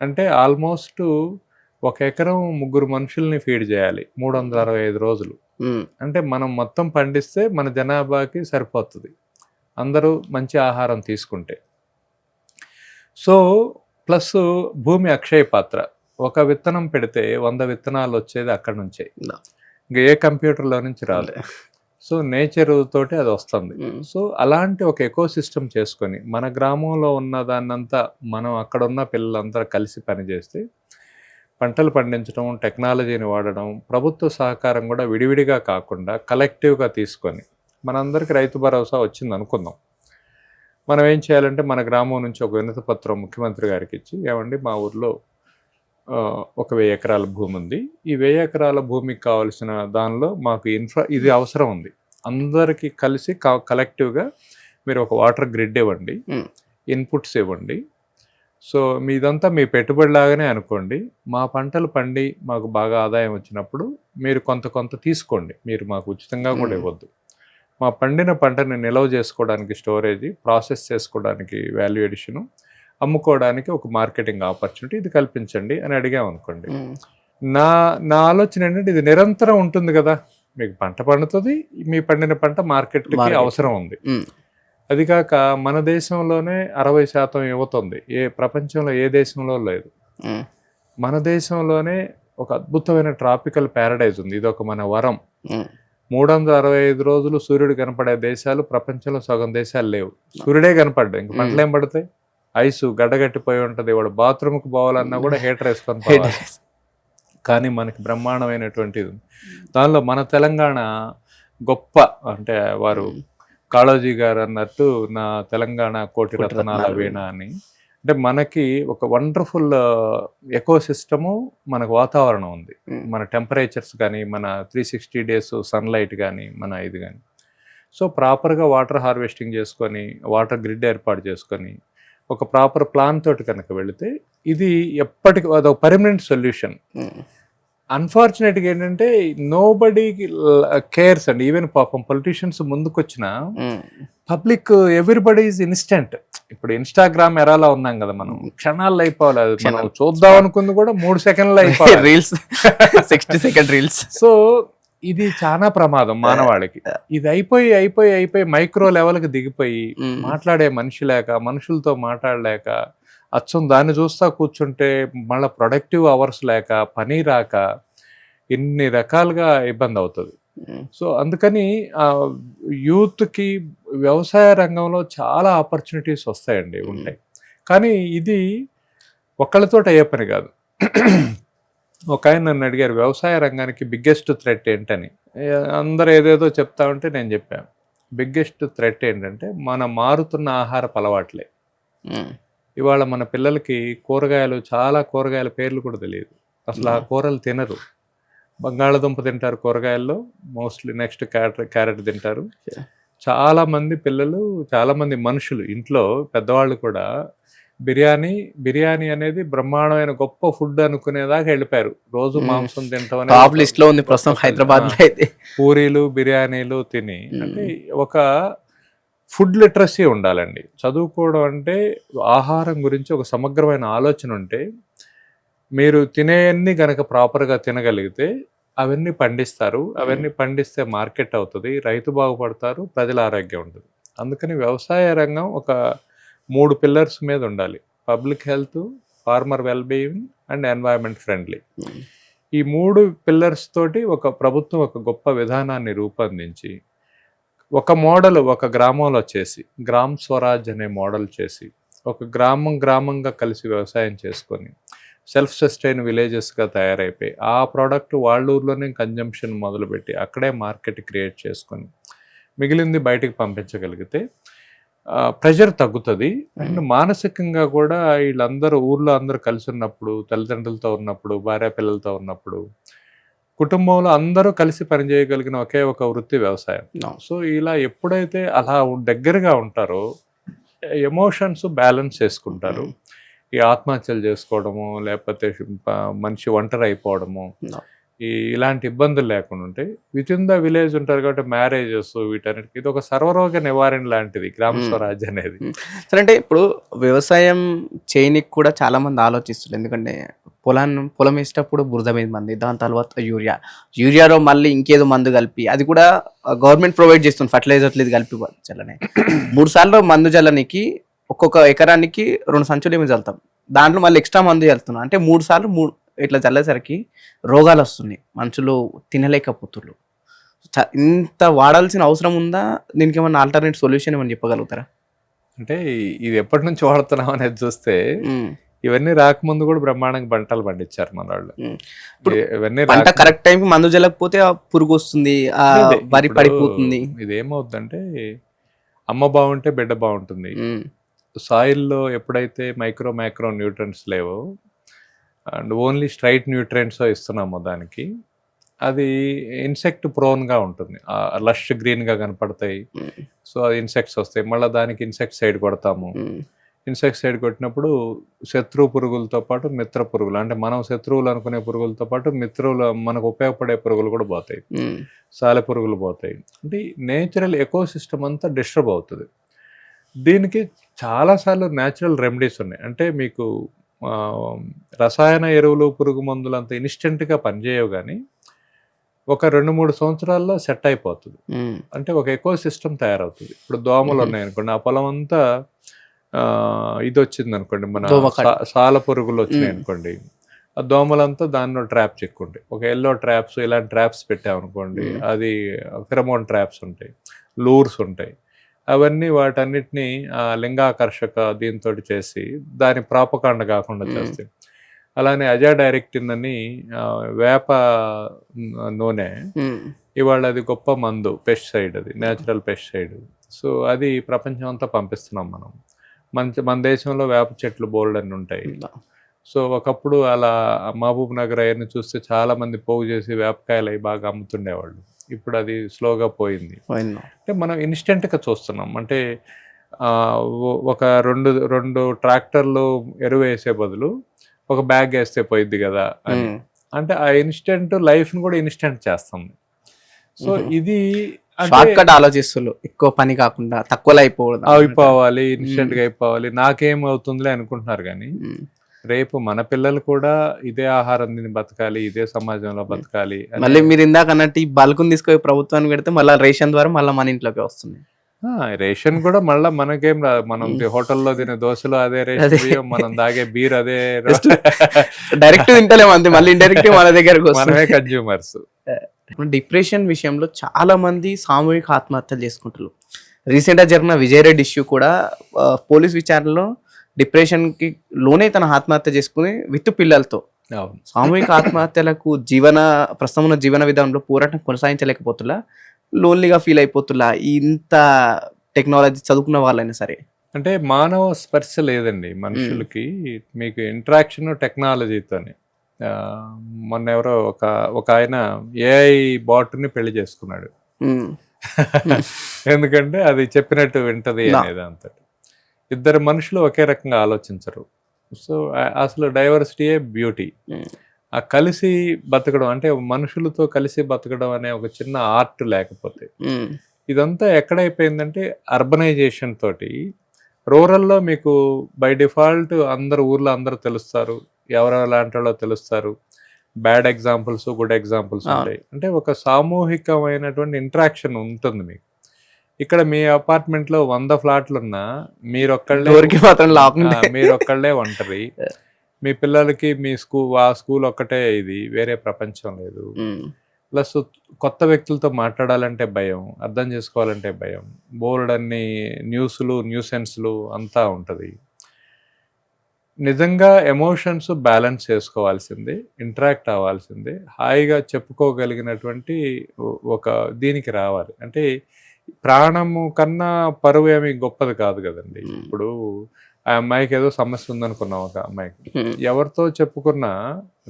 అంటే ఆల్మోస్ట్ 1 ఎకరం 3 మనుషుల్ని ఫీడ్ చేయాలి 365 రోజులు. అంటే మనం మొత్తం పండిస్తే మన జనాభాకి సరిపోతుంది, అందరూ మంచి ఆహారం తీసుకుంటే. సో ప్లస్ భూమి అక్షయ పాత్ర. ఒక విత్తనం పెడితే 100 విత్తనాలు వచ్చేది అక్కడి నుంచే, ఇంకా ఏ కంప్యూటర్లో నుంచి రాలే. సో నేచర్ తోటి అది వస్తుంది. సో అలాంటి ఒక ఎకో సిస్టమ్ చేసుకొని మన గ్రామంలో ఉన్న దాన్నంతా మనం అక్కడ ఉన్న పిల్లలందరూ కలిసి పనిచేస్తే పంటలు పండించడం, టెక్నాలజీని వాడడం, ప్రభుత్వ సహకారం కూడా విడివిడిగా కాకుండా కలెక్టివ్గా తీసుకొని మనందరికీ రైతు భరోసా వచ్చింది అనుకుందాం. మనం ఏం చేయాలంటే మన గ్రామం నుంచి ఒక వినతి పత్రం ముఖ్యమంత్రి గారికి ఇచ్చి, ఏమండి మా ఊర్లో ఒక 1000 ఎకరాల భూమి ఉంది, ఈ 1000 ఎకరాల భూమికి కావాల్సిన దానిలో మాకు ఇది అవసరం ఉంది, అందరికీ కలిసి కలెక్టివ్గా మీరు ఒక వాటర్ గ్రిడ్ ఇవ్వండి, ఇన్పుట్స్ ఇవ్వండి, సో మీదంతా మీ పెట్టుబడి లాగానే అనుకోండి, మా పంటలు పండి మాకు బాగా ఆదాయం వచ్చినప్పుడు మీరు కొంత తీసుకోండి, మీరు మాకు ఉచితంగా కూడా ఇవ్వద్దు, మా పండిన పంటని నిల్వ చేసుకోవడానికి స్టోరేజ్, ప్రాసెస్ చేసుకోవడానికి వాల్యూ ఎడిషను, అమ్ముకోవడానికి ఒక మార్కెటింగ్ ఆపర్చునిటీ ఇది కల్పించండి అని అడిగామనుకోండి. నా ఆలోచన ఏంటంటే ఇది నిరంతరం ఉంటుంది కదా, మీకు పంట పండుతుంది, మీ పండిన పంట మార్కెట్కి అవసరం ఉంది. అది కాక మన దేశంలోనే 60% యువతుంది, ప్రపంచంలో ఏ దేశంలో లేదు. మన దేశంలోనే ఒక అద్భుతమైన ట్రాపికల్ ప్యారడైజ్ ఉంది, ఇది ఒక మన వరం. 365 రోజులు సూర్యుడు కనపడే దేశాలు ప్రపంచంలో సగం దేశాలు లేవు. సూర్యుడే కనపడ్డా, ఇంక పంటలు ఏం పడతాయి? ఐసు గడ్డగట్టిపోయి ఉంటుంది, వాడు బాత్రూమ్కి పోవాలన్నా కూడా హీటర్ వేసుకొని పోవాలి. కానీ మనకి బ్రహ్మాండమైనటువంటిది దానిలో మన తెలంగాణ గొప్ప, అంటే వారు కాళోజీ గారు అన్నట్టు నా తెలంగాణ కోటి రత్నాల వీణ అని, అంటే మనకి ఒక వండర్ఫుల్ ఎకో సిస్టము, మనకు వాతావరణం ఉంది, మన టెంపరేచర్స్ కానీ, మన 360 days సన్లైట్ కానీ, మన ఇది కానీ. సో ప్రాపర్గా వాటర్ హార్వెస్టింగ్ చేసుకొని, వాటర్ గ్రిడ్ ఏర్పాటు చేసుకొని, ఒక ప్రాపర్ ప్లాన్ తోటి కనుక వెళితే ఇది ఎప్పటికీ అదొక పర్మనెంట్ సొల్యూషన్. అన్ఫార్చునేట్గా ఏంటంటే నోబడీ కేర్స్ అండి, ఈవెన్ పాపం పొలిటీషియన్స్ ముందుకు వచ్చిన పబ్లిక్ ఎవ్రీబడి ఈజ్ ఇన్స్టెంట్. ఇప్పుడు ఇన్స్టాగ్రామ్ ఎరాలో ఉన్నాం కదా, మనం క్షణాల్లో అయిపోవాలి, అది మనం చూద్దాం అనుకుంది కూడా 3 సెకండ్లు అయిపోవాలి, రీల్స్ 60 సెకండ్ రీల్స్. సో ఇది చాలా ప్రమాదం మానవాళికి. ఇది అయిపోయి మైక్రో లెవెల్కి దిగిపోయి మాట్లాడే మనిషి లేక, మనుషులతో మాట్లాడలేక, అచ్చం దాన్ని చూస్తా కూర్చుంటే మళ్ళీ ప్రొడక్టివ్ అవర్స్ లేక, పని రాక, ఇన్ని రకాలుగా ఇబ్బంది అవుతుంది. సో అందుకని యూత్కి వ్యవసాయ రంగంలో చాలా ఆపర్చునిటీస్ వస్తాయండి, ఉంటాయి. కానీ ఇది ఒక్కళ్ళతో అయ్యే పని కాదు. ఒక ఆయన నన్ను అడిగారు, వ్యవసాయ రంగానికి బిగ్గెస్ట్ థ్రెట్ ఏంటని. అందరు ఏదేదో చెప్తా ఉంటే నేను చెప్పాను, బిగ్గెస్ట్ థ్రెట్ ఏంటంటే మన మారుతున్న ఆహారపు అలవాట్లే. ఇవాళ మన పిల్లలకి చాలా కూరగాయల పేర్లు కూడా తెలియదు, అసలు ఆ కూరలు తినరు. బంగాళదుంప తింటారు కూరగాయల్లో మోస్ట్లీ, నెక్స్ట్ క్యారెట్ తింటారు. చాలా మంది పిల్లలు, చాలా మంది మనుషులు, ఇంట్లో పెద్దవాళ్ళు కూడా బిర్యానీ అనేది బ్రహ్మాండమైన గొప్ప ఫుడ్ అనుకునేదాకా వెళ్ళిపోయారు. రోజు మాంసం తింటాం టాప్ లిస్ట్ లో ఉంది ప్రస్తుతం హైదరాబాద్ లో అయితే. పూరీలు బిర్యానీలు తిని, అంటే ఒక ఫుడ్ లిటరసీ ఉండాలండి. చదువుకోవడం అంటే ఆహారం గురించి ఒక సమగ్రమైన ఆలోచన ఉంటే, మీరు తినేవన్నీ కనుక ప్రాపర్గా తినగలిగితే అవన్నీ పండిస్తారు, అవన్నీ పండిస్తే మార్కెట్ అవుతుంది, రైతు బాగుపడతారు, ప్రజల ఆరోగ్యం ఉంటుంది. అందుకని వ్యవసాయ రంగం ఒక 3 పిల్లర్స్ మీద ఉండాలి: public health, farmer wellbeing and environment friendly. ఈ 3 పిల్లర్స్ తోటి ఒక ప్రభుత్వం ఒక గొప్ప విధానాన్ని రూపొందించి, ఒక మోడల్ ఒక గ్రామంలో చేసి, గ్రామ్ స్వరాజ్ అనే మోడల్ చేసి, ఒక గ్రామంగా కలిసి వ్యవసాయం చేసుకొని సెల్ఫ్ సస్టైన్ విలేజెస్గా తయారైపోయి, ఆ ప్రోడక్ట్ వాళ్ళ ఊర్లోనే కన్జంప్షన్ మొదలుపెట్టి అక్కడే మార్కెట్ క్రియేట్ చేసుకొని మిగిలింది బయటికి పంపించగలిగితే ప్రెషర్ తగ్గుతుంది. అండ్ మానసికంగా కూడా వీళ్ళందరూ ఊర్లో అందరూ కలిసి ఉన్నప్పుడు, తల్లిదండ్రులతో ఉన్నప్పుడు, భార్య పిల్లలతో ఉన్నప్పుడు, కుటుంబంలో అందరూ కలిసి పనిచేయగలిగిన ఒకే ఒక వృత్తి వ్యవసాయం. సో ఇలా ఎప్పుడైతే అలా దగ్గరగా ఉంటారో ఎమోషన్స్ బ్యాలెన్స్ చేసుకుంటారు. ఈ ఆత్మహత్యలు చేసుకోవడము, లేకపోతే మనిషి ఒంటరి అయిపోవడము, ఇలాంటి ఇబ్బందులు లేకుండా ఉంటాయి. విత్ ఇన్ ద విలేజ్ ఉంటారు కాబట్టి మ్యారేజెస్, వీటన్నిటికి ఇది ఒక సర్వరోగ నివారణ లాంటిది గ్రామ స్వరాజ్ అనేది. సరే, అంటే ఇప్పుడు వ్యవసాయం చేయనికి కూడా చాలా మంది ఆలోచిస్తారు. ఎందుకంటే పొలం వేసేటప్పుడు బురద మీద మంది, దాని తర్వాత యూరియాలో మళ్ళీ ఇంకేదో మందు కలిపి, అది కూడా గవర్నమెంట్ ప్రొవైడ్ చేస్తుంది, ఫర్టిలైజర్ ఇది కలిపి చల్లనే 3 సార్లు మందు చల్లనికి ఒక్కొక్క ఎకరానికి 2 సంచులు ఏమి చల్లుతాం, దాంట్లో మళ్ళీ ఎక్స్ట్రా మందు చల్లుతున్నాం. అంటే 3 సార్లు ఇట్లా చల్లేసరికి రోగాలు వస్తున్నాయి, మనుషులు తినలేకపోతున్నారు. ఇంత వాడాల్సిన అవసరం ఉందా? దీనికి ఏమన్నా ఆల్టర్నేట్ సొల్యూషన్ ఏమన్నా చెప్పగలుగుతారా? అంటే ఇది ఎప్పటి నుంచి వాడుతున్నాం అనేది చూస్తే ఉమ్, ఇవన్నీ రాకముందు కూడా బ్రహ్మాండంగా పంటలు పండించారు మన వాళ్ళు. ఉమ్. ఇప్పుడు ఇవన్నీ పంట కరెక్ట్ టైంకి మందు జల్లకపోతే ఆ పురుగు వస్తుంది, ఆ అదే, వరి ఇప్పుడు పడిపోతుంది. ఇదేమవుతుందంటే అమ్మ బాగుంటే బిడ్డ బాగుంటుంది. ఉమ్, సాయిల్లో ఎప్పుడైతే మైక్రో మైక్రో న్యూట్రియంట్స్ లేవో అండ్ ఓన్లీ స్ట్రైట్ న్యూట్రియంట్స్ ఇస్తున్నామో దానికి, అది ఇన్సెక్ట్ ప్రోన్గా ఉంటుంది. లష్ గ్రీన్గా కనపడతాయి. ఉమ్, సో అది ఇన్సెక్ట్స్ వస్తాయి. మళ్ళీ దానికి ఇన్సెక్టిసైడ్ కొడతాము. ఉమ్, ఇన్సెక్టిసైడ్ కొట్టినప్పుడు శత్రు పురుగులతో పాటు మిత్ర పురుగులు, అంటే మనం శత్రువులు అనుకునే పురుగులతో పాటు మిత్రులు మనకు ఉపయోగపడే పురుగులు కూడా పోతాయి. ఉమ్, సాలె పురుగులు పోతాయి. అంటే నేచురల్ ఎకోసిస్టమ్ అంతా డిస్టర్బ్ అవుతుంది. దీనికి చాలాసార్లు న్యాచురల్ రెమెడీస్ ఉన్నాయి. అంటే మీకు రసాయన ఎరువులు, పురుగు మందులు అంత ఇన్స్టెంట్గా పనిచేయవు, కానీ ఒక 2-3 సంవత్సరాల్లో సెట్ అయిపోతుంది. ఉమ్, అంటే ఒక ఎకో సిస్టమ్ తయారవుతుంది. ఇప్పుడు దోమలు ఉన్నాయి అనుకోండి, ఆ పొలం అంతా ఇది వచ్చింది అనుకోండి, మన దోమకాటు. సాల పురుగులు వచ్చినాయి అనుకోండి, ఆ దోమలంతా దానిలో ట్రాప్ చెక్కుంటాయి. ఒక ఎల్లో ట్రాప్స్, ఇలాంటి ట్రాప్స్ పెట్టామనుకోండి, అది ఫెరమోన్ ట్రాప్స్ ఉంటాయి, లూర్స్ ఉంటాయి. అవన్నీ వాటన్నిటిని లింగాకర్షక దీంతో చేసి దాని ప్రాపకాండ కాకుండా చేస్తాయి. అలానే అజాడైరెక్టిన్ అని వేప నూనె, ఉమ్, ఇవాళ అది గొప్ప మందు, పెస్టిసైడ్, అది న్యాచురల్ పెస్టిసైడ్. సో అది ప్రపంచం అంతా పంపిస్తున్నాం మనం. మన దేశంలో వేప చెట్లు బోల్డ్ అని ఉంటాయి. సో ఒకప్పుడు అలా మహబూబ్ నగర్ అవన్నీ చూస్తే చాలా మంది పోగు చేసి వేపకాయలు అవి బాగా అమ్ముతుండేవాళ్ళు. ఇప్పుడు అది స్లోగా పోయింది. పోయిందా? అంటే మనం ఇన్స్టెంట్గా చూస్తున్నాం. అంటే ఒక రెండు ట్రాక్టర్లు ఎరువు వేసే బదులు ఒక బ్యాగ్ వేస్తే పోయిద్ది కదా అని. ఉమ్, అంటే ఆ ఇన్స్టెంట్ లైఫ్ని కూడా ఇన్స్టెంట్ చేస్తుంది. సో ఇది షార్ట్ కట్ ఆలోచిస్తున్నారు, ఎక్కువ పని కాకుండా తక్కువలో అయిపోవడం. అయిపోవాలి, ఇన్స్టెంట్గా అయిపోవాలి, నాకేమవుతుందిలే అనుకుంటున్నారు. కానీ ఉమ్, రేపు మన పిల్లలు కూడా ఇదే ఆహారం తిని బతకాలి, ఇదే సమాజంలో బతకాలి. మళ్ళీ మీరు ఇందాక అన్నట్టు ఈ బల్కుని తీసుకొని ప్రభుత్వానికి పెడితే మళ్ళీ రేషన్ ద్వారా మళ్ళీ మన ఇంట్లోకి వస్తుంది. రేషన్ కూడా మళ్ళీ మనకేం రాదు. మనం హోటల్లో తినే దోశలు అదే రేషన్ బియ్యం, మనం తాగే బీర్ అదే, డైరెక్ట్ తింటలేము అంతే, మళ్ళీ ఇండైరెక్ట్ మన దగ్గరకు మనమే కన్జ్యూమర్స్. డిప్రెషన్ విషయంలో చాలా మంది సామూహిక ఆత్మహత్యలు చేసుకుంటారు. రీసెంట్ గా జరిగిన విజయరెడ్డి ఇష్యూ కూడా పోలీస్ విచారణలో డిప్రెషన్కి లోనే తన ఆత్మహత్య చేసుకుని విత్ పిల్లలతో. అవును. సామూహిక ఆత్మహత్యలకు ప్రస్తుతం ఉన్న జీవన విధానంలో పోరాటం కొనసాగించలేకపోతున్నా, లోన్లీగా ఫీల్ అయిపోతున్నా, ఇంత టెక్నాలజీ చదువుకున్న వాళ్ళైనా సరే. అంటే మానవ స్పర్శ లేదండి మనుషులకి. మీకు ఇంటరాక్షన్ టెక్నాలజీతోనే. మొన్న ఎవరో ఒక ఆయన ఏఐ బాట్ని పెళ్లి చేసుకున్నాడు. ఉమ్, ఎందుకంటే అది చెప్పినట్టు వింటది అనేది. అంత ఇద్దరు మనుషులు ఒకే రకంగా ఆలోచించరు. సో అసలు డైవర్సిటీయే బ్యూటీ. ఉమ్, ఆ కలిసి బతకడం, అంటే మనుషులతో కలిసి బతకడం అనే ఒక చిన్న ఆర్ట్ లేకపోతే, ఉమ్, ఇదంతా ఎక్కడైపోయిందంటే అర్బనైజేషన్ తోటి. రూరల్లో మీకు బై డిఫాల్ట్ ఊర్లో అందరూ తెలుస్తారు, ఎవరెలాంటి వాళ్ళో తెలుస్తారు. బ్యాడ్ ఎగ్జాంపుల్స్, గుడ్ ఎగ్జాంపుల్స్ ఉంటాయి. అంటే ఒక సామూహికమైనటువంటి ఇంటరాక్షన్ ఉంటుంది మీకు. ఇక్కడ మీ అపార్ట్మెంట్లో 100 ఫ్లాట్లు ఉన్నా మీరొక్కళ్ళే ఒంటరి. మీ పిల్లలకి ఆ స్కూల్ ఒక్కటే, ఇది వేరే ప్రపంచం లేదు. ప్లస్ కొత్త వ్యక్తులతో మాట్లాడాలంటే భయం, అర్థం చేసుకోవాలంటే భయం, బోల్డ్ అన్ని న్యూసెన్స్లు అంతా ఉంటుంది. నిజంగా ఎమోషన్స్ బ్యాలెన్స్ చేసుకోవాల్సిందే, ఇంటరాక్ట్ అవ్వాల్సిందే, హాయిగా చెప్పుకోగలిగినటువంటి ఒక దీనికి రావాలి. అంటే ప్రాణము కన్నా పరువు ఏమి గొప్పది కాదు కదండి. ఇప్పుడు ఆ అమ్మాయికి ఏదో సమస్య ఉందనుకున్నాం, ఒక అమ్మాయికి ఎవరితో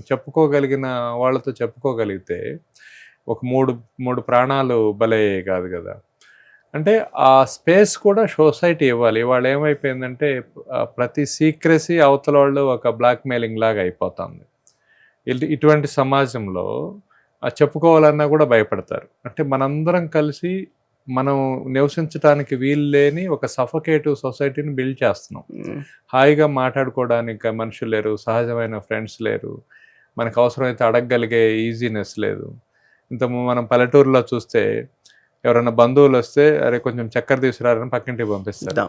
చెప్పుకోగలిగిన వాళ్ళతో చెప్పుకోగలిగితే ఒక మూడు ప్రాణాలు బలయ్యే కాదు కదా. అంటే ఆ స్పేస్ కూడా సొసైటీ ఇవ్వాలి. ఇవాళ ఏమైపోయిందంటే ప్రతి సీక్రెసీ అవతల వాళ్ళు ఒక బ్లాక్మెయిలింగ్ లాగా అయిపోతుంది. ఇటువంటి సమాజంలో చెప్పుకోవాలన్నా కూడా భయపడతారు. అంటే మనందరం కలిసి మనం నివసించడానికి వీలు లేని ఒక సఫకేటివ్ సొసైటీని బిల్డ్ చేస్తున్నాం. హాయిగా మాట్లాడుకోవడానికి మనుషులు లేరు, సహజమైన ఫ్రెండ్స్ లేరు, మనకు అవసరమైతే అడగగలిగే ఈజీనెస్ లేదు. మనం పల్లెటూరులో చూస్తే ఎవరైనా బంధువులు వస్తే అరే కొంచెం చక్కెర తీసుకురారని పక్కింటికి పంపిస్తారు.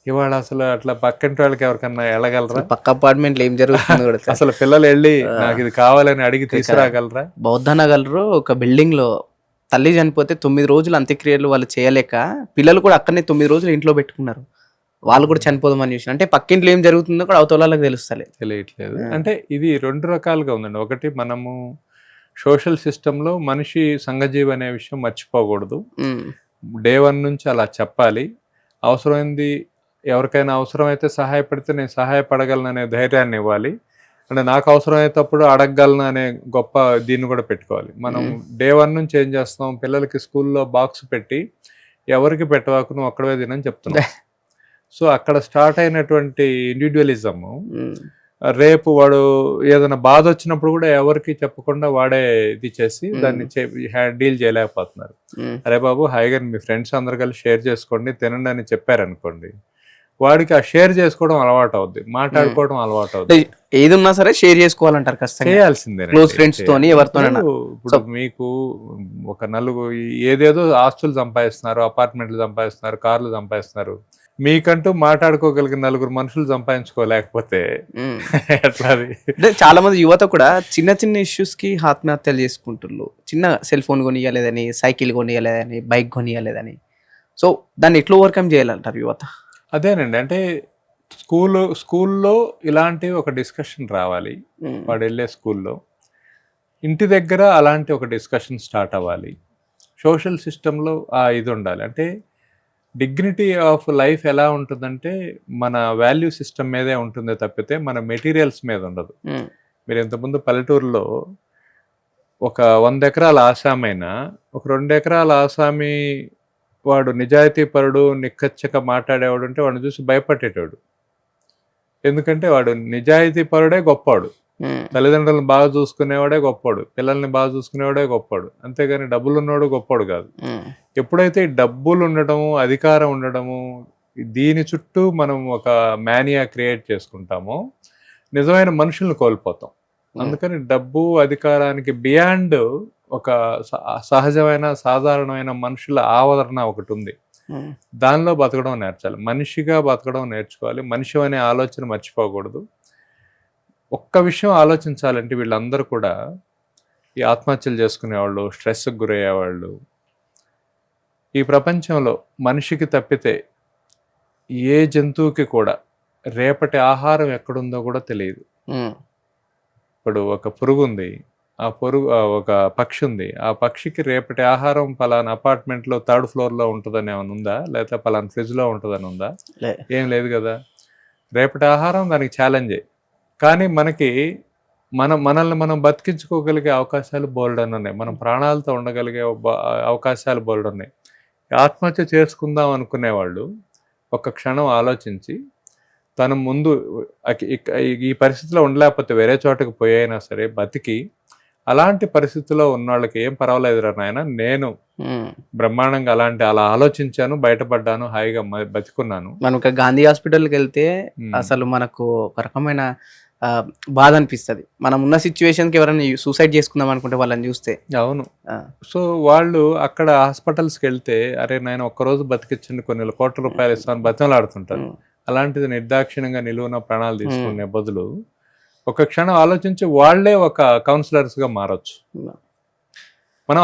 ఇవాళ అసలు అట్లా పక్కింటి వాళ్ళకి ఎవరికన్నా వెళ్ళగలరా? పక్క అపార్ట్మెంట్లో ఏం జరుగుతుంది అసలు పిల్లలు వెళ్ళి నాకు ఇది కావాలని అడిగి తీసుకురాగలరా? బౌద్ధ నగర్లో ఒక బిల్డింగ్ లో తల్లి చనిపోతే 9 రోజులు అంత్యక్రియలు వాళ్ళు చేయలేక పిల్లలు కూడా అక్కడనే 9 రోజులు ఇంట్లో పెట్టుకున్నారు. వాళ్ళు కూడా చనిపోదామని చూసిన అంటే పక్కింట్లో ఏం జరుగుతుందో కూడా అవతల వాళ్ళకి తెలుస్తలేదు. తెలియట్లేదు. అంటే ఇది 2 రకాలుగా ఉందండి. ఒకటి మనము సోషల్ సిస్టంలో మనిషి సంఘజీవి అనే విషయం మర్చిపోకూడదు. డే 1 నుంచి అలా చెప్పాలి. అవసరమైంది ఎవరికైనా అవసరమైతే సహాయపడితే నేను సహాయపడగలను అనే ధైర్యాన్ని ఇవ్వాలి. అంటే నాకు అవసరమైనప్పుడు అడగగలను అనే గొప్ప దీన్ని కూడా పెట్టుకోవాలి. మనం డే 1 నుంచి ఏం చేస్తాం, పిల్లలకి స్కూల్లో బాక్స్ పెట్టి ఎవరికి పెట్టవాకు నువ్వు ఒక్కడవే తినని చెప్తున్నాం. సో అక్కడ స్టార్ట్ అయినటువంటి ఇండివిజువలిజము రేపు వాడు ఏదైనా బాధ వచ్చినప్పుడు కూడా ఎవరికి చెప్పకుండా వాడే ఇది చేసి దాన్ని డీల్ చేయలేకపోతున్నారు. అరే బాబు హాయిగా మీ ఫ్రెండ్స్ అందరు కలిసి షేర్ చేసుకోండి తినండి అని చెప్పారనుకోండి, వాడికి ఆ షేర్ చేసుకోవడం అలవాటు అవుద్ది, మాట్లాడుకోవడం అలవాటు అవుద్ది. ఏది ఉన్నా సరే షేర్ చేసుకోవాలంటారు, ఖచ్చితంగా చేయాల్సిందే. క్లోజ్ ఫ్రెండ్స్ తోని ఎవరితోనైనా. ఇప్పుడు మీకు ఒక నలుగురు ఏదేదో ఆస్తులు సంపాదిస్తున్నారు, అపార్ట్మెంట్లు సంపాదిస్తున్నారు, కార్లు సంపాదిస్తున్నారు, మీకంటూ మాట్లాడుకోగలిగిన 4 మనుషులు సంపాదించుకోలేకపోతే ఎట్లా? అంటే చాలా మంది యువత కూడా చిన్న చిన్న ఇష్యూస్ కి ఆత్మహత్యలు చేసుకుంటున్నారు. చిన్న సెల్ ఫోన్ కొనియలేదని, సైకిల్ కొనియలేదని, బైక్ కొనియలేదని. సో దాన్ని ఎట్లా ఓవర్కమ్ చేయాలంటారు యువత? అదేనండి, అంటే స్కూల్లో ఇలాంటి ఒక డిస్కషన్ రావాలి. వాడు వెళ్ళే స్కూల్లో ఇంటి దగ్గర అలాంటి ఒక డిస్కషన్ స్టార్ట్ అవ్వాలి. సోషల్ సిస్టంలో ఇది ఉండాలి. అంటే డిగ్నిటీ ఆఫ్ లైఫ్ ఎలా ఉంటుందంటే మన వాల్యూ సిస్టమ్ మీదే ఉంటుంది తప్పితే మన మెటీరియల్స్ మీద ఉండదు. మీరు ఇంతకుముందు పల్లెటూరులో ఒక 100 ఎకరాల ఆసామైనా ఒక 2 ఎకరాల ఆసామి వాడు నిజాయితీ పరుడు, నిక్కచ్చక మాట్లాడేవాడు అంటే వాడిని చూసి భయపడేటోడు. ఎందుకంటే వాడు నిజాయితీ పరుడే గొప్పవాడు, తల్లిదండ్రులను బాగా చూసుకునేవాడే గొప్పవాడు, పిల్లల్ని బాగా చూసుకునేవాడే గొప్పవాడు. అంతేగాని డబ్బులు ఉన్నవాడు గొప్పవాడు కాదు. ఎప్పుడైతే డబ్బులు ఉండడము, అధికారం ఉండడము, దీని చుట్టూ మనం ఒక మానియా క్రియేట్ చేసుకుంటామో నిజమైన మనుషుల్ని కోల్పోతాం. అందుకని డబ్బు అధికారానికి బియాండ్ ఒక సహజమైన సాధారణమైన మనుషుల ఆవరణ ఒకటి ఉంది. దానిలో బతకడం నేర్చాలి, మనిషిగా బతకడం నేర్చుకోవాలి. మనిషి అనే ఆలోచన మర్చిపోకూడదు. ఒక్క విషయం ఆలోచించాలంటే వీళ్ళందరూ కూడా ఈ ఆత్మహత్యలు చేసుకునేవాళ్ళు, స్ట్రెస్కి గురయ్యేవాళ్ళు, ఈ ప్రపంచంలో మనిషికి తప్పితే ఏ జంతువుకి కూడా రేపటి ఆహారం ఎక్కడుందో కూడా తెలియదు. ఇప్పుడు ఒక పురుగు ఉంది, ఒక పక్షి ఉంది, ఆ పక్షికి రేపటి ఆహారం పలానా అపార్ట్మెంట్లో 3rd ఫ్లోర్లో ఉంటుందని ఏమైనా ఉందా? లేకపోతే పలానా ఫ్రిడ్జ్లో ఉంటుందని ఉందా? ఏం లేదు కదా. రేపటి ఆహారం దానికి ఛాలెంజే. కానీ మనకి మనల్ని మనం బతికించుకోగలిగే అవకాశాలు బోల్డన్ ఉన్నాయి, మనం ప్రాణాలతో ఉండగలిగే అవకాశాలు బోల్డ్ ఉన్నాయి. ఆత్మహత్య చేసుకుందాం అనుకునేవాళ్ళు ఒక క్షణం ఆలోచించి తను ముందు ఈ పరిస్థితిలో ఉండలేకపోతే వేరే చోటకి పోయినా సరే బతికి, అలాంటి పరిస్థితుల్లో ఉన్న వాళ్ళకి ఏం పర్వాలేదురా నాయన, నేను బ్రహ్మాండంగా అలా ఆలోచించాను, బయటపడ్డాను, హాయిగా బతికున్నాను. మనం గాంధీ హాస్పిటల్కి వెళ్తే అసలు మనకు ఒక రకమైన బాధ అనిపిస్తుంది. మనం ఉన్న సిచ్యువేషన్కి ఎవరైనా సూసైడ్ చేసుకుందాం అనుకుంటే వాళ్ళని చూస్తే. అవును. సో వాళ్ళు అక్కడ హాస్పిటల్స్కి వెళ్తే అరే నాయన ఒక్కరోజు బతికించండి, కొన్ని కోట్ల రూపాయలు ఇస్తామని బతిమలాడుతుంటారు. అలాంటిది నిర్దాక్షిణ్యంగా నిలువున ప్రాణాలు తీసుకునే బదులు ఒక క్షణం ఆలోచించి వాళ్లే ఒక కౌన్సిలర్స్గా మారచ్చు. మనం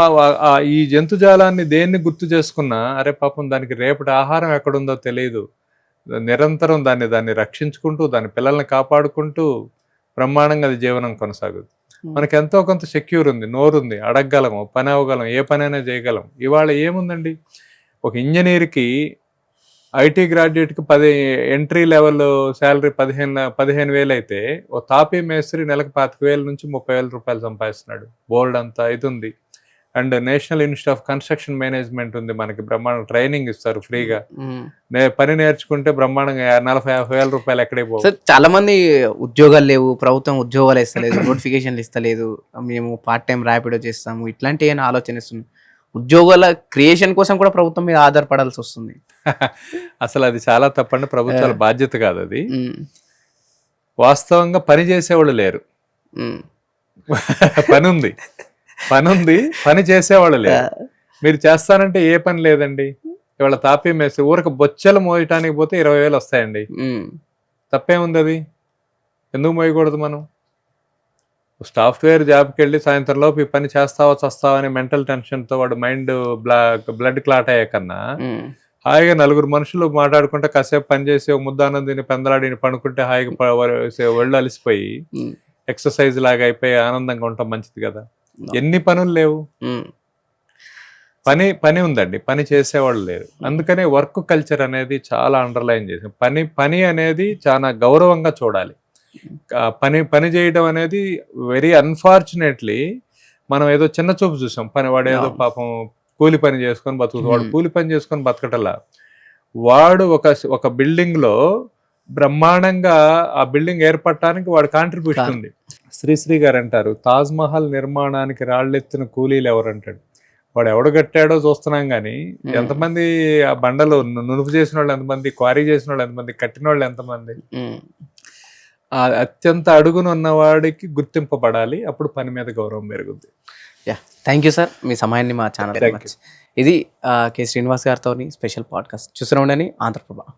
ఈ జంతుజాలాన్ని దేన్ని గుర్తు చేసుకున్నా అరే పాపం దానికి రేపటి ఆహారం ఎక్కడుందో తెలియదు, నిరంతరం దాన్ని రక్షించుకుంటూ దాని పిల్లల్ని కాపాడుకుంటూ బ్రహ్మాండంగా అది జీవనం కొనసాగుతుంది. మనకి ఎంతో కొంత సెక్యూర్ ఉంది, నోరుంది, అడగగలము, పని అవ్వగలం, ఏ పనైనా చేయగలం. ఇవాళ ఏముందండి, ఒక ఇంజనీర్కి ఐటీ గ్రాడ్యుయేట్కి ఎంట్రీ లెవెల్ శాలరీ 15,000 అయితే ఓ తాపీ మేస్త్రి నెలకు 25,000 నుంచి 30,000 రూపాయలు సంపాదిస్తున్నాడు. బోల్డ్ అంతా ఇది ఉంది. And national institute of construction management ఉంది, మనకి బ్రహ్మాండంగా ట్రైనింగ్ ఇస్తారు ఫ్రీగా. పని నేర్చుకుంటే బ్రహ్మాండంగా 40,000-50,000 రూపాయలు ఎక్కడే పోవు. చాలా మంది ఉద్యోగాలు లేవు, ప్రభుత్వం ఉద్యోగాలు ఇస్తలేదు, నోటిఫికేషన్లు ఇస్తలేదు, మేము పార్ట్ టైం ర్యాపిడో చేస్తాము, ఇట్లాంటి ఏమైనా ఆలోచన ఇస్తున్నాం. ఉద్యోగాల క్రియేషన్ కోసం కూడా ప్రభుత్వం మీద ఆధారపడాల్సి వస్తుంది. అసలు అది చాలా తప్పండి, ప్రభుత్వాల బాధ్యత కాదు అది. వాస్తవంగా పని చేసేవాళ్ళు లేరు, పని ఉంది, పని చేసేవాళ్ళు లేరు. మీరు చేస్తానంటే ఏ పని లేదండి. ఇవాళ తాపీ మేసి ఊరికి బొచ్చెలు మోయటానికి పోతే 20,000 వస్తాయండి. తప్పేముంది అది? ఎందుకు మోయకూడదు మనం? సాఫ్ట్వేర్ జాబ్కి వెళ్ళి సాయంత్రం లోపు ఈ పని చేస్తావా చస్తావా అనే మెంటల్ టెన్షన్తో వాడు మైండ్ బ్లడ్ క్లాట్ అయ్యే కన్నా హాయిగా నలుగురు మనుషులు మాట్లాడుకుంటే కాసేపు పని చేసి ఒక ముద్దానం తిని పెందలాడిని పడుకుంటే హాయిగా ఒళ్ళు అలిసిపోయి ఎక్సర్సైజ్ లాగా అయిపోయి ఆనందంగా ఉండటం మంచిది కదా. ఎన్ని పనులు లేవు, పని ఉందండి, పని చేసేవాళ్ళు లేరు. అందుకనే వర్క్ కల్చర్ అనేది చాలా అండర్లైన్ చేసాం. పని అనేది చాలా గౌరవంగా చూడాలి. పని చేయడం అనేది వెరీ అన్ఫార్చునేట్లీ మనం ఏదో చిన్న చూపు చూసాం. వాడు ఏదో పాపం కూలి పని చేసుకొని బతుకుతాడు. వాడు కూలి పని చేసుకొని బతకటలా, వాడు ఒక బిల్డింగ్ లో బ్రహ్మాండంగా ఆ బిల్డింగ్ ఏర్పడటానికి వాడు కాంట్రిబ్యూషన్ ఉంది. శ్రీశ్రీ గారు అంటారు, తాజ్ మహల్ నిర్మాణానికి రాళ్ళెత్తిన కూలీలు ఎవరంటాడు. వాడు ఎవడు కట్టాడో చూస్తున్నాం కానీ ఎంతమంది ఆ బండలు నునుపు చేసిన వాళ్ళు ఎంతమంది, క్వారీ చేసిన వాళ్ళు ఎంతమంది, కట్టిన వాళ్ళు ఎంతమంది. ఆ అత్యంత అడుగున ఉన్నవాడికి గుర్తింపబడాలి, అప్పుడు పని మీద గౌరవం పెరుగుద్ది. థ్యాంక్ యూ సార్, మీ సమయాన్ని మా ఛానల్. ఇది కె శ్రీనివాస్ గారితో స్పెషల్ పాడ్కాస్ట్. చూస్తూనే ఉండండి ఆంధ్రప్రభ.